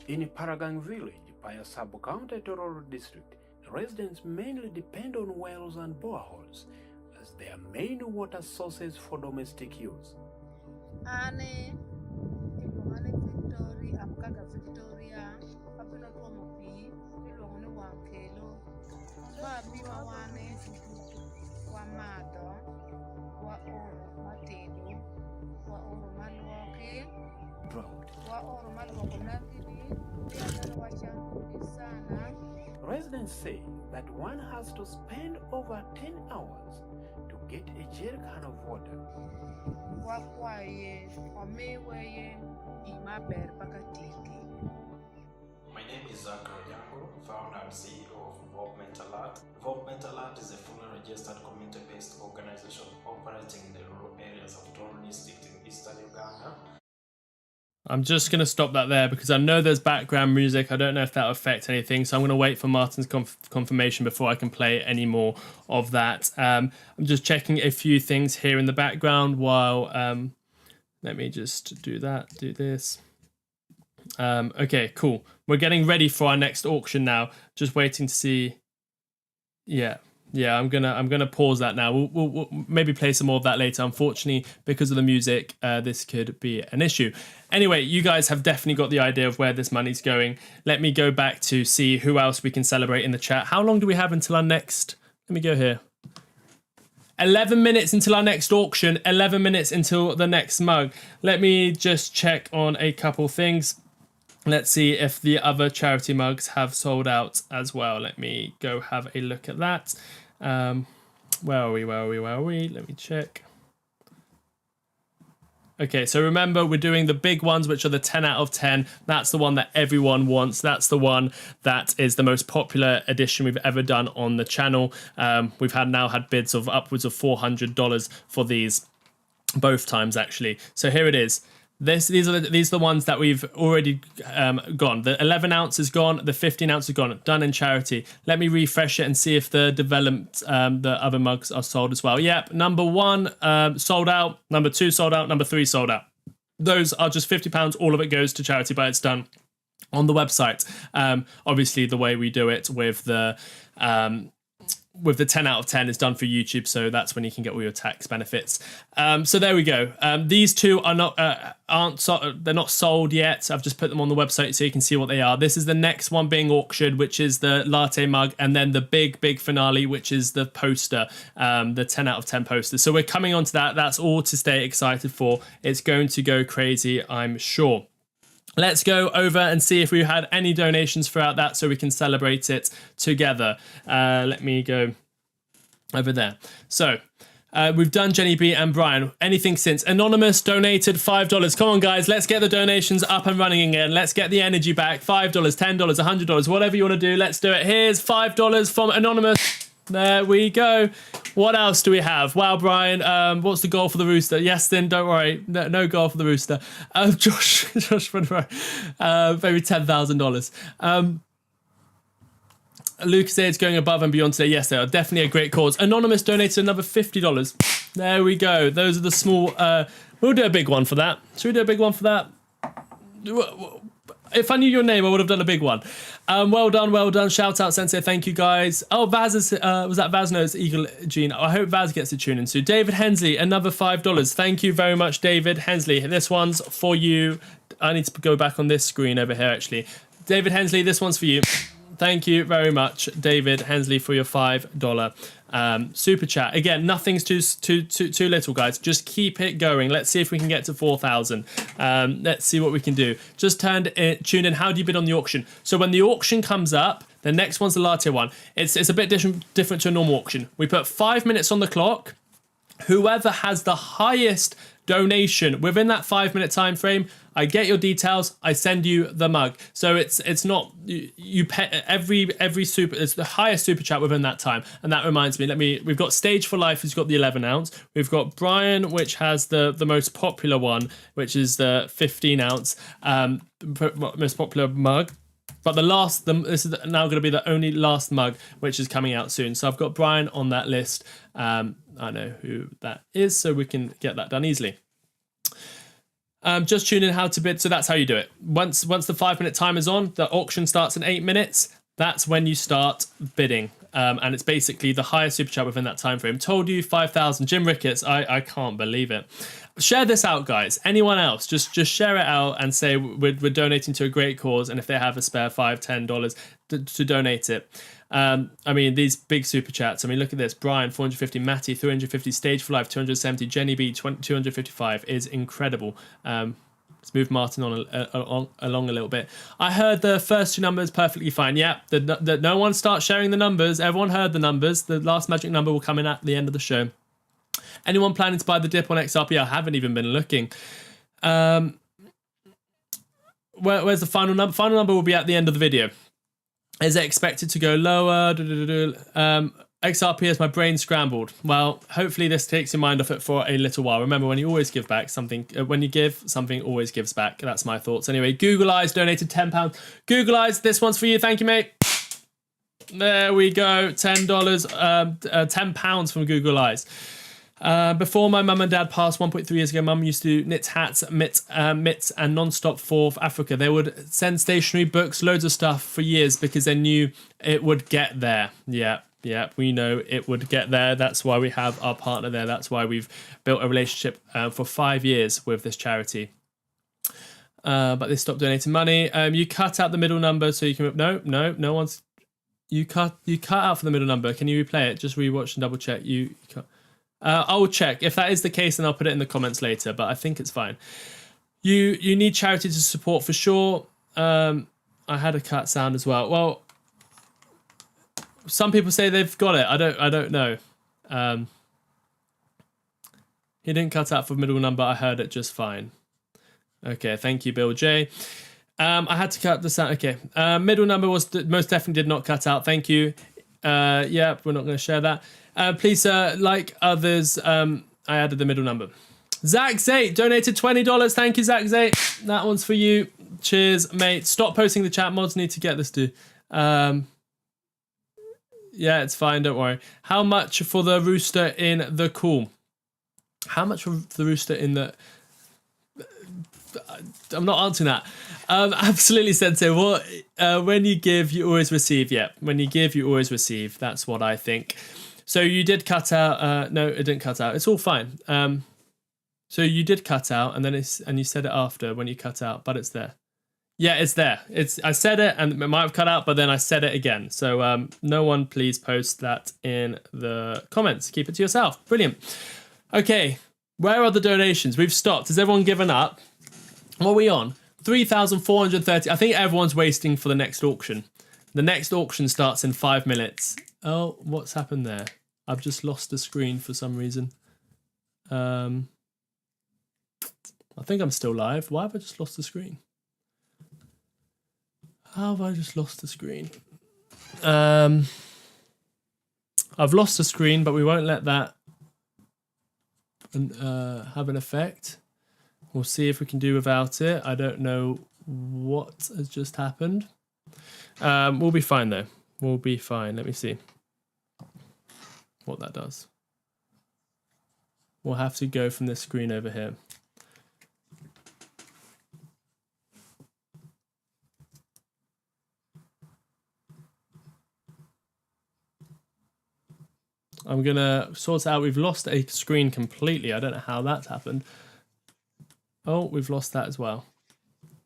In Paragang village, Paya Sub-County Tororo district, residents mainly depend on wells and boreholes as their main water sources for domestic use. Victoria, Victoria, Residents say that one has to spend over 10 hours to get a jerrycan of water. My name is Zach Rojango, founder and CEO of Involvement Alert. Involvement Alert is a fully registered community-based organization operating in the rural areas of Toro District in eastern Uganda. I'm just going to stop that there because I know there's background music. I don't know if that will affect anything. So I'm going to wait for Martyn's confirmation before I can play any more of that. I'm just checking a few things here in the background while... let me just do that, do this. Okay, cool. We're getting ready for our next auction now. Just waiting to see... Yeah, I'm gonna pause that now. We'll maybe play some more of that later. Unfortunately, because of the music, this could be an issue. Anyway, you guys have definitely got the idea of where this money's going. Let me go back to see who else we can celebrate in the chat. How long do we have until our next... Let me go here. 11 minutes until our next auction. 11 minutes until the next mug. Let me just check on a couple things. Let's see if the other charity mugs have sold out as well. Let me go have a look at that. Where are we? Let me check. Okay, so remember, we're doing the big ones, which are the 10 out of 10. That's the one that everyone wants. That's the one that is the most popular edition we've ever done on the channel. We've now had bids of upwards of $400 for these both times, actually. So here it is. These are the ones that we've already gone. The 11 ounce is gone. The 15 ounce is gone. Done in charity. Let me refresh it and see if the developed, the other mugs are sold as well. Yep, number 1 sold out. Number 2 sold out. Number 3 sold out. Those are just £50. All of it goes to charity, but it's done on the website. Obviously, the way we do it with the 10 out of 10 is done for YouTube, so that's when you can get all your tax benefits. So there we go. These two are they're not sold yet. I've just put them on the website so you can see what they are. This is the next one being auctioned, which is the latte mug, and then the big finale, which is the poster, the 10 out of 10 poster. So we're coming on to that. That's all to stay excited for. It's going to go crazy, I'm sure. Let's go over and see if we had any donations throughout that so we can celebrate it together. Let me go over there. So we've done Jenny B and Brian. Anything since? Anonymous donated $5. Come on, guys. Let's get the donations up and running again. Let's get the energy back. $5, $10, $100, whatever you want to do. Let's do it. Here's $5 from Anonymous. There we go. What else do we have? Wow, Brian. What's the goal for the Rooster? Yes, then don't worry. No goal for the Rooster. Josh Monroe. Maybe $10,000. Lucas is going above and beyond today. Yes, they are definitely a great cause. Anonymous donated another $50. There we go. Those are the small. We'll do a big one for that. Should we do a big one for that? If I knew your name, I would have done a big one. Well done. Shout out, Sensei. Thank you, guys. Oh, Vaz is, was that Vazno's Eagle Gene? I hope Vaz gets to tune in soon. David Hensley, another $5. Thank you very much, David Hensley. This one's for you. I need to go back on this screen over here, actually. David Hensley, this one's for you. Thank you very much, David Hensley, for your $5 super chat. Again, nothing's too little, guys. Just keep it going. Let's see if we can get to 4,000. Let's see what we can do. Just tuned in. How do you bid on the auction? So when the auction comes up, the next one's the latte one. It's a bit different to a normal auction. We put 5 minutes on the clock. Whoever has the highest donation within that 5 minute time frame, I get your details, I send you the mug. So it's not you pay every super, it's the highest super chat within that time. And that reminds me, we've got Stage for Life, who's got the 11 ounce. We've got Brian, which has the most popular one, which is the 15 ounce most popular mug. But this is now going to be the only last mug, which is coming out soon. So I've got Brian on that list. I know who that is, so we can get that done easily. Just tune in how to bid. So that's how you do it. Once the 5 minute time is on, the auction starts in 8 minutes. That's when you start bidding. And it's basically the highest super chat within that time frame. Told you 5,000. Jim Ricketts, I can't believe it. Share this out, guys. Anyone else, just share it out and say we're donating to a great cause, and if they have a spare $5, $10 to donate it. I mean, these big super chats. I mean, look at this. Brian, 450. Matty, 350. Stage for Life, 270. Jenny B, 255 is incredible. Let's move Martyn along a little bit. I heard the first two numbers perfectly fine. Yeah, no one start sharing the numbers. Everyone heard the numbers. The last magic number will come in at the end of the show. Anyone planning to buy the dip on XRP? I haven't even been looking. Where's the final number? Final number will be at the end of the video. Is it expected to go lower? XRP has my brain scrambled. Well, hopefully this takes your mind off it for a little while. Remember, when you always give back something, when you give, something always gives back. That's my thoughts. Anyway, Google Eyes donated £10. Google Eyes, this one's for you. Thank you, mate. There we go. $10, £10 from Google Eyes. Before my mum and dad passed 1.3 years ago, mum used to knit hats, mitts, and non-stop for Africa. They would send stationery, books, loads of stuff for years because they knew it would get there. Yeah, we know it would get there. That's why we have our partner there. That's why we've built a relationship for 5 years with this charity. But they stopped donating money. You cut out the middle number so you can... No one's... You cut out for the middle number. Can you replay it? Just rewatch and double check. You cut... I'll check. If that is the case, then I'll put it in the comments later, but I think it's fine. You need charity to support for sure. I had a cut sound as well. Well, some people say they've got it. I don't know. He didn't cut out for middle number. I heard it just fine. Okay, thank you, Bill J. I had to cut this out. Okay, middle number was most definitely did not cut out. Thank you. Yeah, we're not going to share that. Please, like others, I added the middle number. Zach Zate donated $20. Thank you, Zach Zate. That one's for you. Cheers, mate. Stop posting the chat. Mods need to get this to. Yeah, it's fine. Don't worry. How much for the rooster in the call? How much for the rooster in the... I'm not answering that. Absolutely, Sensei. What? When you give, you always receive. Yeah, when you give, you always receive. That's what I think. So you did cut out. No, it didn't cut out. It's all fine. So you did cut out, and then you said it after when you cut out, but it's there. Yeah, it's there. I said it, and it might have cut out, but then I said it again. So no one, please post that in the comments. Keep it to yourself. Brilliant. Okay, where are the donations? We've stopped. Has everyone given up? What are we on? 3,430. I think everyone's waiting for the next auction. The next auction starts in 5 minutes. Oh, what's happened there? I've just lost the screen for some reason. I think I'm still live. Why have I just lost the screen? How have I just lost the screen? I've lost the screen, but we won't let that have an effect. We'll see if we can do without it. I don't know what has just happened. We'll be fine though. We'll be fine. Let me see what that does. We'll have to go from this screen over here. I'm gonna sort it out. We've lost a screen completely. I don't know how that's happened. Oh, we've lost that as well.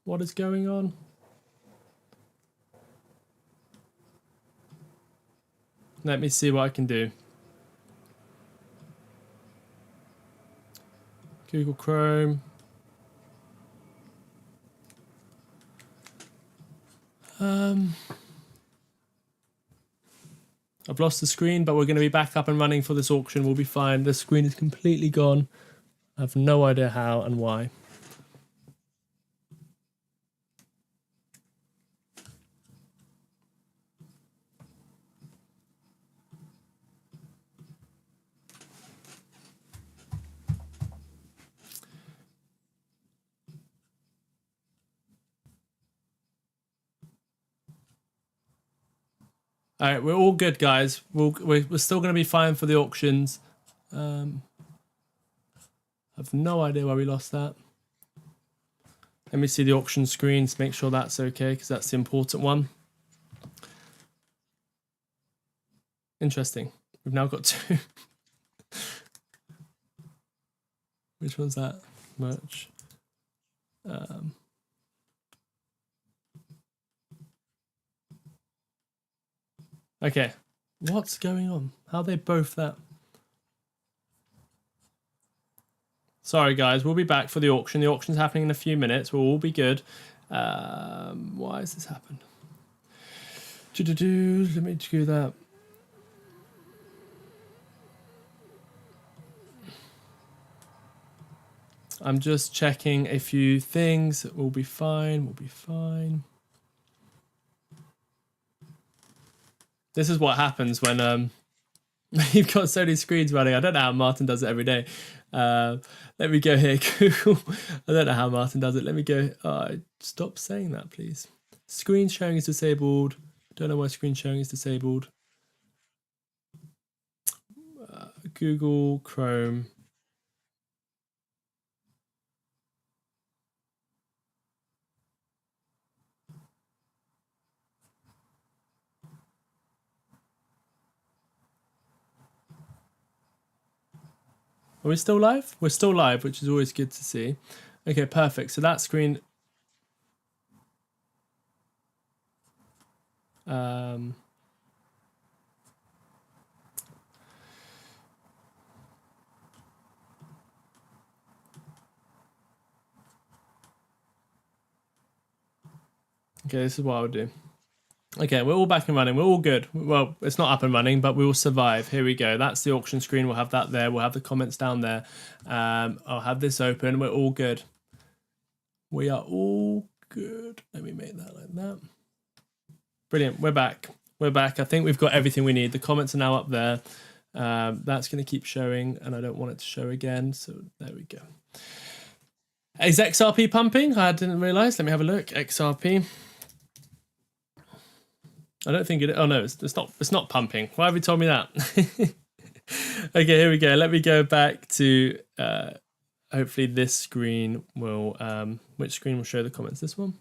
What is going on? Let me see what I can do. Google Chrome. I've lost the screen, but we're going to be back up and running for this auction. We'll be fine. The screen is completely gone. I have no idea how and why. All right, we're all good, guys. We're still going to be fine for the auctions. I have no idea why we lost that. Let me see the auction screens, make sure that's okay, because that's the important one. Interesting. We've now got 2. Which one's that? Merch. Okay, what's going on? How are they both that? Sorry guys, we'll be back for the auction. The auction's happening in a few minutes. We'll all be good. Why has this happened? Let me do that. I'm just checking a few things. We'll be fine. We'll be fine. This is what happens when you've got so many screens running. I don't know how Martyn does it every day. Let me go here, Google. I don't know how Martyn does it. Let me go. Stop saying that, please. Screen sharing is disabled. Don't know why screen sharing is disabled. Google Chrome. Are we still live? We're still live, which is always good to see. Okay, perfect. So that screen... Okay, this is what I would do. Okay, we're all back and running. We're all good. Well, it's not up and running, but we will survive. Here we go. That's the auction screen. We'll have that there. We'll have the comments down there. I'll have this open. We're all good. We are all good. Let me make that like that. Brilliant. We're back. We're back. I think we've got everything we need. The comments are now up there. That's going to keep showing, and I don't want it to show again. So there we go. Is XRP pumping? I didn't realize. Let me have a look. XRP. I don't think it. Oh no, it's not. It's not pumping. Why have you told me that? Okay, here we go. Let me go back to. Hopefully this screen will. Which screen will show the comments? This one.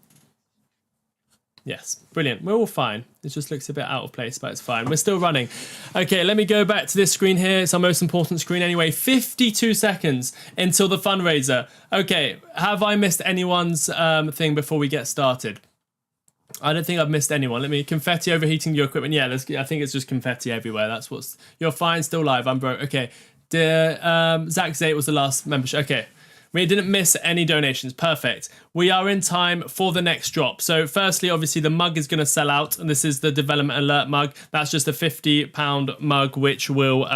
Yes, brilliant. We're all fine. It just looks a bit out of place, but it's fine. We're still running. Okay, let me go back to this screen here. It's our most important screen anyway. 52 seconds until the fundraiser. Okay, have I missed anyone's thing before we get started? I don't think I've missed anyone. Let me confetti overheating your equipment. Yeah, I think it's just confetti everywhere. That's what's. You're fine, still live. I'm broke. Okay. Zach Zate was the last membership. Okay. We didn't miss any donations. Perfect. We are in time for the next drop. So firstly, obviously the mug is going to sell out, and this is the development alert mug. That's just a £50 mug, which will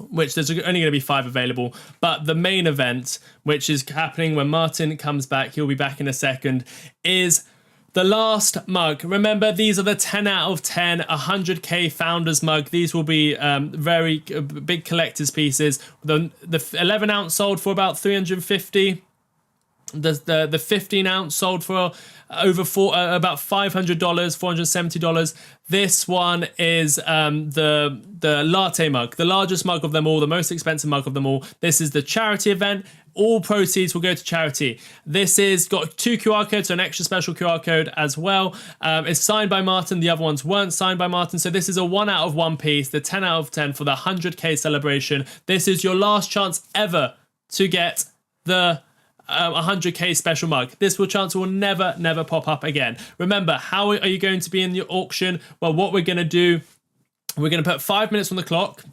which there's only going to be 5 available. But the main event, which is happening when Martyn comes back, he'll be back in a second, is the last mug. Remember, these are the 10 out of 10 100k founders mug. These will be very big collector's pieces. The 11 ounce sold for about 350. The 15 ounce sold for over about $500, $470. This one is the latte mug, the largest mug of them all, the most expensive mug of them all. This is the charity event. All proceeds will go to charity. This is got 2 QR codes, so an extra special QR code as well. It's signed by Martyn. The other ones weren't signed by Martyn. So this is a 1 out of 1 piece, the 10 out of 10 for the 100k celebration. This is your last chance ever to get the 100k special mug. This chance will never pop up again. Remember, how are you going to be in the auction? Well, what we're going to do, we're going to put 5 minutes on the clock.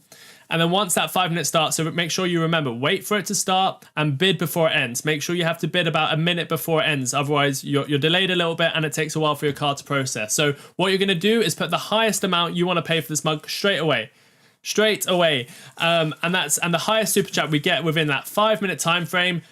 And then once that 5 minutes starts, so make sure you remember, wait for it to start and bid before it ends. Make sure you have to bid about a minute before it ends. Otherwise, you're delayed a little bit and it takes a while for your card to process. So what you're going to do is put the highest amount you want to pay for this mug straight away. And the highest super chat we get within that 5 minute time frame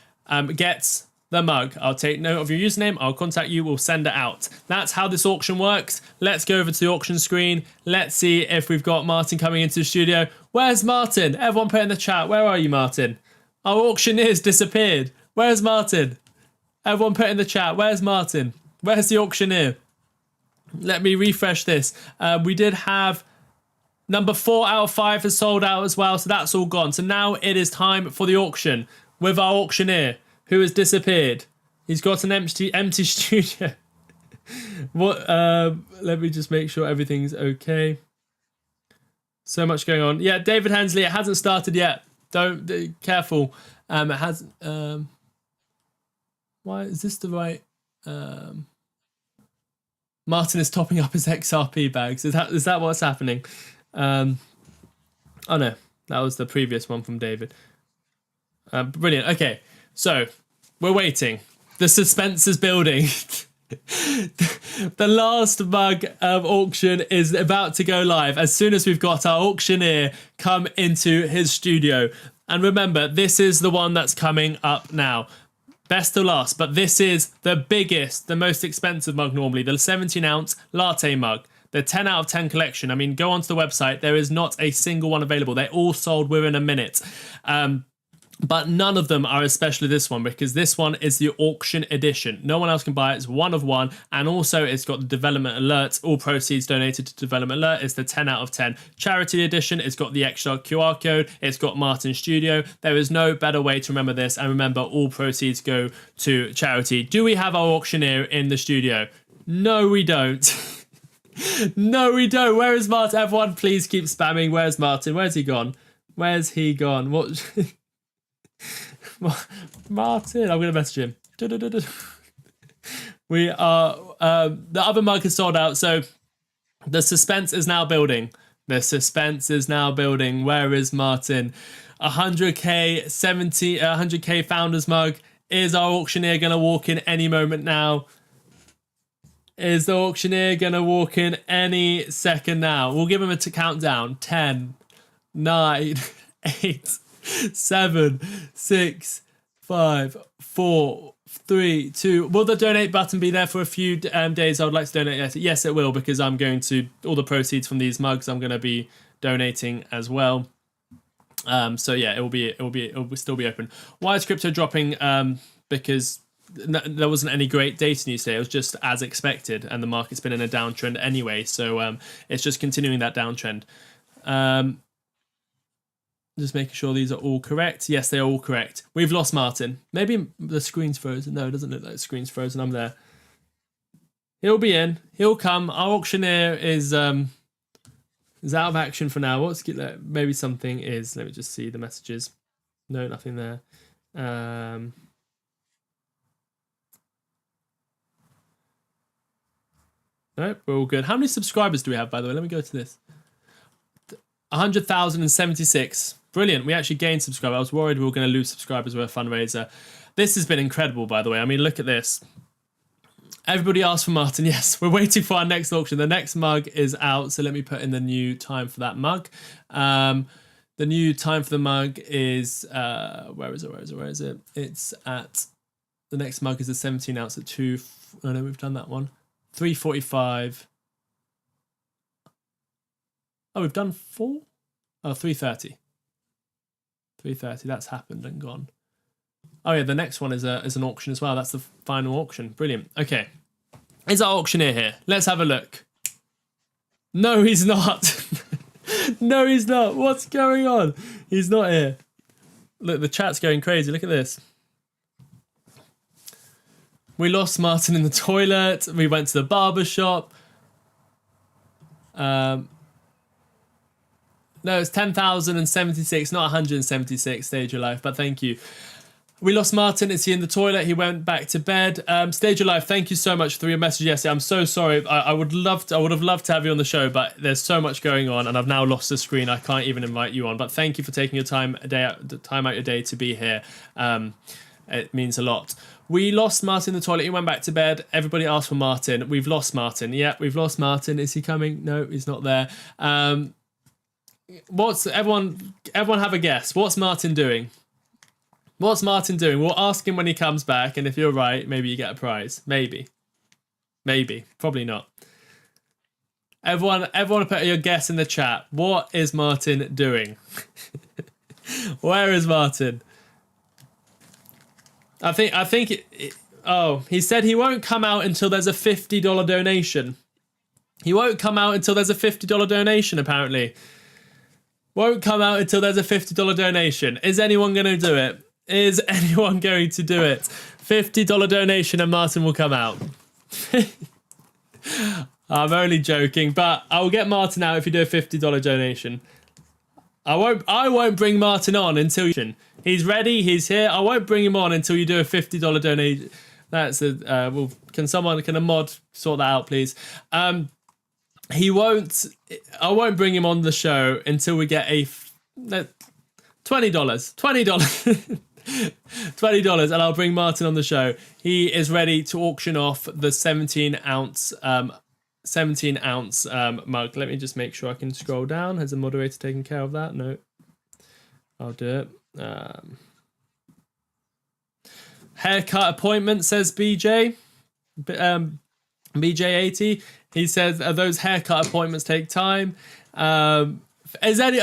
gets the mug. I'll take note of your username. I'll contact you. We'll send it out. That's how this auction works. Let's go over to the auction screen. Let's see if we've got Martyn coming into the studio. Where's Martyn? Everyone put in the chat. Where are you, Martyn? Our auctioneer's disappeared. Where's Martyn? Everyone put in the chat. Where's Martyn? Where's the auctioneer? Let me refresh this. We did have number 4 out of 5 has sold out as well. So that's all gone. So now it is time for the auction with our auctioneer, who has disappeared. He's got an empty studio. What? Let me just make sure everything's okay. So much going on. Yeah, David Hensley, it hasn't started yet. Don't careful. It hasn't. Why is this the right? Martyn is topping up his XRP bags. Is that what's happening? Oh no, that was the previous one from David. Brilliant. Okay. So, we're waiting. The suspense is building. The last mug auction is about to go live as soon as we've got our auctioneer come into his studio. And remember, this is the one that's coming up now. Best to last, but this is the biggest, the most expensive mug normally, the 17 ounce latte mug. The 10 out of 10 collection. I mean, go onto the website. There is not a single one available. They're all sold within a minute. But none of them are especially this one, because this one is the auction edition. No one else can buy it. It's 1 of 1. And also it's got the development alert. All proceeds donated to development alert. It's the 10 out of 10 charity edition. It's got the extra QR code. It's got Martyn Studio. There is no better way to remember this. And remember, all proceeds go to charity. Do we have our auctioneer in the studio? No, we don't. No, we don't. Where is Martyn? Everyone, please keep spamming. Where's Martyn? Where's he gone? Where's he gone? What? Martyn, I'm going to message him. We are, the other mug is sold out, so the suspense is now building. The suspense is now building. Where is Martyn? 100k founders mug. Is our auctioneer going to walk in any moment now? Is the auctioneer gonna walk in any second now? We'll give him a countdown. 10, 9, 8, 7, 6, 5, 4, 3, 2. Will the donate button be there for a few days? I would like to donate. Yes, it will, because I'm going to, all the proceeds from these mugs I'm going to be donating as well. So yeah, it will still be open. Why is crypto dropping? Because there wasn't any great data news today. It was just as expected, and the market's been in a downtrend anyway. So it's just continuing that downtrend. Just making sure these are all correct. Yes, they are all correct. We've lost Martyn. Maybe the screen's frozen. No, it doesn't look like the screen's frozen. I'm there. He'll be in. He'll come. Our auctioneer is out of action for now. What's maybe something is. Let me just see the messages. No, nothing there. Nope, we're all good. How many subscribers do we have, by the way? Let me go to this. 100,076. Brilliant. We actually gained subscribers. I was worried we were going to lose subscribers with a fundraiser. This has been incredible, by the way. I mean, look at this. Everybody asked for Martyn. Yes, we're waiting for our next auction. The next mug is out, so let me put in the new time for that mug. The new time for the mug is, where is it? It's at, the next mug is a 17 ounce at 2, oh no, we've done that one. 345. Oh, we've done 4? Oh, 330. 330, that's happened and gone. Oh yeah, the next one is an auction as well. That's the final auction. Brilliant. Okay. Is our auctioneer here? Let's have a look. No, he's not. No, he's not. What's going on? He's not here. Look, the chat's going crazy. Look at this. We lost Martyn in the toilet. We went to the barber shop. No, it's 10,076, not 176, Stage Your Life, but thank you. We lost Martyn. Is he in the toilet? He went back to bed. Stage Your Life, thank you so much for your message yesterday. I'm so sorry. I would have loved to have you on the show, but there's so much going on, and I've now lost the screen. I can't even invite you on. But thank you for taking your time out your day to be here. It means a lot. We lost Martyn in the toilet. He went back to bed. Everybody asked for Martyn. We've lost Martyn. Yeah, we've lost Martyn. Is he coming? No, he's not there. What's everyone have a guess? What's Martyn doing? What's Martyn doing? We'll ask him when he comes back, and if you're right, maybe you get a prize. Maybe. Probably not. Everyone put your guess in the chat. What is Martyn doing? Where is Martyn? I think he said he won't come out until there's a $50 donation. He won't come out until there's a $50 donation, apparently. Won't come out until there's a $50 donation. Is anyone going to do it? Is anyone going to do it? $50 donation and Martyn will come out. I'm only joking, but I will get Martyn out if you do a $50 donation. I won't bring Martyn on until he's ready, he's here. I won't bring him on until you do a $50 donation. That's a can a mod sort that out, please? I won't bring him on the show until we get a $20. $20, and I'll bring Martyn on the show. He is ready to auction off the 17 ounce mug. Let me just make sure I can scroll down. Has the moderator taken care of that? No. I'll do it. Haircut appointment, says BJ. BJ80. He says those haircut appointments take time. Have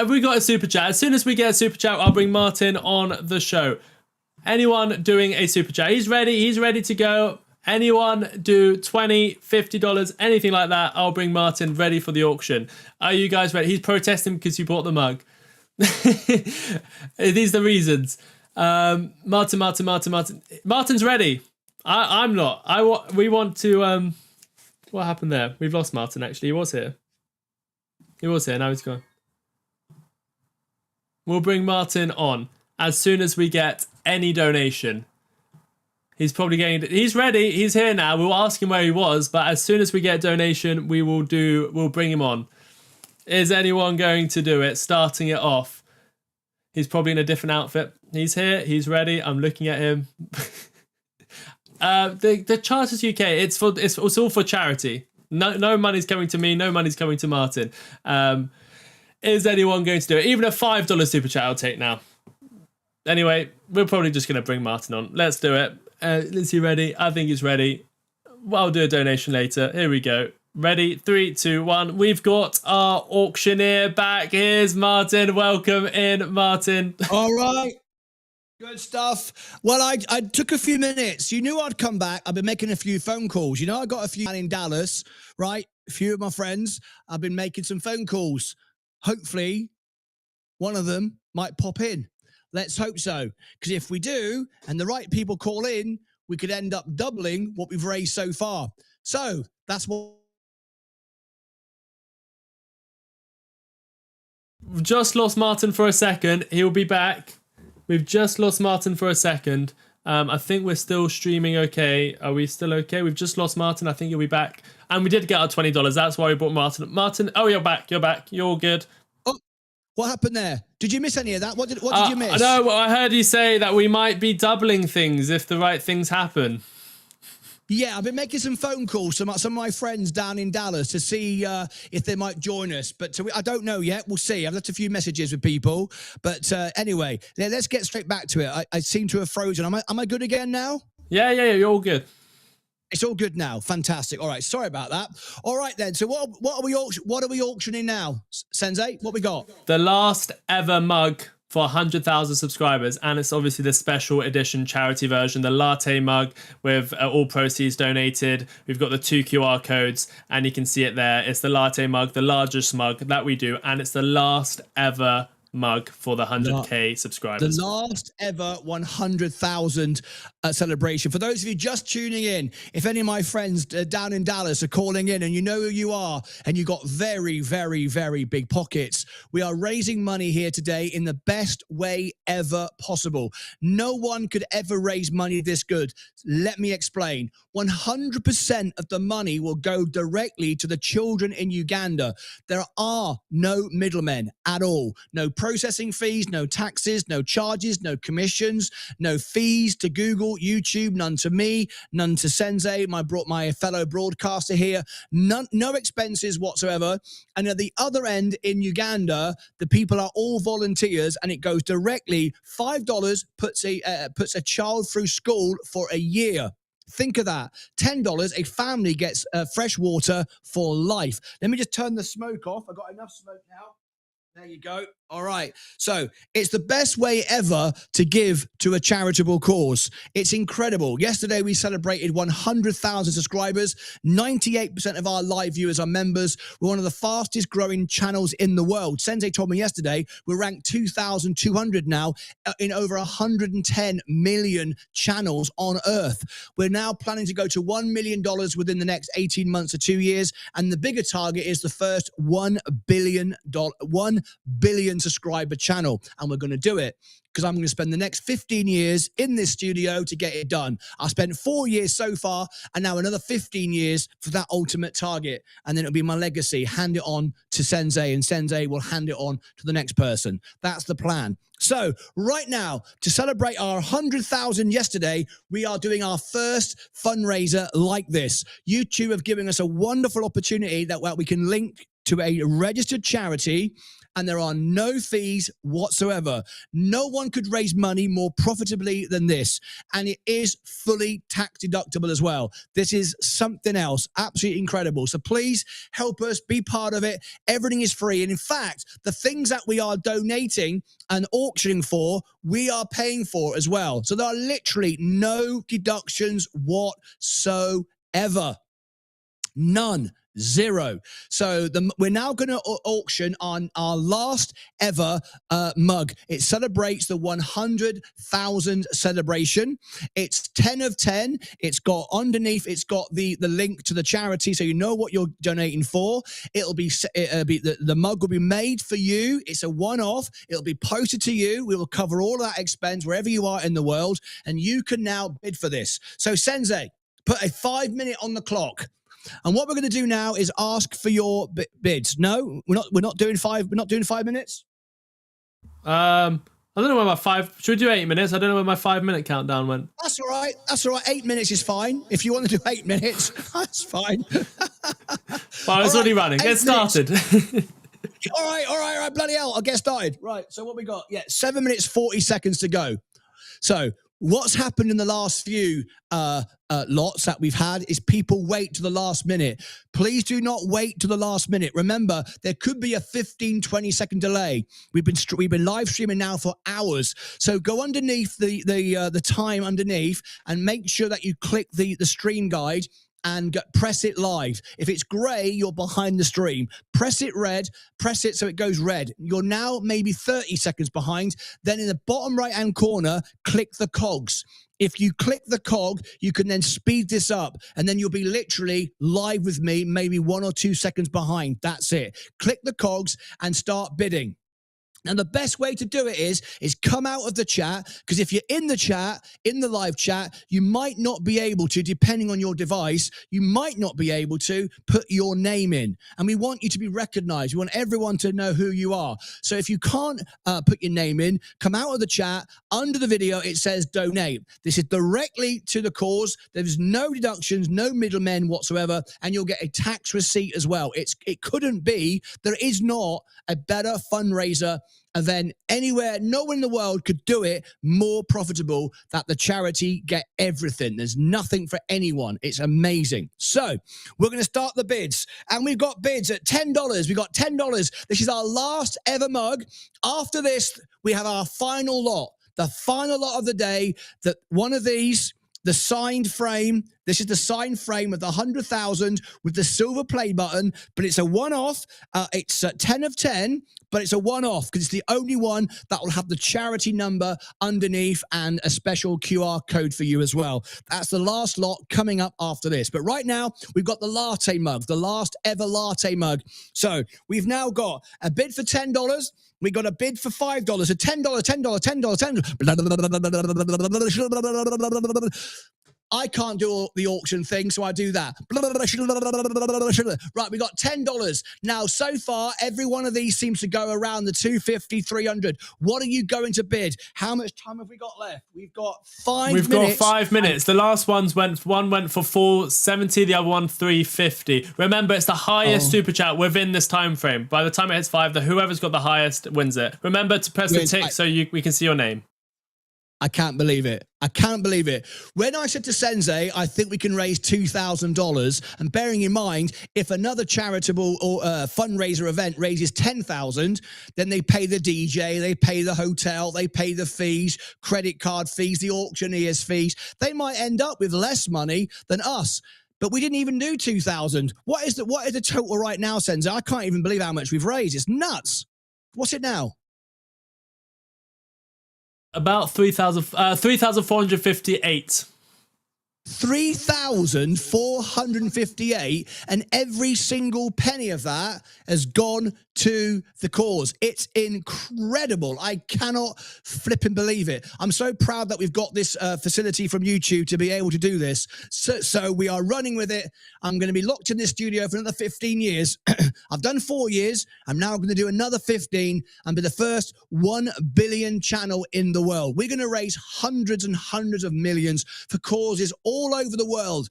we got a super chat? As soon as we get a super chat, I'll bring Martyn on the show. Anyone doing a super chat? He's ready to go. Anyone do $20, $50, anything like that? I'll bring Martyn ready for the auction. Are you guys ready? He's protesting because you bought the mug. These are the reasons. Martyn. Martyn's ready. I'm not. We want to. What happened there? We've lost Martyn. Actually, he was here. Now he's gone. We'll bring Martyn on as soon as we get any donation. He's probably getting. He's ready. He's here now. We'll ask him where he was, but as soon as we get a donation, we'll bring him on. Is anyone going to do it? Starting it off. He's probably in a different outfit. He's here. He's ready. I'm looking at him. The Charters UK, it's all for charity. No money's coming to me, no money's coming to Martyn. Is anyone going to do it? Even a $5 super chat I'll take now. Anyway, we're probably just going to bring Martyn on. Let's do it. Is he ready? I think he's ready. Well, I'll do a donation later. Here we go. Ready? 3, 2, 1. We've got our auctioneer back. Here's Martyn. Welcome in, Martyn. All right. Good stuff. Well, I took a few minutes. You knew I'd come back. I've been making a few phone calls. You know, I got a few in Dallas, right? A few of my friends. I've been making some phone calls. Hopefully, one of them might pop in. Let's hope so. Because if we do, and the right people call in, we could end up doubling what we've raised so far. So that's what. We've just lost Martyn for a second. He'll be back. We've just lost Martyn for a second. I think we're still streaming okay. Are we still okay? We've just lost Martyn. I think he'll be back. And we did get our $20. That's why we brought Martyn. Martyn, oh, you're back. You're back. You're all good. Oh, what happened there? Did you miss any of that? What did you miss? No, I heard you say that we might be doubling things if the right things happen. Yeah, I've been making some phone calls to some of my friends down in Dallas to see if they might join us. But I don't know yet. We'll see. I've left a few messages with people. But anyway, let's get straight back to it. I seem to have frozen. Am I good again now? Yeah, you're all good. It's all good now. Fantastic. All right, sorry about that. All right then. So what are we auctioning now, Sensei? What we got? The last ever mug for 100,000 subscribers, and it's obviously the special edition charity version, the latte mug with all proceeds donated. We've got the 2 QR codes, and you can see it there. It's the latte mug, the largest mug that we do, and it's the last ever mug for the 100k subscribers. The last ever 100,000 celebration. For those of you just tuning in, if any of my friends down in Dallas are calling in and you know who you are and you got very, very, very big pockets, we are raising money here today in the best way ever possible. No one could ever raise money this good. Let me explain. 100% of the money will go directly to the children in Uganda. There are no middlemen at all. No processing fees, no taxes, no charges, no commissions, no fees to Google, YouTube, none to me, none to Sensei, my fellow broadcaster here, no expenses whatsoever. And at the other end in Uganda, the people are all volunteers, and it goes directly. $5 puts a child through school for a year. Think of that. $10, a family gets fresh water for life. Let me just turn the smoke off. I've got enough smoke now. There you go. All right. So it's the best way ever to give to a charitable cause. It's incredible. Yesterday, we celebrated 100,000 subscribers. 98% of our live viewers are members. We're one of the fastest growing channels in the world. Sensei told me yesterday, we're ranked 2,200 now in over 110 million channels on Earth. We're now planning to go to $1 million within the next 18 months or 2 years. And the bigger target is the first $1 billion subscriber channel, and we're going to do it because I'm going to spend the next 15 years in this studio to get it done. I spent 4 years so far, and now another 15 years for that ultimate target, and then it'll be my legacy. Hand it on to Sensei, and Sensei will hand it on to the next person. That's the plan. So right now, to celebrate our 100,000 yesterday, we are doing our first fundraiser like this. YouTube have given us a wonderful opportunity that we can link to a registered charity, and there are no fees whatsoever. No one could raise money more profitably than this, and it is fully tax deductible as well. This is something else, absolutely incredible. So please help us, be part of it. Everything is free, and in fact, the things that we are donating and auctioning for, we are paying for as well. So there are literally no deductions whatsoever. None. Zero. So we're now going to auction on our last ever mug. It celebrates the 100,000 celebration. It's 10 of 10. It's got underneath, it's got the link to the charity, so you know what you're donating for. It'll be the mug will be made for you. It's a one-off. It'll be posted to you. We will cover all of that expense wherever you are in the world, and you can now bid for this. So Sensei, put a 5 minute on the clock. And what we're going to do now is ask for your bids. No, we're not doing 5. We're not doing 5 minutes. I don't know where my 5... Should we do 8 minutes? I don't know where my 5-minute countdown went. That's all right. That's all right. 8 minutes is fine. If you want to do 8 minutes, that's fine. Well, it's already running. Get started. All right. Bloody hell. I'll get started. Right. So what we got? Yeah, 7 minutes, 40 seconds to go. So what's happened in the last few lots that we've had is people wait to the last minute. Please do not wait to the last minute. Remember, there could be a 15, 20-second delay. We've been live streaming now for hours. So go underneath the time underneath and make sure that you click the stream guide and press it live. If it's gray, you're behind the stream. Press it red, press it so it goes red. You're now maybe 30 seconds behind. Then in the bottom right-hand corner, click the cogs. If you click the cog, you can then speed this up, and then you'll be literally live with me, maybe 1 or 2 seconds behind. That's it. Click the cogs and start bidding. And the best way to do it is come out of the chat, because if you're in the chat, in the live chat, you might not be able to, depending on your device, you might not be able to put your name in. And we want you to be recognized. We want everyone to know who you are. So if you can't put your name in, come out of the chat. Under the video, it says donate. This is directly to the cause. There's no deductions, no middlemen whatsoever, and you'll get a tax receipt as well. It couldn't be, there is not a better fundraiser event anywhere. No one in the world could do it more profitable, that the charity get everything. There's nothing for anyone. It's amazing. So we're going to start the bids, and we've got bids at $10. We've got $10. This is our last ever mug. After this, we have our final lot, the final lot of the day. That one of these, the signed frame. This is the signed frame of the 100,000 with the silver play button, but it's a one-off. It's 10 of 10, but it's a one-off because it's the only one that will have the charity number underneath and a special QR code for you as well. That's the last lot coming up after this. But right now, we've got the latte mug, the last ever latte mug. So we've now got a bid for $10. We got a bid for $5, a $10, $10. I can't do the auction thing, so I do that. Right, we got $10. Now, so far, every one of these seems to go around the 250, 300. What are you going to bid? How much time have we got left? We've got 5 minutes. We've got 5 minutes. The last one went for 470, the other one 350. Remember, it's the highest super chat within this time frame. By the time it hits 5, whoever's got the highest wins it. Remember to press the tick so we can see your name. I can't believe it. I can't believe it. When I said to Sensei, I think we can raise $2,000, and bearing in mind, if another charitable or fundraiser event raises $10,000, then they pay the DJ, they pay the hotel, they pay the fees, credit card fees, the auctioneer's fees. They might end up with less money than us. But we didn't even do 2,000. What is the total right now, Sensei? I can't even believe how much we've raised. It's nuts. What's it now? About 3,458. 3,458, and every single penny of that has gone to the cause. It's incredible. I cannot flipping believe it. I'm so proud that we've got this facility from YouTube to be able to do this. So we are running with it. I'm going to be locked in this studio for another 15 years. I've done 4 years. I'm now going to do another 15 and be the first 1 billion channel in the world. We're going to raise hundreds and hundreds of millions for causes all over the world.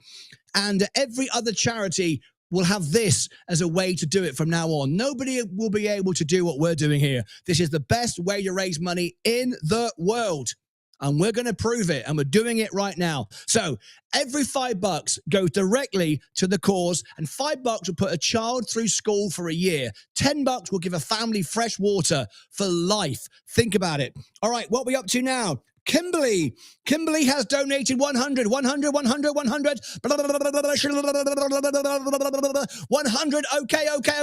And every other charity will have this as a way to do it from now on. Nobody will be able to do what we're doing here. This is the best way to raise money in the world. And we're going to prove it, and we're doing it right now. So every $5 goes directly to the cause, and $5 will put a child through school for a year. $10 will give a family fresh water for life. Think about it. All right, what are we up to now? Kimberly has donated 100. 100.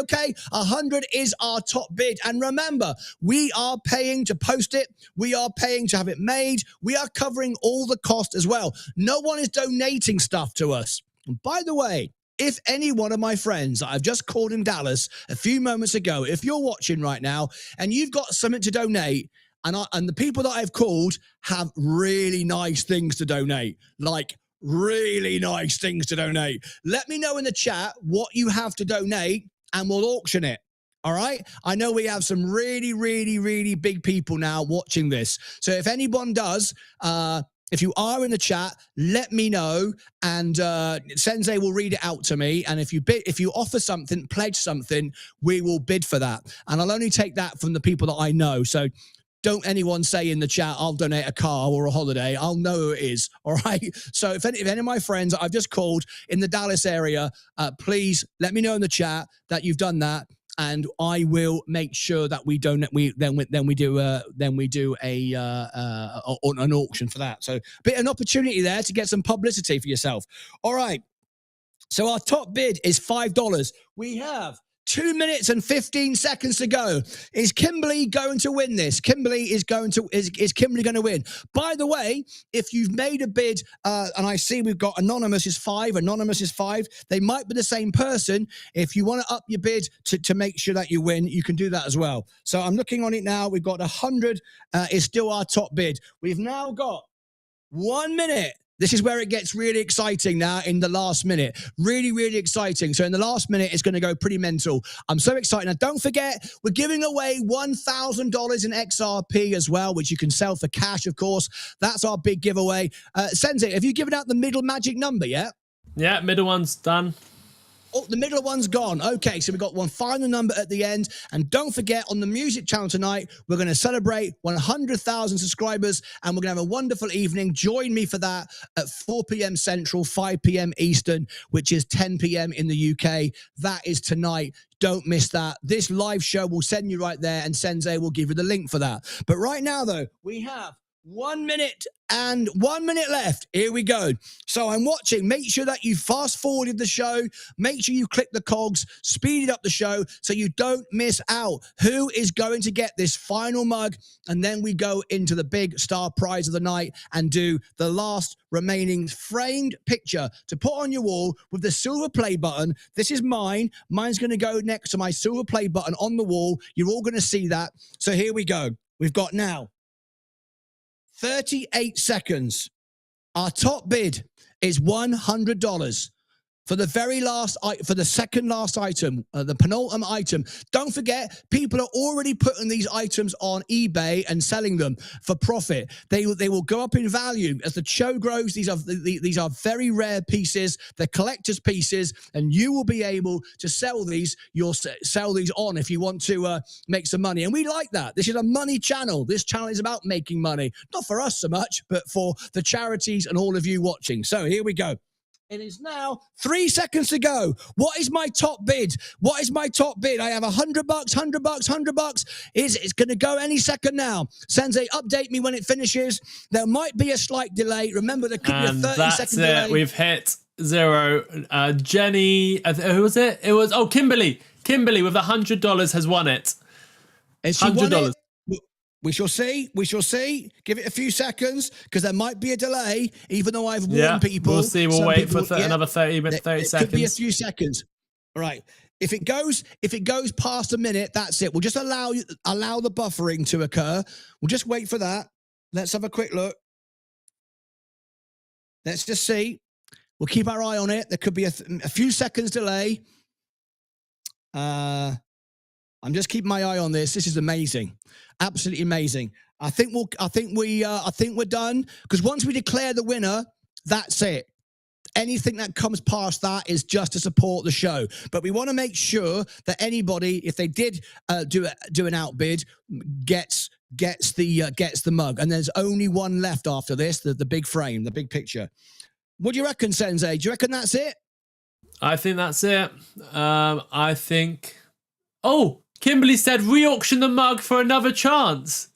Okay. 100 is our top bid. And remember, we are paying to post it. We are paying to have it made. We are covering all the cost as well. No one is donating stuff to us. And by the way, if any one of my friends that I've just called in Dallas a few moments ago, if you're watching right now and you've got something to donate, and the people that I've called have really nice things to donate, like really nice things to donate. Let me know in the chat what you have to donate, and we'll auction it. All right. I know we have some really, really, really big people now watching this. So if anyone does, if you are in the chat, let me know, and Sensei will read it out to me. And if you offer something, pledge something, we will bid for that. And I'll only take that from the people that I know. So don't anyone say in the chat, I'll donate a car or a holiday. I'll know who it is. All right. So if any of my friends I've just called in the Dallas area, please let me know in the chat that you've done that. And I will make sure that we don't. Then we do an auction for that. So an opportunity there to get some publicity for yourself. All right. So our top bid is $5. We have 2 minutes and 15 seconds to go. Is Kimberly going to win this? Is Kimberly going to win? By the way, if you've made a bid, and I see we've got Anonymous is 5, they might be the same person. If you want to up your bid to make sure that you win, you can do that as well. So I'm looking on it now. We've got 100 is still our top bid. We've now got 1 minute. This is where it gets really exciting now in the last minute. Really, really exciting. So in the last minute, it's going to go pretty mental. I'm so excited. Now, don't forget, we're giving away $1,000 in XRP as well, which you can sell for cash, of course. That's our big giveaway. Sensei, have you given out the middle magic number yet? Yeah, middle one's done. Oh, the middle one's gone. Okay, so we've got one final number at the end. And don't forget, on the music channel tonight, we're going to celebrate 100,000 subscribers, and we're going to have a wonderful evening. Join me for that at 4 p.m. Central, 5 p.m. Eastern, which is 10 p.m. in the UK. That is tonight. Don't miss that. This live show will send you right there, and Sensei will give you the link for that. But right now, though, we have 1 minute and 1 minute left. Here we go. So I'm watching. Make sure that you fast forwarded the show. Make sure you click the cogs, speeded up the show so you don't miss out. Who is going to get this final mug? And then we go into the big star prize of the night and do the last remaining framed picture to put on your wall with the silver play button. This is mine. Mine's going to go next to my silver play button on the wall. You're all going to see that. So here we go. We've got now 38 seconds. Our top bid is $100 for the very last, for the second last item, the penultimate item. Don't forget, people are already putting these items on eBay and selling them for profit. They will go up in value as the show grows. These are very rare pieces. They're collector's pieces, and you will be able to sell these. You'll sell these on if you want to make some money. And we like that. This is a money channel. This channel is about making money, not for us so much, but for the charities and all of you watching. So here we go. It is now 3 seconds to go. What is my top bid? What is my top bid? I have $100, $100. It's going to go any second now. Sensei, update me when it finishes. There might be a slight delay. Remember, there could be a 30-second delay. That's it. We've hit 0. Jenny, who was it? It was, Kimberly. Kimberly with $100 has won it. Has she won it? We shall see. We shall see. Give it a few seconds because there might be a delay, even though I've warned people. We'll see. We'll wait for another 30 seconds. Could be a few seconds. All right. If it goes past a minute, that's it. We'll just allow the buffering to occur. We'll just wait for that. Let's have a quick look. Let's just see. We'll keep our eye on it. There could be a few seconds delay. I'm just keeping my eye on this. This is amazing. Absolutely amazing. I think we're done because once we declare the winner, that's it. Anything that comes past that is just to support the show. But we want to make sure that anybody, if they did do an outbid, gets the mug. And there's only one left after this, the big frame, the big picture. What do you reckon, Sensei? Do you reckon that's it? I think that's it. I think. Oh, Kimberly said re-auction the mug for another chance.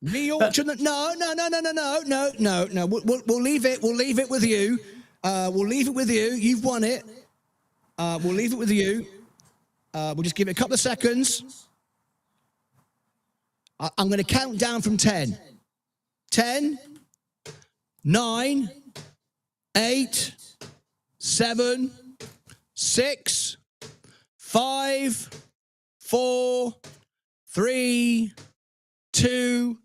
Re-auction the no. We'll leave it. We'll leave it with you. We'll leave it with you. You've won it. We'll leave it with you. We'll just give it a couple of seconds. I'm going to count down from 10. 10, 9, 8, 7, 6, 5, 4, 3, 2,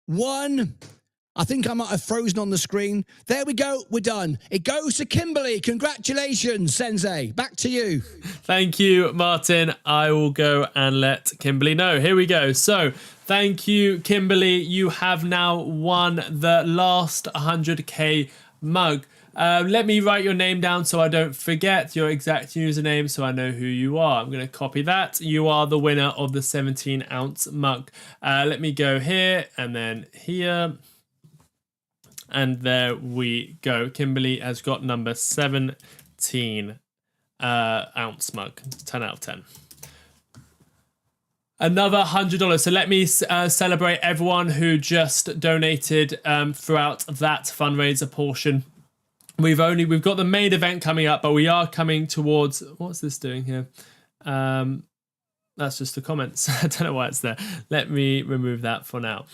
1. I think I might have frozen on the screen. There we go. We're done. It goes to Kimberly. Congratulations, Sensei. Back to you. Thank you, Martyn. I will go and let Kimberly know. Here we go. So thank you, Kimberly. You have now won the last 100K mug. Let me write your name down so I don't forget your exact username so I know who you are. I'm going to copy that. You are the winner of the 17-ounce mug. Let me go here and then here. And there we go. Kimberly has got number 17 ounce mug. 10 out of 10. Another $100. So let me celebrate everyone who just donated throughout that fundraiser portion. We've got the main event coming up, but we are coming towards, what's this doing here? That's just the comments. I don't know why it's there. Let me remove that for now.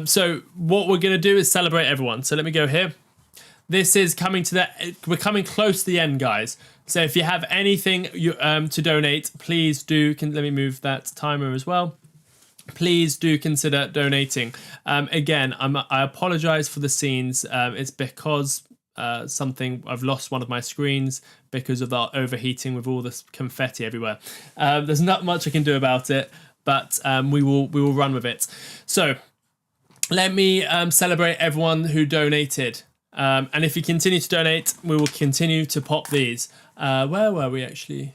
So what we're going to do is celebrate everyone. So let me go here. This is coming to we're coming close to the end, guys. So if you have anything to donate, please do. Let me move that timer as well. Please do consider donating. Again, I apologize for the scenes. It's because I've lost one of my screens because of the overheating with all this confetti everywhere. There's not much I can do about it, but we will run with it. So let me celebrate everyone who donated. And if you continue to donate, we will continue to pop these. Where were we actually?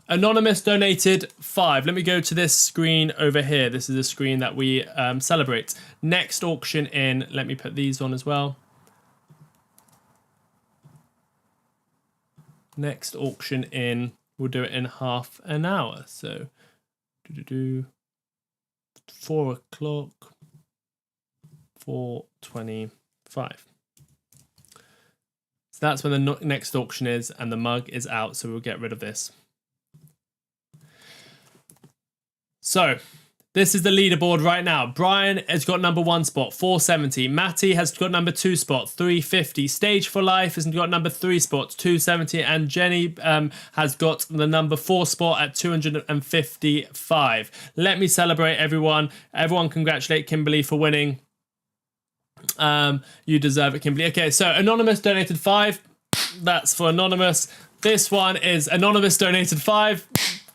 Anonymous donated 5. Let me go to this screen over here. This is a screen that we celebrate. Next auction in. Let me put these on as well. Next auction in, we'll do it in half an hour. So 4 o'clock, 4:25. So that's when the next auction is, and the mug is out, so we'll get rid of this. So this is the leaderboard right now. Brian has got number 1 spot, 470. Matty has got number 2 spot, 350. Stage for Life has got number 3 spot, 270. And Jenny has got the number 4 spot at 255. Let me celebrate everyone. Everyone congratulate Kimberly for winning. You deserve it, Kimberly. Okay, so Anonymous donated 5. That's for Anonymous. This one is Anonymous donated 5.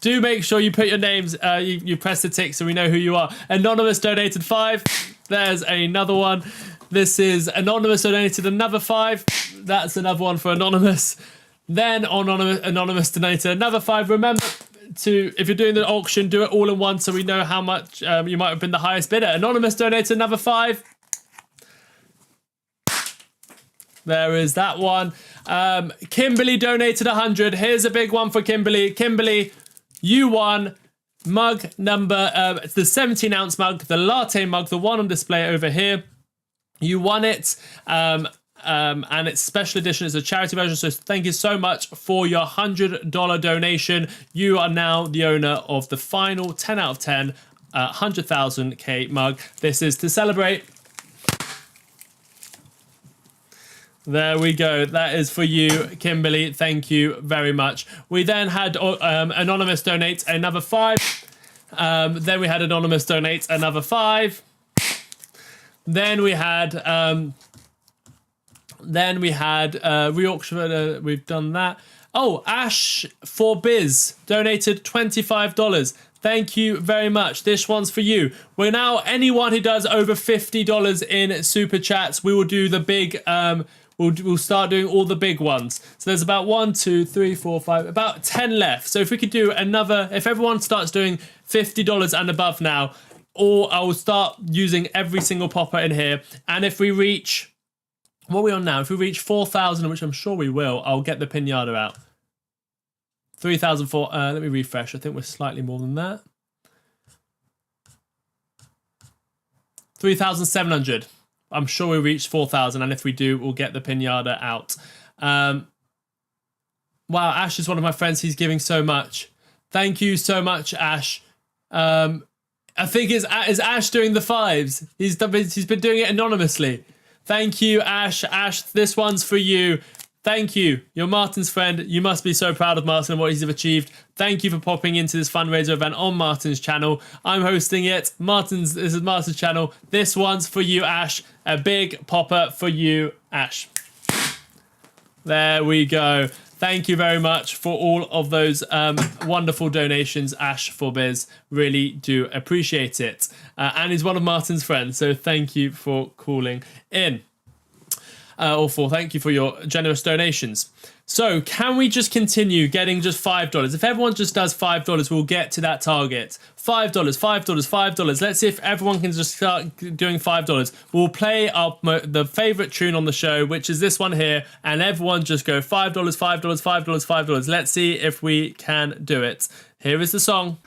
Do make sure you put your names, you press the tick so we know who you are. Anonymous donated 5. There's another one. This is Anonymous donated another 5. That's another one for Anonymous. Then Anonymous donated another 5. Remember to, if you're doing the auction, do it all in one so we know how much you might have been the highest bidder. Anonymous donated another 5. There is that one. Kimberly donated 100. Here's a big one for Kimberly. Kimberly, you won mug number, it's the 17-ounce mug, the latte mug, the one on display over here. You won it, and it's special edition. It's a charity version, so thank you so much for your $100 donation. You are now the owner of the final 10 out of 10 100,000K mug. This is to celebrate. There we go. That is for you, Kimberly. Thank you very much. We then had Anonymous donate another 5. Then we had Anonymous donate another 5. Then we had reauction. We've done that. Oh, Ash for Biz donated $25. Thank you very much. This one's for you. We're now, anyone who does over $50 in super chats, we will do the big. We'll start doing all the big ones. So there's about 1, 2, 3, 4, 5, about 10 left. So if we could do another, if everyone starts doing $50 and above now, or I will start using every single popper in here. And if we reach, what are we on now? If we reach 4,000, which I'm sure we will, I'll get the pinata out. 3,004. Let me refresh. I think we're slightly more than that. 3,700. I'm sure we reach 4,000, and if we do, we'll get the pinata out. Wow, Ash is one of my friends. He's giving so much. Thank you so much, Ash. I think is Ash doing the 5s. He's been doing it anonymously. Thank you, Ash. Ash, this one's for you. Thank you. You're Martyn's friend. You must be so proud of Martyn and what he's achieved. Thank you for popping into this fundraiser event on Martyn's channel. I'm hosting it. This is Martyn's channel. This one's for you, Ash. A big popper for you, Ash. There we go. Thank you very much for all of those wonderful donations, Ash for Biz. Really do appreciate it. And he's one of Martyn's friends, so thank you for calling in. Thank you for your generous donations. So can we just continue getting just $5? If everyone just does $5, we'll get to that target. $5, $5, $5. Let's see if everyone can just start doing $5. We'll play the favorite tune on the show, which is this one here, and everyone just go $5, $5, $5, $5. Let's see if we can do it. Here is the song.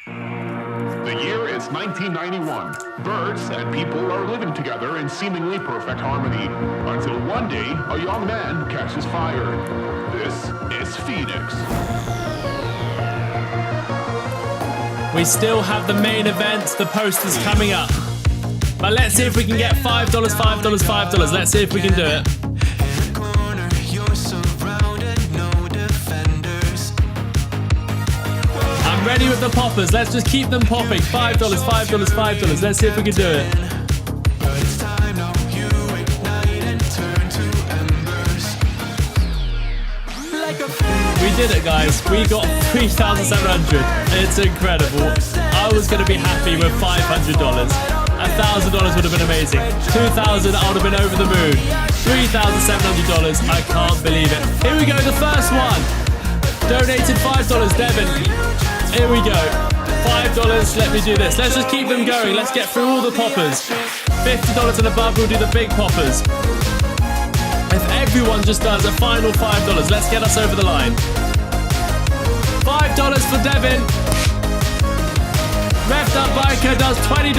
The year is 1991. Birds and people are living together in seemingly perfect harmony, until one day a young man catches fire. This is Phoenix. We still have the main event, the posters coming up. But let's see if we can get $5, $5, $5. Let's see if we can do it. I'm ready with the poppers. Let's just keep them popping. $5, $5, $5. Let's see if we can do it. We did it, guys. We got 3,700. It's incredible. I was going to be happy with $500. $1,000 would have been amazing. 2,000, I would have been over the moon. $3,700. I can't believe it. Here we go, the first one. Donated $5, Devin. Here we go. $5. Let me do this. Let's just keep them going. Let's get through all the poppers. $50 and above, we'll do the big poppers. If everyone just does a final $5, let's get us over the line. $5 for Devin. Revved Up Biker does $20.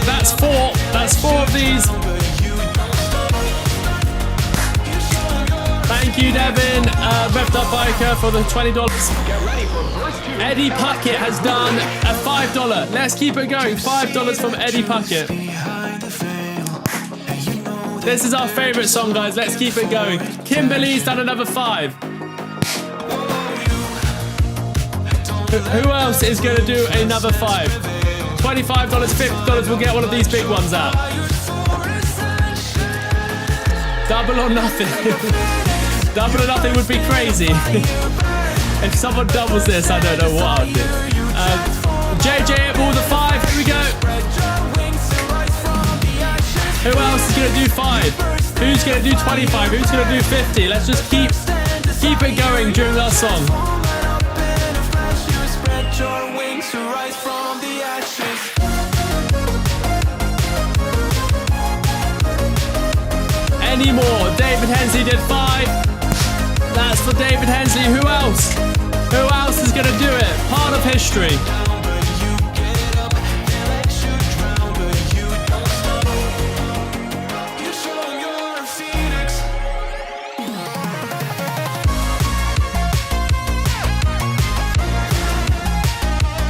That's four. That's four of these. Thank you, Devin. Revved Up Biker for the $20. Eddie Puckett has done a $5. Let's keep it going. $5 from Eddie Puckett. This is our favorite song, guys. Let's keep it going. Kimberly's done another $5. Who else is going to do another $5? $25, $50. We'll get one of these big ones out. Double or nothing. Double or nothing would be crazy. If someone doubles this, I don't know what I'll do. JJ Apple with a $5. Here we go. Who else is going to do $5? Who's going to do $25? Who's going to do $50? Let's just keep it going during our song. Any more? David Hensley did $5. That's for David Hensley. Who else? Who else is going to do it? Part of history.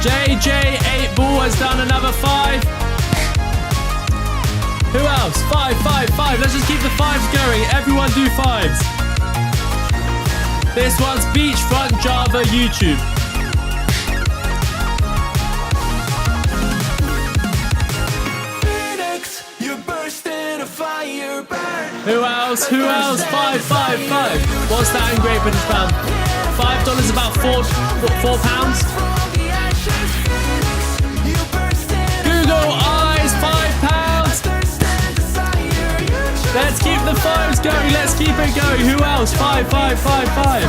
JJ 8ball has done another $5. Who else? $5, $5, $5. Let's just keep the $5s going. Everyone do $5s. This one's Beachfront Java YouTube. Phoenix, you're bursting a fire burn. Who else? $5, $5, $5. What's that in Great British pound? $5 about £4. Google Eyes, £5. Let's keep the $5s going. Let's keep it going. Who else? $5, $5, $5, $5.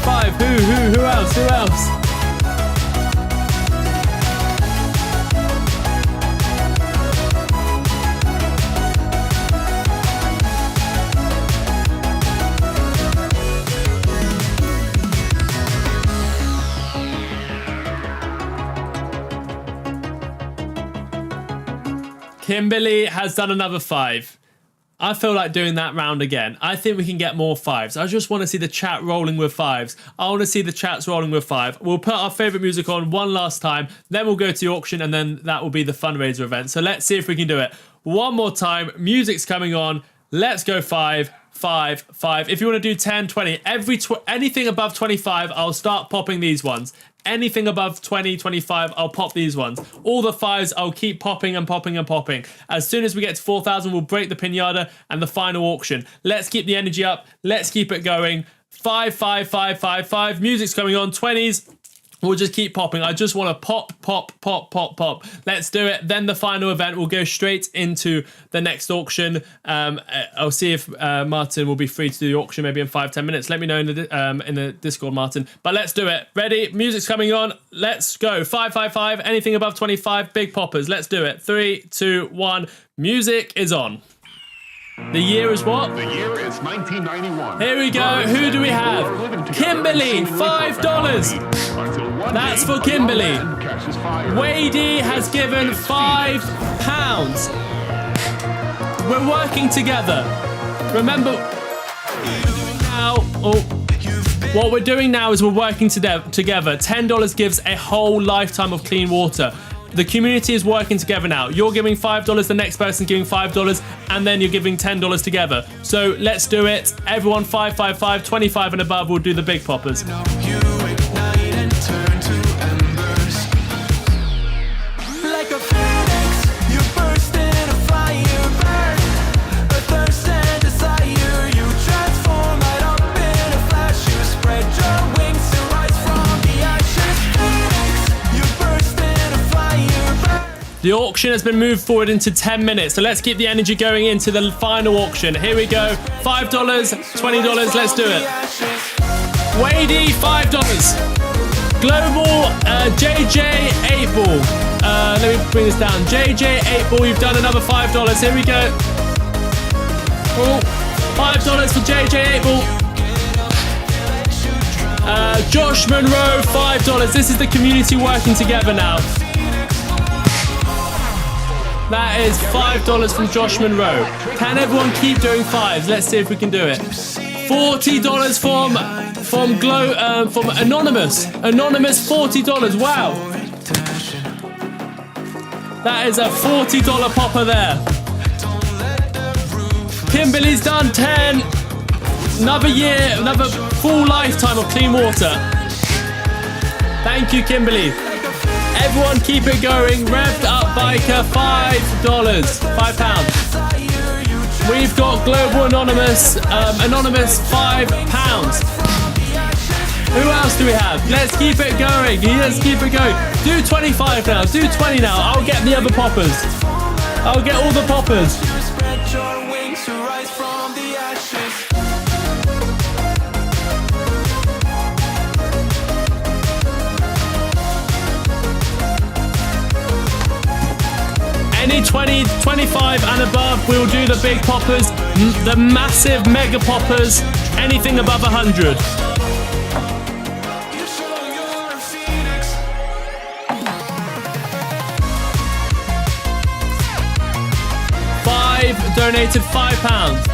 $5. Who else? Who else? Kimberly has done another $5. I feel like doing that round again. I think we can get more 5s. I just want to see the chat rolling with 5s. I want to see the chats rolling with 5. We'll put our favorite music on one last time, then we'll go to the auction, and then that will be the fundraiser event. So let's see if we can do it one more time. Music's coming on. Let's go 5, 5, 5. If you want to do 10, 20, anything above 25, I'll start popping these ones. Anything above 20, 25, I'll pop these ones. All the 5s, I'll keep popping and popping and popping. As soon as we get to 4,000, we'll break the pinata and the final auction. Let's keep the energy up. Let's keep it going. 5, 5, 5, 5, 5. Music's coming on. 20s. We'll just keep popping. I just want to pop, pop, pop, pop, pop. Let's do it. Then the final event will go straight into the next auction. I'll see if Martyn will be free to do the auction maybe in 5-10 minutes. Let me know in the Discord, Martyn. But let's do it. Ready? Music's coming on. Let's go. 5, 5, 5. Anything above 25, big poppers. Let's do it. 3, 2, 1. Music is on. The year is what? The year is 1991. Here we go. Who do we have? Kimberly, $5. That's for Kimberly. Wadey has given £5. We're working together. Remember, what we're doing now is we're working together. $10 gives a whole lifetime of clean water. The community is working together now. You're giving $5, the next person giving $5, and then you're giving $10 together. So let's do it. Everyone 5, 5, 5, 25 and above will do the big poppers. The auction has been moved forward into 10 minutes, so let's keep the energy going into the final auction. Here we go. $5, $20, let's do it. Wadey, $5. Global, JJ 8-ball. Let me bring this down. JJ 8-ball, you've done another $5. Here we go. Oh, $5 for JJ 8-ball. Josh Monroe, $5. This is the community working together now. That is $5 from Josh Monroe. Can everyone keep doing 5s? Let's see if we can do it. $40 from Anonymous. Anonymous, $40. Wow. That is a $40 popper there. Kimberly's done 10. Another year, another full lifetime of clean water. Thank you, Kimberly. Everyone keep it going. Revved up biker, $5. £5. We've got Global Anonymous. Anonymous, £5. Who else do we have? Let's keep it going. Let's keep it going. Do 25 now. Do 20 now. I'll get the other poppers. I'll get all the poppers. Any 20, 25 and above, we'll do the big poppers, the massive mega poppers, anything above 100. Donated £5.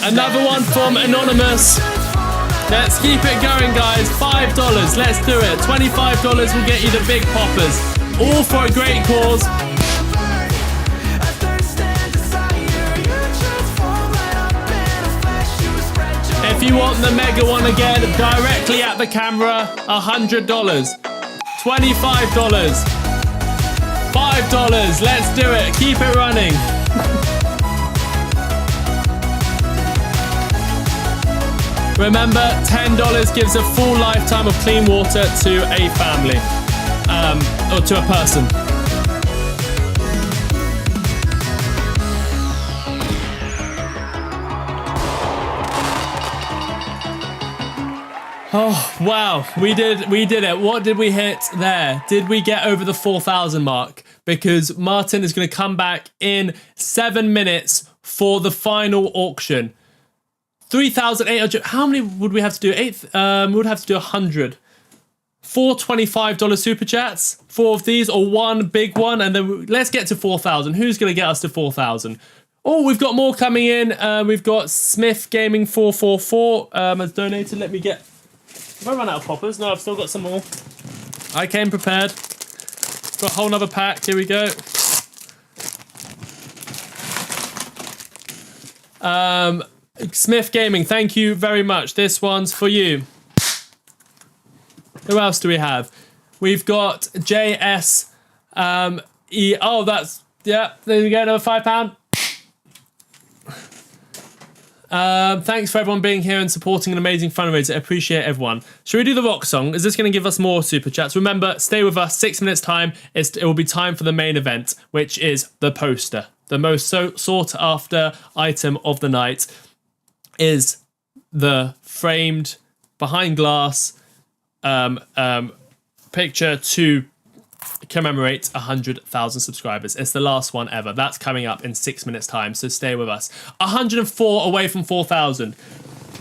Another one from Anonymous. Let's keep it going, guys. $5. Let's do it. $25 will get you the big poppers. All for a great cause. If you want the mega one again, directly at the camera, $100. $25. $5. Let's do it. Keep it running. Remember, $10 gives a full lifetime of clean water to a family, or to a person. Oh, wow. We did it. What did we hit there? Did we get over the 4,000 mark? Because Martyn is going to come back in 7 minutes for the final auction. 3,800. How many would we have to do? We would have to do 100. 4 $25 super chats, 4 of these, or one big one, and then let's get to 4,000. Who's going to get us to 4,000? Oh, we've got more coming in. We've got Smith Gaming 444 has donated. Let me get. Have I run out of poppers? No, I've still got some more. I came prepared. Got a whole nother pack. Here we go. Smith Gaming, thank you very much. This one's for you. Who else do we have? We've got JS. Oh, that's, yeah, there we go, another £5. Thanks for everyone being here and supporting an amazing fundraiser. I appreciate everyone. Should we do the rock song? Is this going to give us more super chats? Remember, stay with us. 6 minutes time. It will be time for the main event, which is the poster. The most sought after item of the night is the framed behind glass picture to commemorate 100,000 subscribers. It's the last one ever. That's coming up in 6 minutes time, so stay with us. 104 away from 4,000.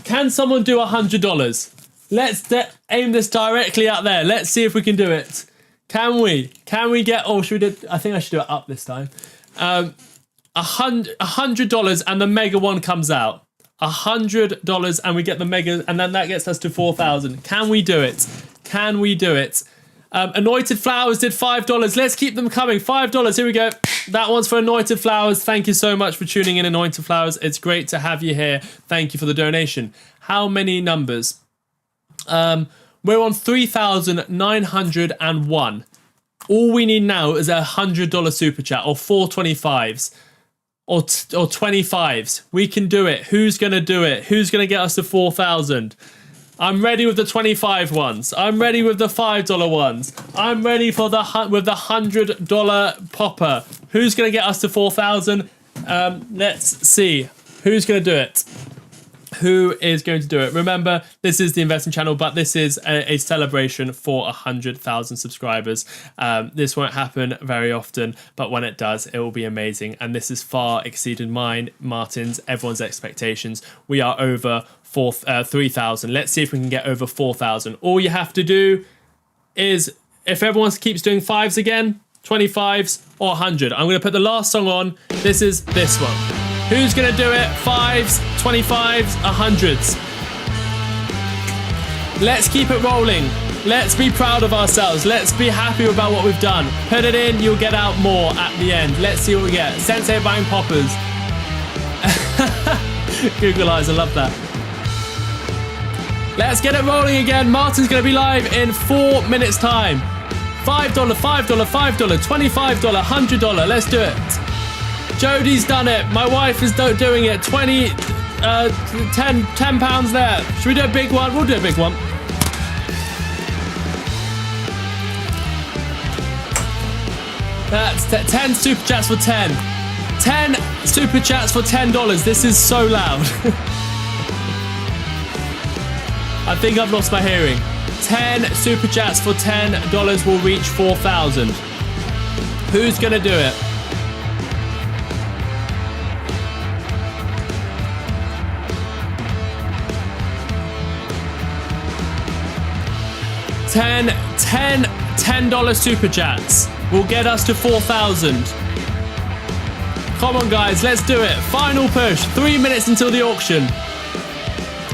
Can someone do $100? Let's aim this directly out there. Let's see if we can do it. Can we? Can we get? Oh, should we do? I think I should do it up this time. $100 and the mega one comes out. $100 and we get the mega, and then that gets us to 4,000. Can we do it? Can we do it? Anointed Flowers did $5. Let's keep them coming. $5. Here we go. That one's for Anointed Flowers. Thank you so much for tuning in, Anointed Flowers. It's great to have you here. Thank you for the donation. How many numbers? We're on 3,901. All we need now is a $100 super chat or 425s. Or 25s. We can do it. Who's going to do it? Who's going to get us to 4,000? I'm ready with the 25 ones. I'm ready with the $5 ones. I'm ready for the $100 popper. Who's going to get us to 4,000? Let's see. Who's going to do it? Who is going to do it? Remember, this is the investment channel, but this is a celebration for 100,000 subscribers. This won't happen very often, but when it does, it will be amazing. And this has far exceeded mine, Martyn's, everyone's expectations. We are over 3,000. Let's see if we can get over 4,000. All you have to do is, if everyone keeps doing 5s again, 25s or 100. I'm going to put the last song on. This is this one. Who's going to do it? 5s, 25s, 100s. Let's keep it rolling. Let's be proud of ourselves. Let's be happy about what we've done. Put it in, you'll get out more at the end. Let's see what we get. Sensei buying poppers. Google eyes, I love that. Let's get it rolling again. Martyn's going to be live in 4 minutes time. $5, $5, $5, $25, $100. Let's do it. Jodie's done it. My wife is doing it. 20, 10 pounds there. Should we do a big one? We'll do a big one. That's 10 super chats for 10. 10 super chats for $10. This is so loud. I think I've lost my hearing. 10 super chats for $10 will reach 4,000. Who's gonna do it? $10 super chats will get us to 4,000. Come on, guys, let's do it. Final push. 3 minutes until the auction.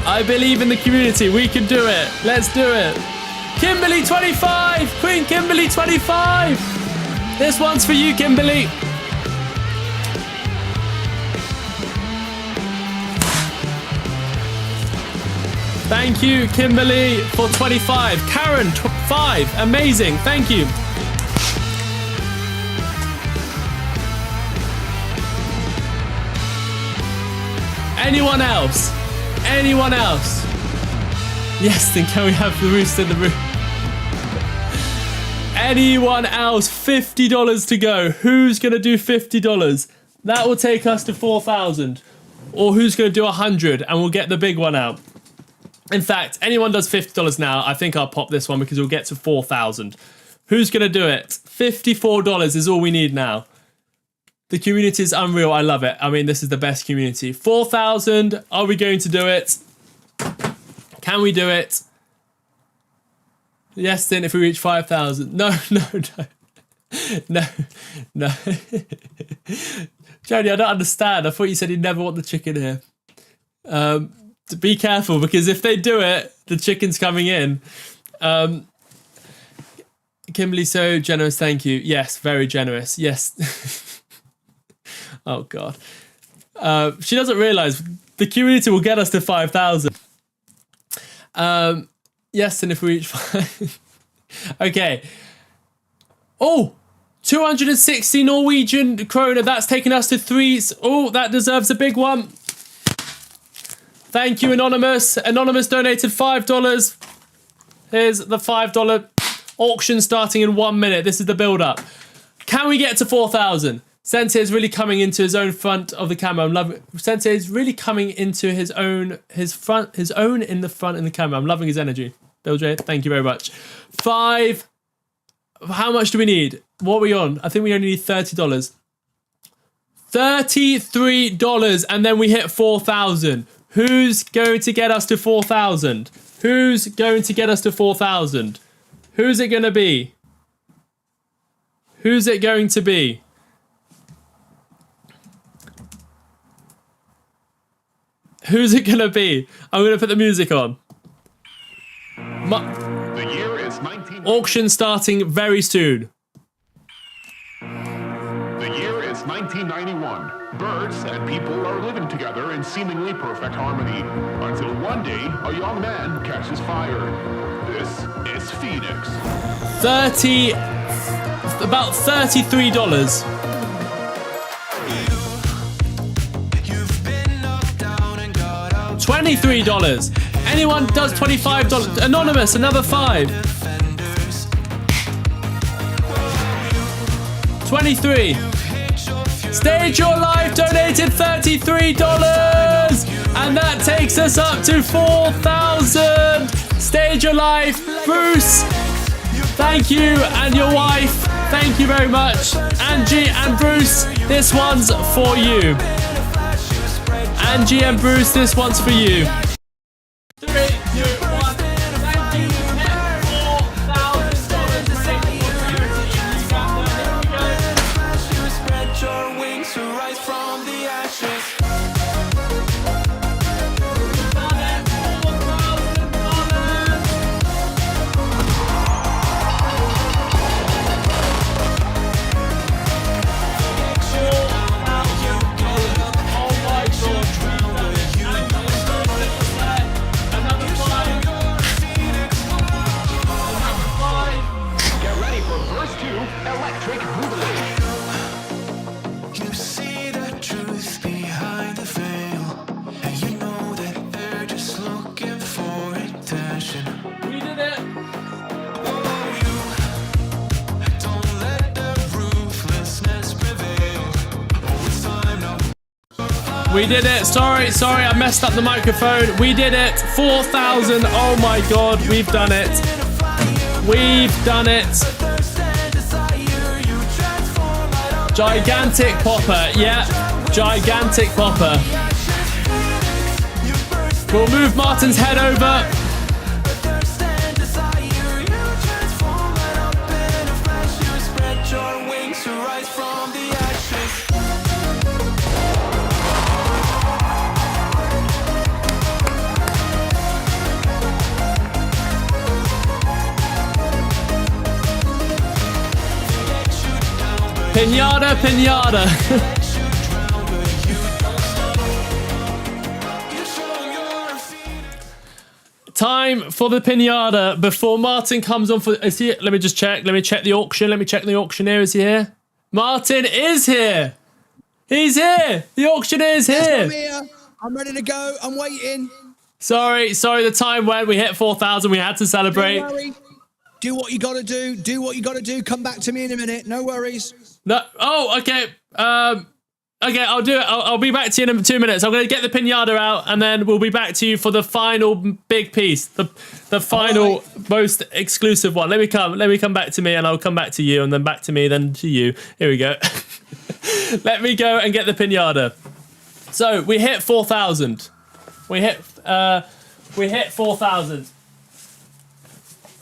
I believe in the community. We can do it. Let's do it. Kimberly 25. Queen Kimberly 25. This one's for you, Kimberly. Thank you, Kimberly, for 25. Karen, 5. Amazing. Thank you. Anyone else? Anyone else? Yes, then can we have the rooster in the room? Anyone else? $50 to go. Who's going to do $50? That will take us to 4,000. Or who's going to do 100 and we'll get the big one out? In fact, anyone does $50 now, I think I'll pop this one because we'll get to 4,000. Who's going to do it? $54 is all we need now. The community is unreal. I love it. I mean, this is the best community. 4,000. Are we going to do it? Can we do it? Yes, then if we reach 5,000. No. No. Jody, I don't understand. I thought you said you'd never want the chicken here. Be careful, because if they do it, the chicken's coming in. Kimberly, so generous, thank you. Yes, very generous. Yes. Oh, God. She doesn't realise the community will get us to 5,000. Yes, and if we reach 5... Okay. Oh! 260 Norwegian kroner. That's taken us to 3... Oh, that deserves a big one. Thank you, Anonymous. Anonymous donated $5. Here's the $5 auction starting in 1 minute. This is the build-up. Can we get to 4,000? Sensei is really coming into his own front of the camera. I'm loving it. Sensei is really coming into his own in the front in the camera. I'm loving his energy. Bill J, thank you very much. 5. How much do we need? What are we on? I think we only need $30. $33, and then we hit 4,000. Who's going to get us to 4,000? Who's going to get us to 4,000? Who's it going to be? Who's it going to be? Who's it going to be? I'm going to put the music on. The year is 19... Auction starting very soon. The year is 1991. Birds and people are living together in seemingly perfect harmony, until one day a young man catches fire. This is Phoenix. About $33. $23. Anyone does $25. Anonymous, another 5. 23. Stage Your Life donated $33. And that takes us up to 4,000. Stage Your Life. Bruce, thank you. And your wife, thank you very much. Angie and Bruce, this one's for you. Angie and Bruce, this one's for you. 3, 2, 1. Thank you. We did it. Sorry, I messed up the microphone. We did it. 4,000. Oh my God, we've done it. We've done it. Gigantic popper. Yeah, gigantic popper. We'll move Martyn's head over. Pinata, pinata. Time for the pinata before Martyn comes on for... Is he... Let me just check. Let me check the auction. Let me check the auctioneer. Is he here? Martyn is here. He's here. The auctioneer is here. Yes, I'm here. I'm ready to go. I'm waiting. Sorry. The time went. We hit 4,000. We had to celebrate. Don't worry. Do what you got to do. Do what you got to do. Come back to me in a minute. No worries. No. Oh, okay. Okay, I'll do it. I'll be back to you in 2 minutes. I'm going to get the pinata out, and then we'll be back to you for the final big piece, the final most exclusive one. Let me come back to me, and I'll come back to you, and then back to me, then to you. Here we go. Let me go and get the pinata. So we hit 4,000. We hit 4,000.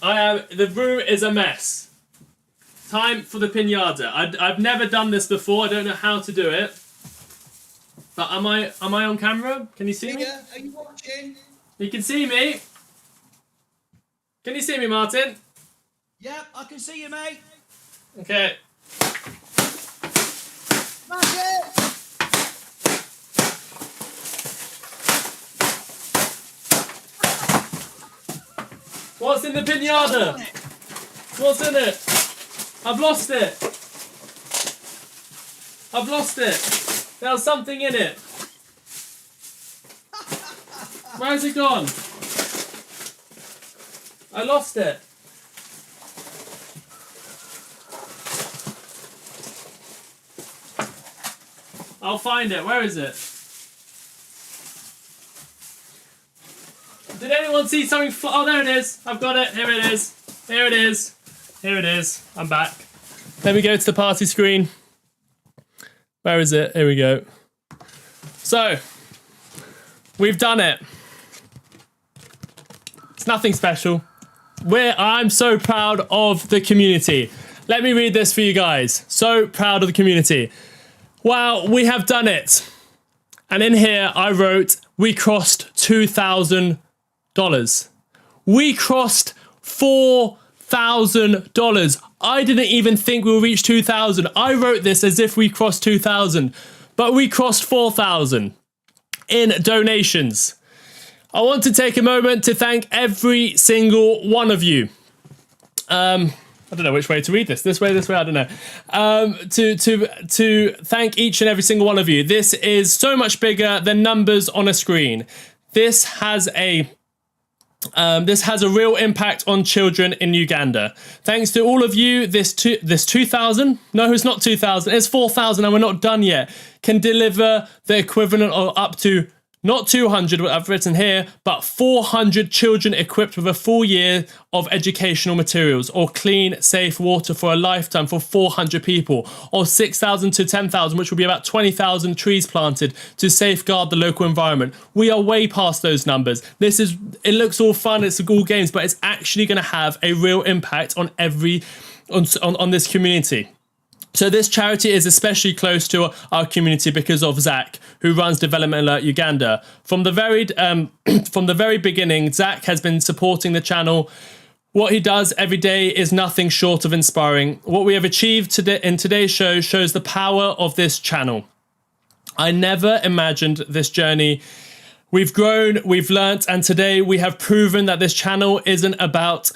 The room is a mess. Time for the pinata. I've never done this before. I don't know how to do it. But am I on camera? Can you see me? Yeah, are you watching? You can see me. Can you see me, Martyn? Yep, I can see you, mate. Okay. That's it. What's in the pinata? What's in it? I've lost it. I've lost it. There's something in it. Where's it gone? I lost it. I'll find it. Where is it? Did anyone see something? Oh, there it is. I've got it. Here it is. Here it is. Here it is. I'm back. Let me go to the party screen. Where is it? Here we go. So, we've done it. It's nothing special. I'm so proud of the community. Let me read this for you guys. So proud of the community. Wow, we have done it. And in here, I wrote, we crossed $2,000. We crossed $4,000. I didn't even think we'll reach 2,000. I wrote this as if we crossed 2,000, but we crossed 4,000 in donations. I want to take a moment to thank every single one of you. I don't know which way to read this. This way, I don't know. To thank each and every single one of you. This is so much bigger than numbers on a screen. This has a real impact on children in Uganda. Thanks to all of you, this 2,000, no, it's not 2,000, it's 4,000 and we're not done yet, can deliver the equivalent of up to, not 200, what I've written here, but 400 children equipped with a full year of educational materials, or clean, safe water for a lifetime for 400 people, or 6,000 to 10,000, which will be about 20,000 trees planted to safeguard the local environment. We are way past those numbers. It looks all fun, it's all games, but it's actually going to have a real impact on on this community. So this charity is especially close to our community because of Zach, who runs Development Alert Uganda. From the very beginning, Zach has been supporting the channel. What he does every day is nothing short of inspiring. What we have achieved in today's show shows the power of this channel. I never imagined this journey. We've grown, we've learnt, and today we have proven that this channel isn't about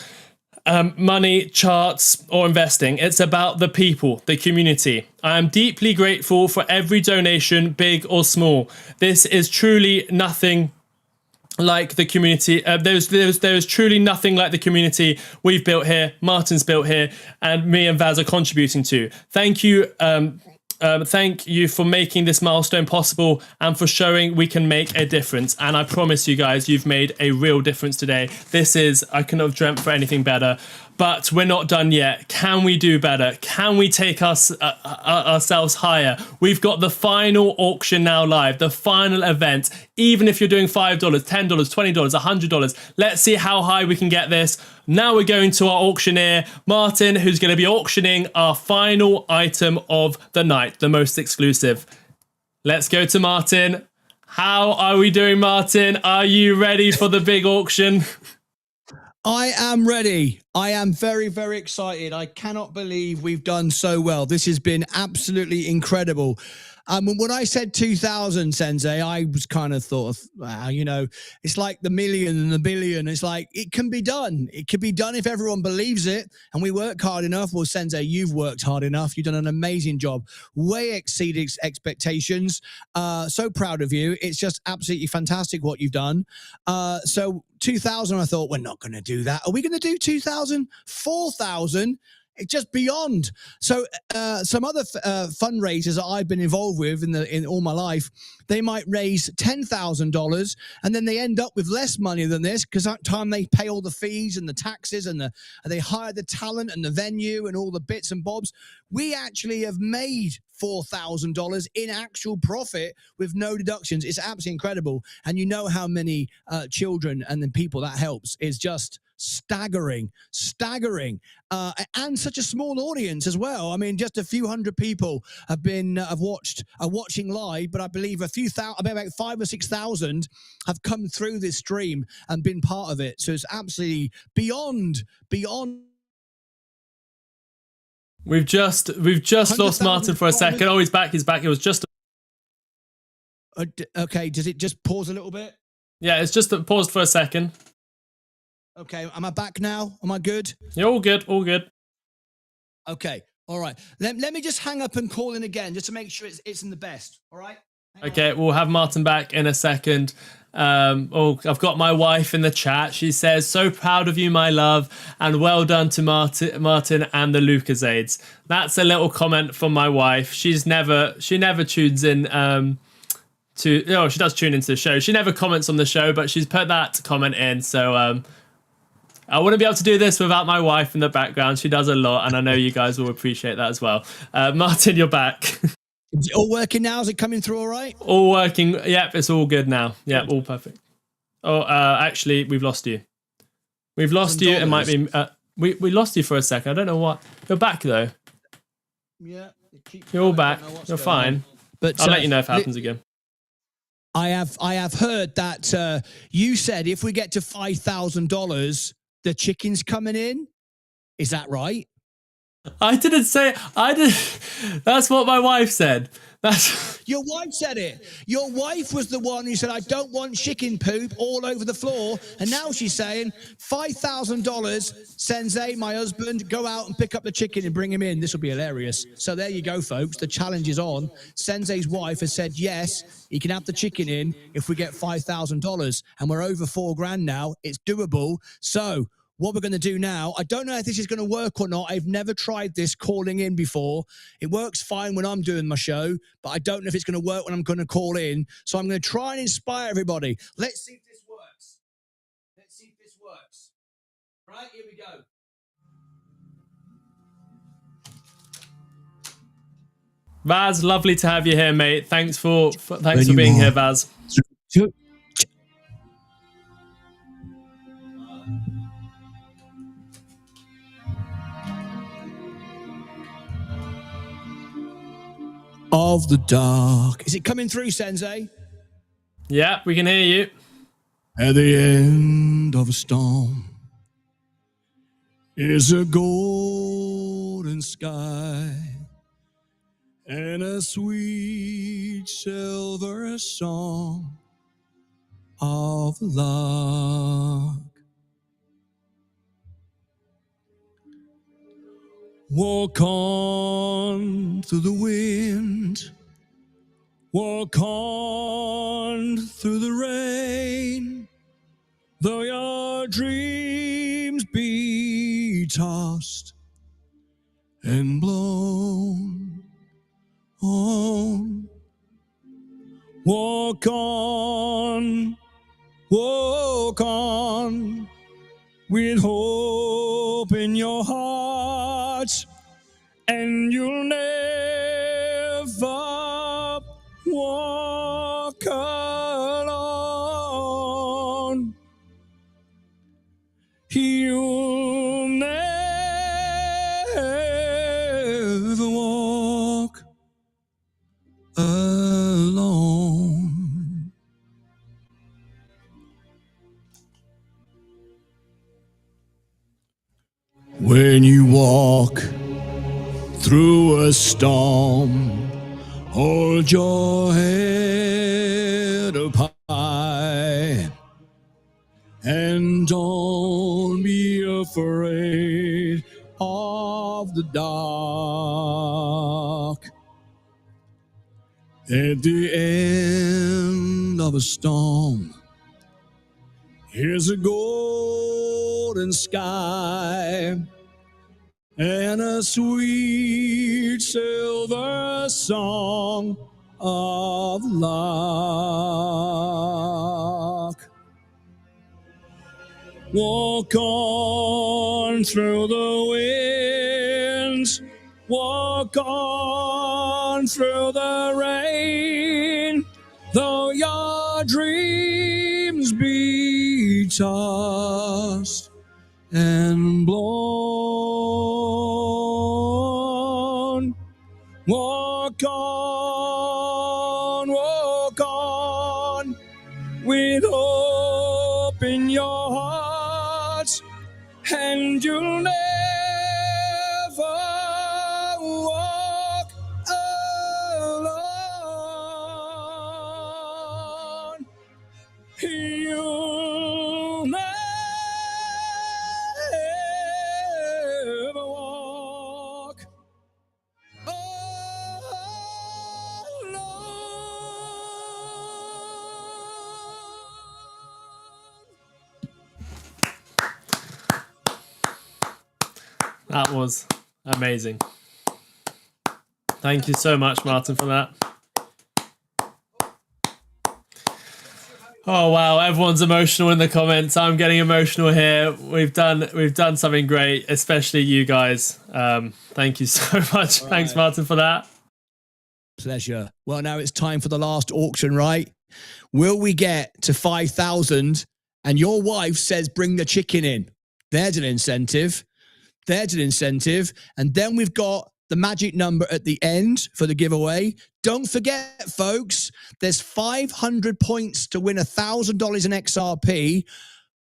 money, charts, or investing. It's about the people, the community. I am deeply grateful for every donation, big or small. This is truly nothing like the community. There is truly nothing like the community we've built here, Martyn's built here, and me and Vaz are contributing to. Thank you. Thank you for making this milestone possible and for showing we can make a difference. And I promise you guys, you've made a real difference today. I couldn't have dreamt for anything better. But we're not done yet. Can we do better? Can we take ourselves higher? We've got the final auction now live, the final event. Even if you're doing $5, $10, $20, $100, let's see how high we can get this. Now we're going to our auctioneer, Martyn, who's going to be auctioning our final item of the night, the most exclusive. Let's go to Martyn. How are we doing, Martyn? Are you ready for the big auction? I am ready. I am very, very excited. I cannot believe we've done so well. This has been absolutely incredible. When I said 2,000, Sensei, I was kind of thought, wow, it's like the million and the billion. It's like, it can be done. It can be done if everyone believes it and we work hard enough. Well, Sensei, you've worked hard enough. You've done an amazing job. Way exceeded expectations. So proud of you. It's just absolutely fantastic what you've done. So 2,000, I thought, we're not going to do that. Are we going to do 2,000? 4,000? It's just beyond. So some other fundraisers that I've been involved with in all my life, they might raise $10,000 and then they end up with less money than this because that time they pay all the fees and the taxes and they hire the talent and the venue and all the bits and bobs. We actually have made $4,000 in actual profit with no deductions. It's absolutely incredible. And you know how many children and the people that helps is just staggering, and such a small audience as well. I mean, just a few hundred people are watching live, but I believe about 5,000 or 6,000 have come through this stream and been part of it. So it's absolutely beyond. We've just lost Martyn for a second. Oh, he's back. It was just. Okay, does it just pause a little bit? Yeah, it's just paused for a second. Okay, am I back now? Am I good? You're all good, all good. Okay, all right. Let me just hang up and call in again just to make sure it's in the best, all right? Okay, we'll have Martyn back in a second. I've got my wife in the chat. She says, so proud of you, my love, and well done to Martyn and the Lucasades. That's a little comment from my wife. She never tunes in she does tune into the show. She never comments on the show, but she's put that comment in, so I wouldn't be able to do this without my wife in the background. She does a lot, and I know you guys will appreciate that as well. Martyn, you're back. Is it all working now? Is it coming through all right? All working. Yep, it's all good now. Yep, all perfect. Oh, actually, we've lost you. We've lost you. It might be... we lost you for a second. I don't know what... You're back, though. Yeah. You're all back. You're fine. But I'll let you know if it happens again. I have heard that you said if we get to $5,000, the chicken's coming in. Is that right? I didn't say. That's what my wife said. Your wife said it. Your wife was the one who said, I don't want chicken poop all over the floor. And now she's saying, $5,000, Sensei, my husband, go out and pick up the chicken and bring him in. This will be hilarious. So there you go, folks. The challenge is on. Sensei's wife has said, yes, he can have the chicken in if we get $5,000. And we're over $4,000 now. It's doable. So what we're going to do now, I don't know if this is going to work or not. I've never tried this calling in before. It works fine when I'm doing my show, but I don't know if it's going to work when I'm going to call in. So I'm going to try and inspire everybody. Let's see if this works. Right, here we go. Vaz, lovely to have you here, mate. Thanks for being here, Vaz. Of the dark. Is it coming through, Sensei? Yeah, we can hear you. At the end of a storm is a golden sky and a sweet silver song of lark. Walk on through the wind, walk on through the rain, though your dreams be tossed and blown on. Walk on with hope in your heart, and you'll never walk alone. You'll never walk alone. When you walk through a storm, hold your head up high and don't be afraid of the dark. At the end of a storm, here's a golden sky and a sweet silver song of luck. Walk on through the winds, walk on through the rain, though your dreams be tossed and blown. Walk on with hope in your heart, and you'll never walk alone. You'll never walk That was amazing. Thank you so much, Martyn, for that. Oh wow, everyone's emotional in the comments. I'm getting emotional here. We've done something great, especially you guys. Thank you so much. All Thanks, right. Martyn, for that. Pleasure. Well, now it's time for the last auction, right? Will we get to 5,000? And your wife says, bring the chicken in. There's an incentive. There's an incentive. And then we've got the magic number at the end for the giveaway. Don't forget, folks, there's 500 points to win $1,000 in XRP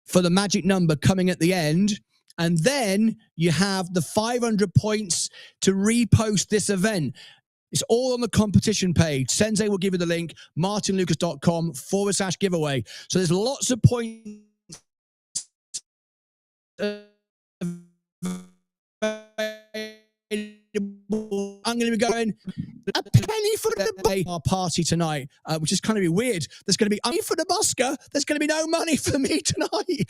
for the magic number coming at the end. And then you have the 500 points to repost this event. It's all on the competition page. Sensei will give you the link, martynlucas.com/giveaway. So there's lots of points. I'm going to be going a penny for the our party tonight, which is kind of weird. There's going to be money for the busker. There's going to be no money for me tonight.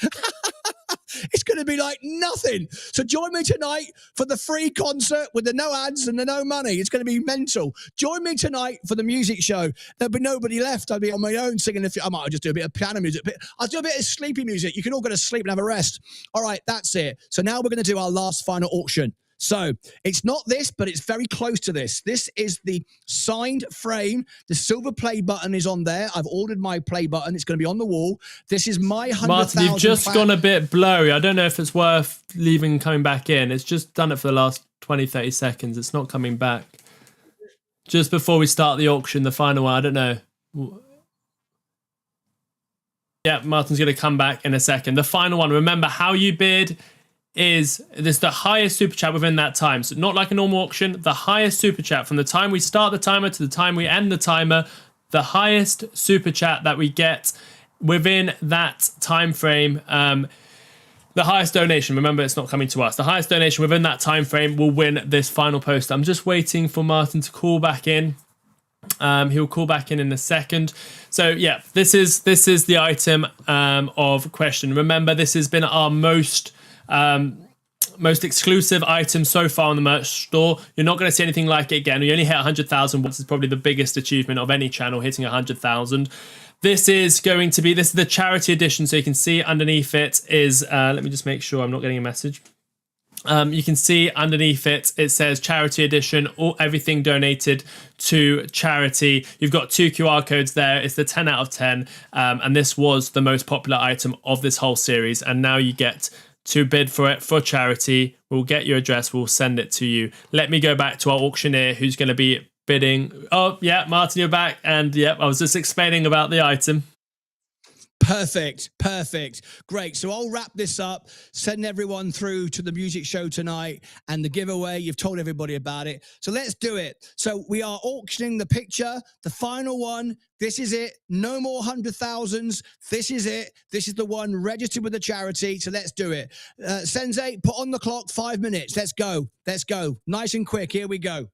It's going to be like nothing. So join me tonight for the free concert with the no ads and the no money. It's going to be mental. Join me tonight for the music show. There'll be nobody left. I'll be on my own singing. I might just do a bit of piano music. I'll do a bit of sleepy music. You can all go to sleep and have a rest. All right, that's it. So now we're going to do our last final auction. So it's not this, but it's very close to this. This is the signed frame. The silver play button is on there. I've ordered my play button. It's going to be on the wall. This is my 100,000. Martyn, you've just gone a bit blurry. I don't know if it's worth leaving and coming back in. It's just done it for the last 20, 30 seconds. It's not coming back. Just before we start the auction, the final one, I don't know. Yeah, Martyn's going to come back in a second. The final one, remember how you bid is this the highest super chat within that time. So not like a normal auction, the highest super chat from the time we start the timer to the time we end the timer, the highest super chat that we get within that time frame, the highest donation, remember it's not coming to us, the highest donation within that time frame will win this final post. I'm just waiting for Martyn to call back in. He'll call back in a second. So yeah, this is the item of question. Remember, this has been our most exclusive item so far on the merch store. You're not going to see anything like it again. We only hit 100,000 once. It's probably the biggest achievement of any channel, hitting 100,000. This is the charity edition. So you can see underneath it is, let me just make sure I'm not getting a message. You can see underneath it, it says charity edition, everything donated to charity. You've got 2 QR codes there. It's the 10 out of 10. And this was the most popular item of this whole series. And now you get to bid for it for charity. We'll get your address. We'll send it to you. Let me go back to our auctioneer who's going to be bidding. Oh, yeah, Martyn, you're back. And yeah, I was just explaining about the item. Perfect. Great. So I'll wrap this up, send everyone through to the music show tonight and the giveaway. You've told everybody about it. So let's do it. So we are auctioning the picture, the final one. This is it. No more 100,000s. This is it. This is the one registered with the charity. So let's do it. Sensei, put on the clock 5 minutes. Let's go. Nice and quick. Here we go.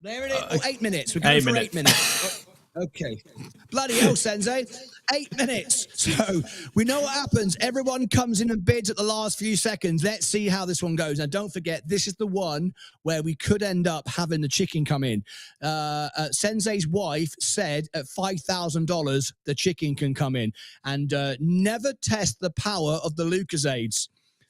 There it is. 8 minutes. We're going for 8 minutes. Okay. Bloody hell, Sensei. 8 minutes. So we know what happens. Everyone comes in and bids at the last few seconds. Let's see how this one goes. Now, don't forget, this is the one where we could end up having the chicken come in. Sensei's wife said at $5,000, the chicken can come in. And never test the power of the Lucasades.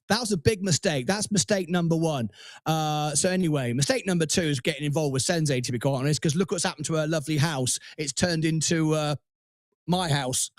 That was a big mistake. That's mistake number one. So anyway, mistake number two is getting involved with Sensei, to be quite honest, because look what's happened to her lovely house. It's turned into my house.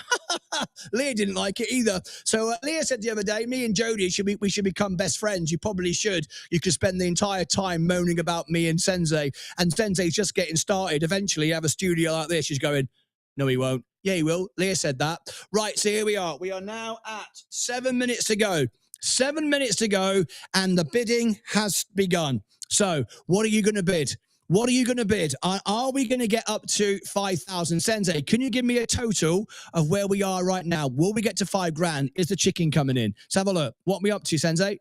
Leah didn't like it either. So Leah said the other day, me and Jody, we should become best friends. You probably should. You could spend the entire time moaning about me and Sensei. And Sensei's just getting started. Eventually have a studio like this. She's going, no, he won't. Yeah, he will. Leah said that. Right, so here we are. We are now at 7 minutes to go. 7 minutes to go, and the bidding has begun. So, what are you going to bid? What are you going to bid? Are we going to get up to 5,000? Sensei, can you give me a total of where we are right now? Will we get to 5 grand? Is the chicken coming in? Let's have a look. What are we up to, Sensei?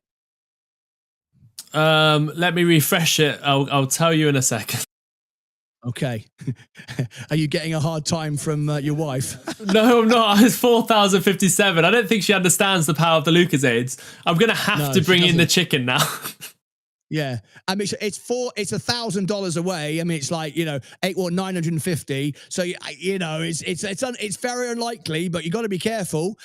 Let me refresh it. I'll tell you in a second. Okay. Are you getting a hard time from your wife? No, I'm not. It's 4,057. I don't think she understands the power of the Lucasades. I'm going to have to bring in the chicken now. Yeah, I mean it's $1,000 away. I mean it's like 950. So it's very unlikely, but you got to be careful.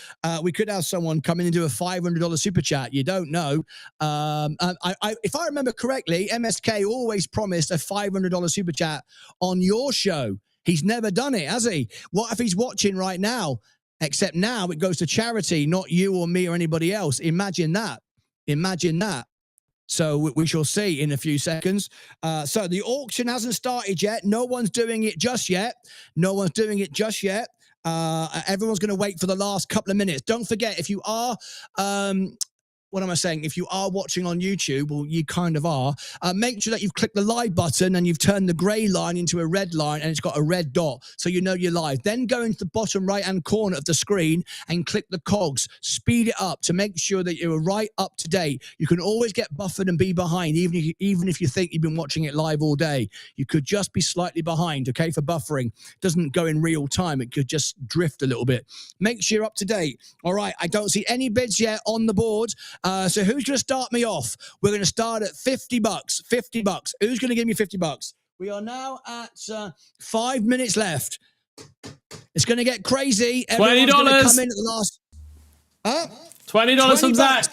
We could have someone come in and do a $500 super chat. You don't know. If I remember correctly, MSK always promised a $500 super chat on your show. He's never done it, has he? What if he's watching right now? Except now it goes to charity, not you or me or anybody else. Imagine that. Imagine that. So we shall see in a few seconds. So the auction hasn't started yet. No one's doing it just yet. No one's doing it just yet. Everyone's going to wait for the last couple of minutes. Don't forget, if you are... what am I saying? If you are watching on YouTube, well, you kind of are, make sure that you've clicked the live button and you've turned the grey line into a red line and it's got a red dot, so you know you're live. Then go into the bottom right-hand corner of the screen and click the cogs. Speed it up to make sure that you're right up to date. You can always get buffered and be behind, even if you think you've been watching it live all day. You could just be slightly behind, okay, for buffering. It doesn't go in real time. It could just drift a little bit. Make sure you're up to date. All right, I don't see any bids yet on the board. So who's going to start me off? We're going to start at $50. $50. Who's going to give me $50? We are now at 5 minutes left. It's going to get crazy. $20. Come in at the last. $20 from Zach.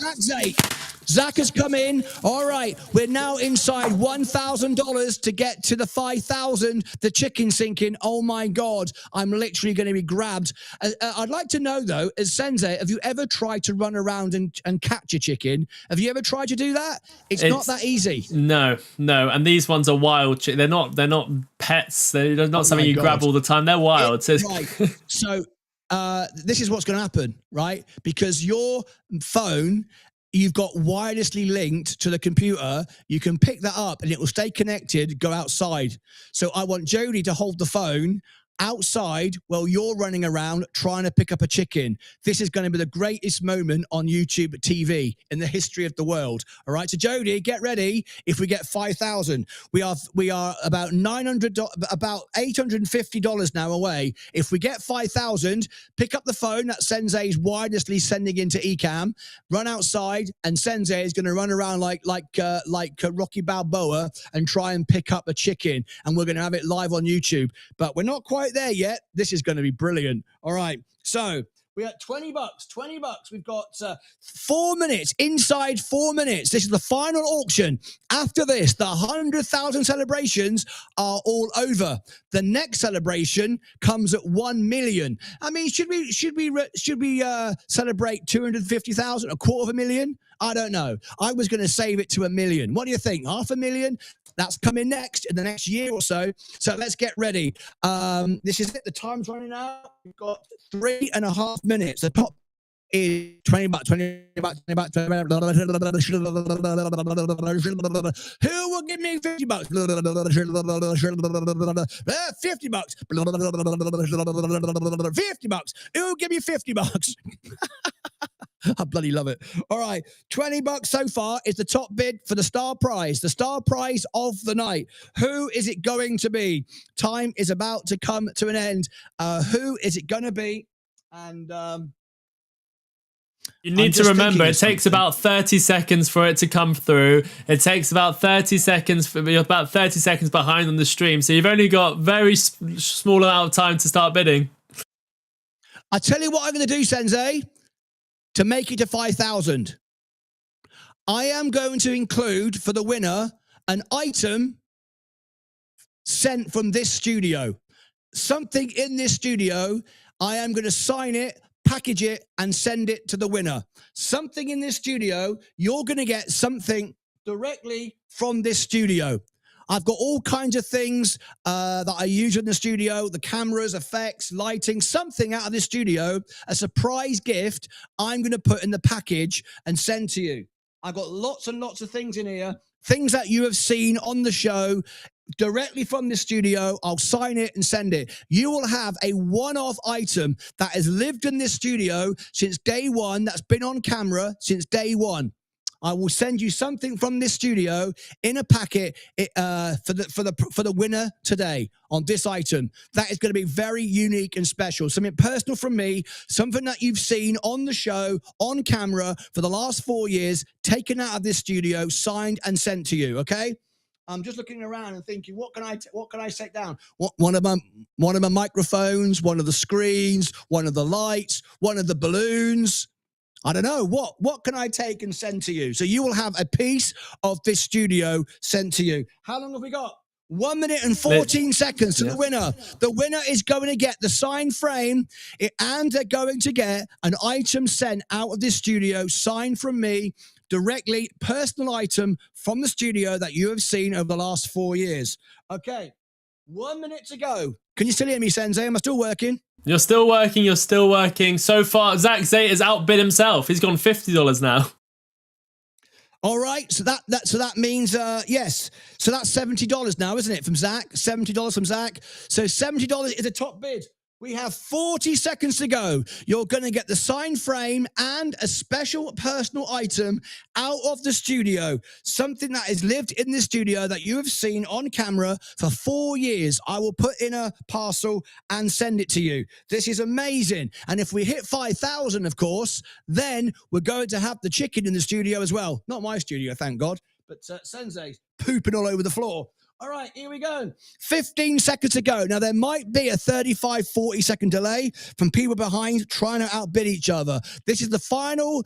Zach has come in. All right, we're now inside $1,000 to get to the 5,000. The chicken sinking. Oh my God, I'm literally going to be grabbed. I'd like to know though, as Sensei, have you ever tried to run around and catch a chicken? Have you ever tried to do that? It's not that easy. No. And these ones are wild. They're not pets. They're not something you grab all the time. They're wild. Right. So this is what's going to happen, right? Because your phone, you've got wirelessly linked to the computer. You can pick that up and it will stay connected, go outside. So I want Jody to hold the phone outside while you're running around trying to pick up a chicken. This is going to be the greatest moment on YouTube TV in the history of the world. All right, so Jody, get ready. If we get 5,000, we are about $850 now away. If we get 5,000, pick up the phone that Sensei's wirelessly sending into Ecamm, run outside, and Sensei is going to run around like Rocky Balboa and try and pick up a chicken, and we're going to have it live on YouTube. But we're not quite there yet. This is going to be brilliant. All right, so we are $20. We've got 4 minutes. Inside 4 minutes. This is the final auction. After this, the 100,000 celebrations are all over. The next celebration comes at 1 million. I mean, should we celebrate 250,000, $250,000? I don't know. I was going to save it to 1 million. What do you think? 500,000? That's coming next in the next year or so. So let's get ready. This is it. The time's running out. We've got 3.5 minutes. The top is $20. Who will give me $50? $50. $50. Who will give me $50? I bloody love it. All right, $20 so far is the top bid for the star prize of the night. Who is it going to be? Time is about to come to an end. Who is it going to be? And you need to remember, it takes about 30 seconds for it to come through. It takes about 30 seconds. You're about 30 seconds behind on the stream, so you've only got very small amount of time to start bidding. I tell you what I'm going to do, Sensei, to make it to 5,000. I am going to include for the winner an item sent from this studio. Something in this studio. I am going to sign it, package it, and send it to the winner. Something in this studio. You're going to get something directly from this studio. I've got all kinds of things that I use in the studio, the cameras, effects, lighting, something out of this studio, a surprise gift I'm going to put in the package and send to you. I've got lots and lots of things in here, things that you have seen on the show directly from the studio. I'll sign it and send it. You will have a one-off item that has lived in this studio since day one, that's been on camera since day one. I will send you something from this studio in a packet for the winner today on this item. That is going to be very unique and special. Something personal from me, something that you've seen on the show, on camera for the last 4 years, taken out of this studio, signed and sent to you, okay? I'm just looking around and thinking, what can I set down? One of my microphones, one of the screens, one of the lights, one of the balloons. I don't know. What can I take and send to you? So you will have a piece of this studio sent to you. How long have we got? 1 minute and 14 seconds to the winner. The winner is going to get the signed frame and they're going to get an item sent out of this studio, signed from me directly, personal item from the studio that you have seen over the last 4 years. Okay, 1 minute to go. Can you still hear me, Sensei? Am I still working? You're still working. You're still working. So far, Zach Zate has outbid himself. He's gone $50 now. All right, so that means yes. So that's $70 now, isn't it, from Zach? $70 from Zach. So $70 is a top bid. We have 40 seconds to go. You're going to get the signed frame and a special personal item out of the studio. Something that has lived in the studio that you have seen on camera for 4 years. I will put in a parcel and send it to you. This is amazing. And if we hit 5,000, of course, then we're going to have the chicken in the studio as well. Not my studio, thank God, but Sensei's pooping all over the floor. All right, here we go. 15 seconds to go. Now, there might be a 35, 40-second delay from people behind trying to outbid each other. This is the final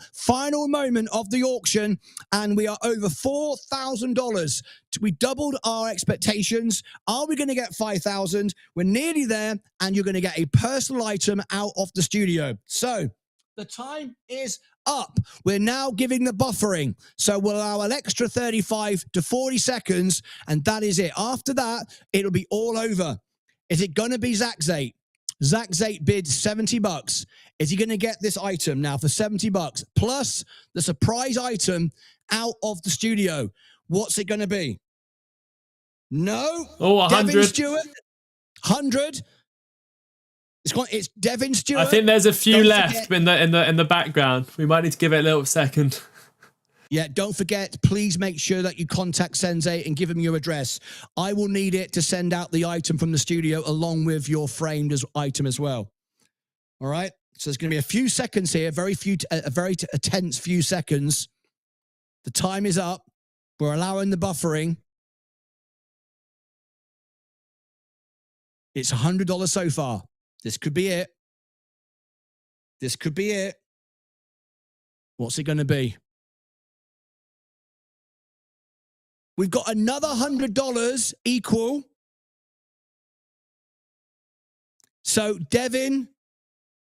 moment of the auction, and we are over $4,000. We doubled our expectations. Are we going to get 5,000? We're nearly there, and you're going to get a personal item out of the studio. So the time is up. We're now giving the buffering. So we'll allow an extra 35 to 40 seconds, and that is it. After that, it'll be all over. Is it going to be Zach Zate? Zach Zate bid $70. Is he going to get this item now for $70 plus the surprise item out of the studio? What's it going to be? No. Oh, 100. Devin Stewart, 100. It's Devin Stewart. I think there's a few left in the background. We might need to give it a little second. Yeah, don't forget, please make sure that you contact Sensei and give him your address. I will need it to send out the item from the studio along with your framed item as well. All right? So there's going to be a few seconds here, a very tense few seconds. The time is up. We're allowing the buffering. It's $100 so far. This could be it. This could be it. What's it going to be? We've got another $100 equal. So Devin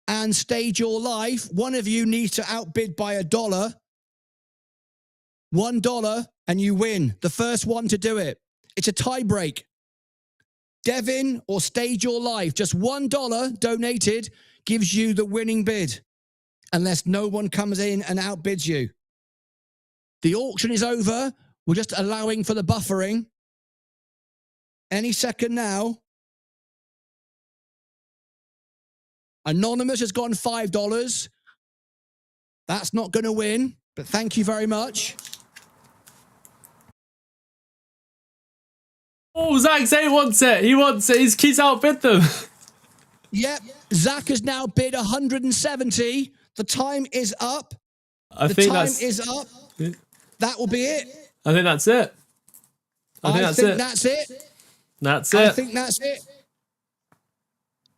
and Stage Your Life, one of you needs to outbid by $1. $1 and you win. The first one to do it. It's a tie break. Devin or Stage Your Life, just $1 donated gives you the winning bid, unless no one comes in and outbids you. The auction is over. We're just allowing for the buffering. Any second now. Anonymous has gone $5. That's not going to win, but thank you very much. Oh, Zach Zay wants it. He wants it. He's outbid them. Yep. Zach has now bid 170. The time is up. I think time is up. That will be it. I think that's it. I think that's it. That's it. I think that's it.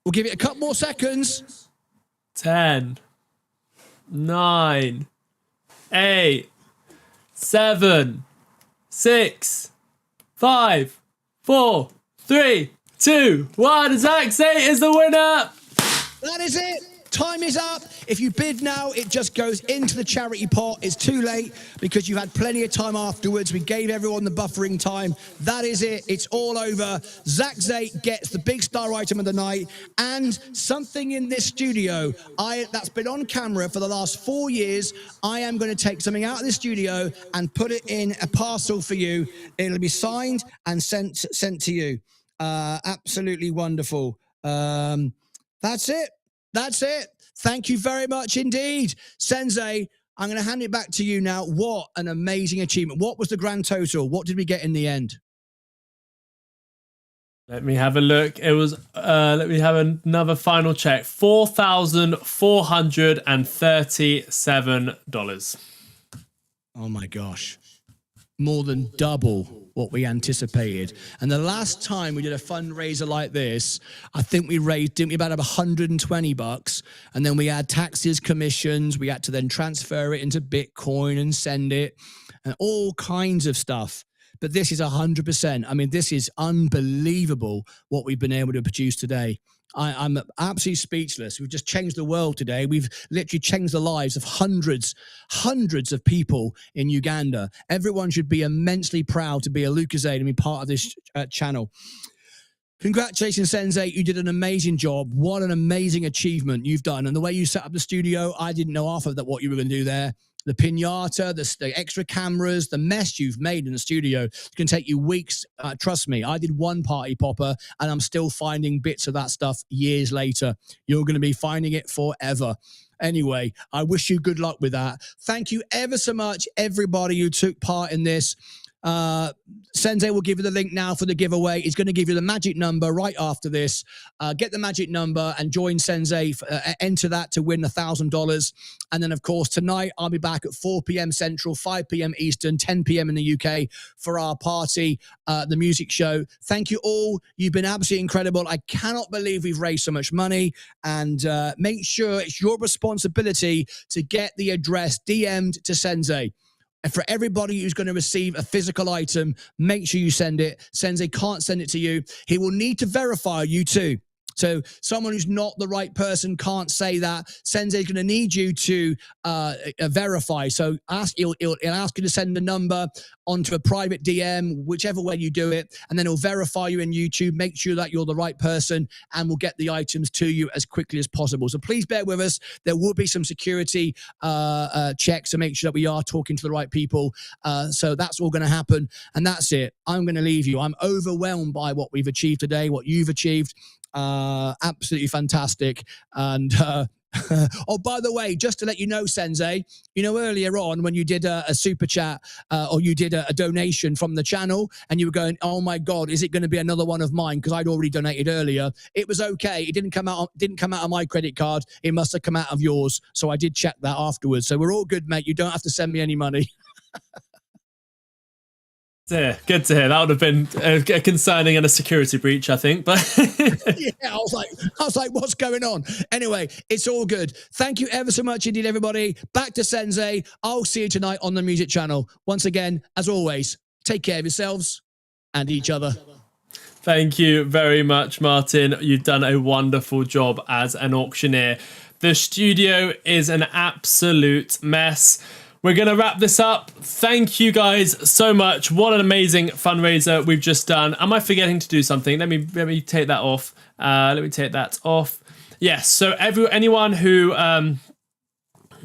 We'll give it a couple more seconds. 10, 9, 8, 7, 6, 5, 4, 3, 2, 1. Zach Zay is the winner. That is it. Time is up. If you bid now, it just goes into the charity pot. It's too late because you had plenty of time afterwards. We gave everyone the buffering time. That is it. It's all over. Zach Zay gets the big star item of the night and something in this studio. That's been on camera for the last 4 years. I am going to take something out of the studio and put it in a parcel for you. It'll be signed and sent to you. Absolutely wonderful. That's it. That's it. Thank you very much indeed. Sensei, I'm going to hand it back to you now. What an amazing achievement. What was the grand total? What did we get in the end? Let me have a look. It was, let me have another final check. $4,437. Oh my gosh. More than double what we anticipated. And the last time we did a fundraiser like this, I think we raised, didn't we, about $120, and then we had taxes, commissions, we had to then transfer it into Bitcoin and send it, and all kinds of stuff. But this is 100%. I mean, this is unbelievable what we've been able to produce today. I'm absolutely speechless. We've just changed the world today. We've literally changed the lives of hundreds of people in Uganda. Everyone should be immensely proud to be a Lucozade and be part of this channel. Congratulations, Sensei. You did an amazing job. What an amazing achievement you've done. And the way you set up the studio, I didn't know half of that, what you were going to do there. The piñata, the extra cameras, the mess you've made in the studio. It can take you weeks. Trust me, I did one party popper and I'm still finding bits of that stuff years later. You're going to be finding it forever. Anyway, I wish you good luck with that. Thank you ever so much, everybody who took part in this. Sensei will give you the link now for the giveaway. He's going to give you the magic number right after this. Get the magic number and join Sensei. Enter that to win $1,000. And then, of course, tonight I'll be back at 4 p.m. Central, 5 p.m. Eastern, 10 p.m. in the UK for our party, the music show. Thank you all. You've been absolutely incredible. I cannot believe we've raised so much money. And make sure it's your responsibility to get the address DM'd to Sensei. And for everybody who's going to receive a physical item, make sure you send it. Sensei can't send it to you. He will need to verify you too. So someone who's not the right person can't say that. Sensei's going to need you to verify. So he'll ask you to send the number onto a private DM, whichever way you do it, and then he'll verify you in YouTube, make sure that you're the right person, and we'll get the items to you as quickly as possible. So please bear with us. There will be some security checks to make sure that we are talking to the right people. So that's all going to happen, and that's it. I'm going to leave you. I'm overwhelmed by what we've achieved today, what you've achieved. Absolutely fantastic. And oh, by the way, just to let you know, Sensei, you know, earlier on when you did a super chat or you did a donation from the channel and you were going, oh my God, is it going to be another one of mine? Because I'd already donated earlier. It was okay. It didn't come out of my credit card. It must have come out of yours. So I did check that afterwards. So we're all good, mate. You don't have to send me any money. Yeah, good to hear. That would have been a concerning and a security breach, I think. But yeah, I was like, what's going on? Anyway, it's all good. Thank you ever so much indeed, everybody. Back to Sensei. I'll see you tonight on the music channel. Once again, as always, take care of yourselves and each other. Thank you very much, Martyn. You've done a wonderful job as an auctioneer. The studio is an absolute mess. We're going to wrap this up. Thank you guys so much. What an amazing fundraiser we've just done. Am I forgetting to do something? Let me take that off. Yes, so anyone who...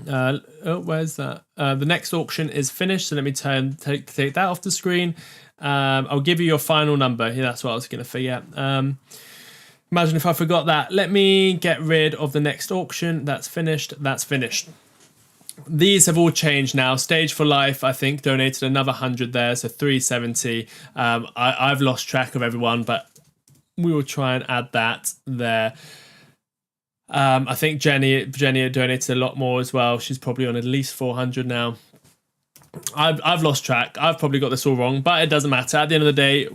where's that? The next auction is finished, so let me take that off the screen. I'll give you your final number. Yeah, that's what I was going to forget. Imagine if I forgot that. Let me get rid of the next auction. That's finished. these have all changed now. Stage for Life, I think, donated another 100 there, so 370. I've lost track of everyone, but we will try and add that there. I think Jenny donated a lot more as well. She's probably on at least 400 now. I've lost track. I've probably got this all wrong, but it doesn't matter. At the end of the day,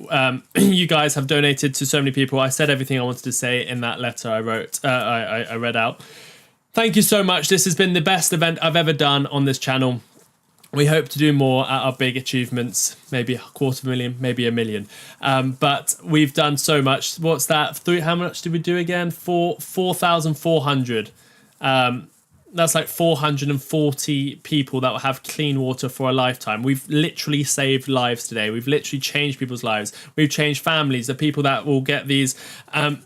you guys have donated to so many people. I said everything I wanted to say in that letter I wrote. I read out. Thank you so much. This has been the best event I've ever done on this channel. We hope to do more at our big achievements, maybe 250,000, maybe 1 million. But we've done so much. What's that? How much did we do again? 4,400. That's like 440 people that will have clean water for a lifetime. We've literally saved lives today. We've literally changed people's lives. We've changed families. The people that will get these, the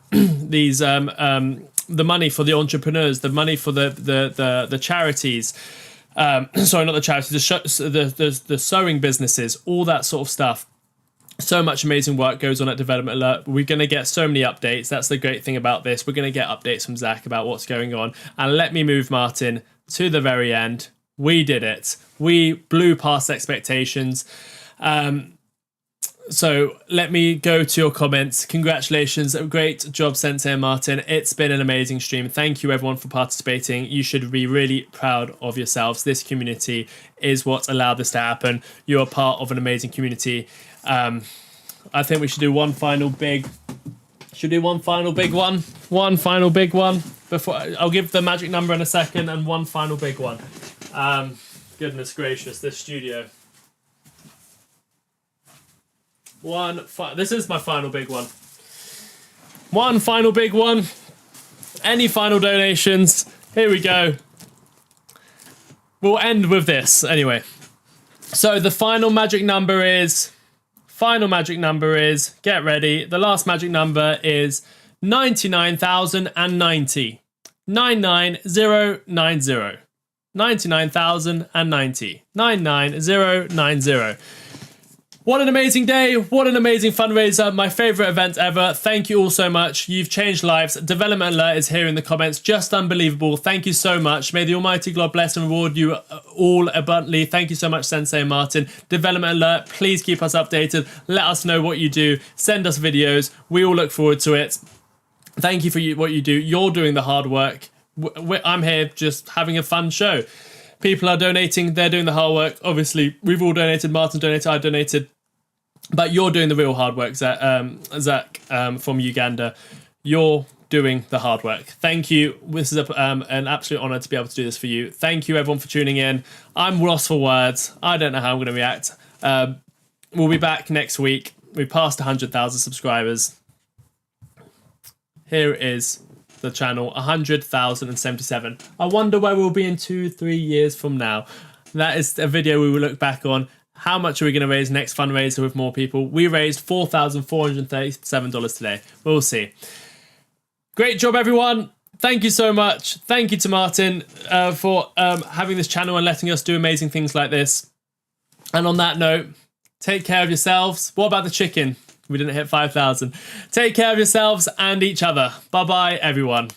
money for the entrepreneurs, the money for the charities. Sorry, not the charities, the sewing businesses, all that sort of stuff. So much amazing work goes on at Development Alert. We're going to get so many updates. That's the great thing about this. We're going to get updates from Zach about what's going on. And let me move, Martyn, to the very end. We did it. We blew past expectations. So let me go to your comments. Congratulations. Great job, Sensei and Martyn. It's been an amazing stream. Thank you, everyone, for participating. You should be really proud of yourselves. This community is what allowed this to happen. You are part of an amazing community. I think we should do one final big... Should we do one final big one? One final big one. Before I'll give the magic number in a second, and one final big one. Goodness gracious, this studio. This is my final big one. One final big one. Any final donations? Here we go. We'll end with this anyway. So the final magic number is... get ready. The last magic number is 99,090. 99090. 99,090. 99090. What an amazing day. What an amazing fundraiser. My favorite event ever. Thank you all so much. You've changed lives. Development Alert is here in the comments. Just unbelievable. Thank you so much. May the Almighty God bless and reward you all abundantly. Thank you so much, Sensei and Martyn. Development Alert, please keep us updated. Let us know what you do. Send us videos. We all look forward to it. Thank you for what you do. You're doing the hard work. I'm here just having a fun show. People are donating. They're doing the hard work. Obviously, we've all donated. Martyn donated. I donated. But you're doing the real hard work, Zach from Uganda. You're doing the hard work. Thank you. This is an absolute honour to be able to do this for you. Thank you, everyone, for tuning in. I'm lost for words. I don't know how I'm going to react. We'll be back next week. We passed 100,000 subscribers. Here is the channel, 100,077. I wonder where we'll be in 2-3 years from now. That is a video we will look back on. How much are we going to raise next fundraiser with more people? We raised $4,437 today. We'll see. Great job, everyone. Thank you so much. Thank you to Martyn for having this channel and letting us do amazing things like this. And on that note, take care of yourselves. What about the chicken? We didn't hit 5,000. Take care of yourselves and each other. Bye-bye, everyone.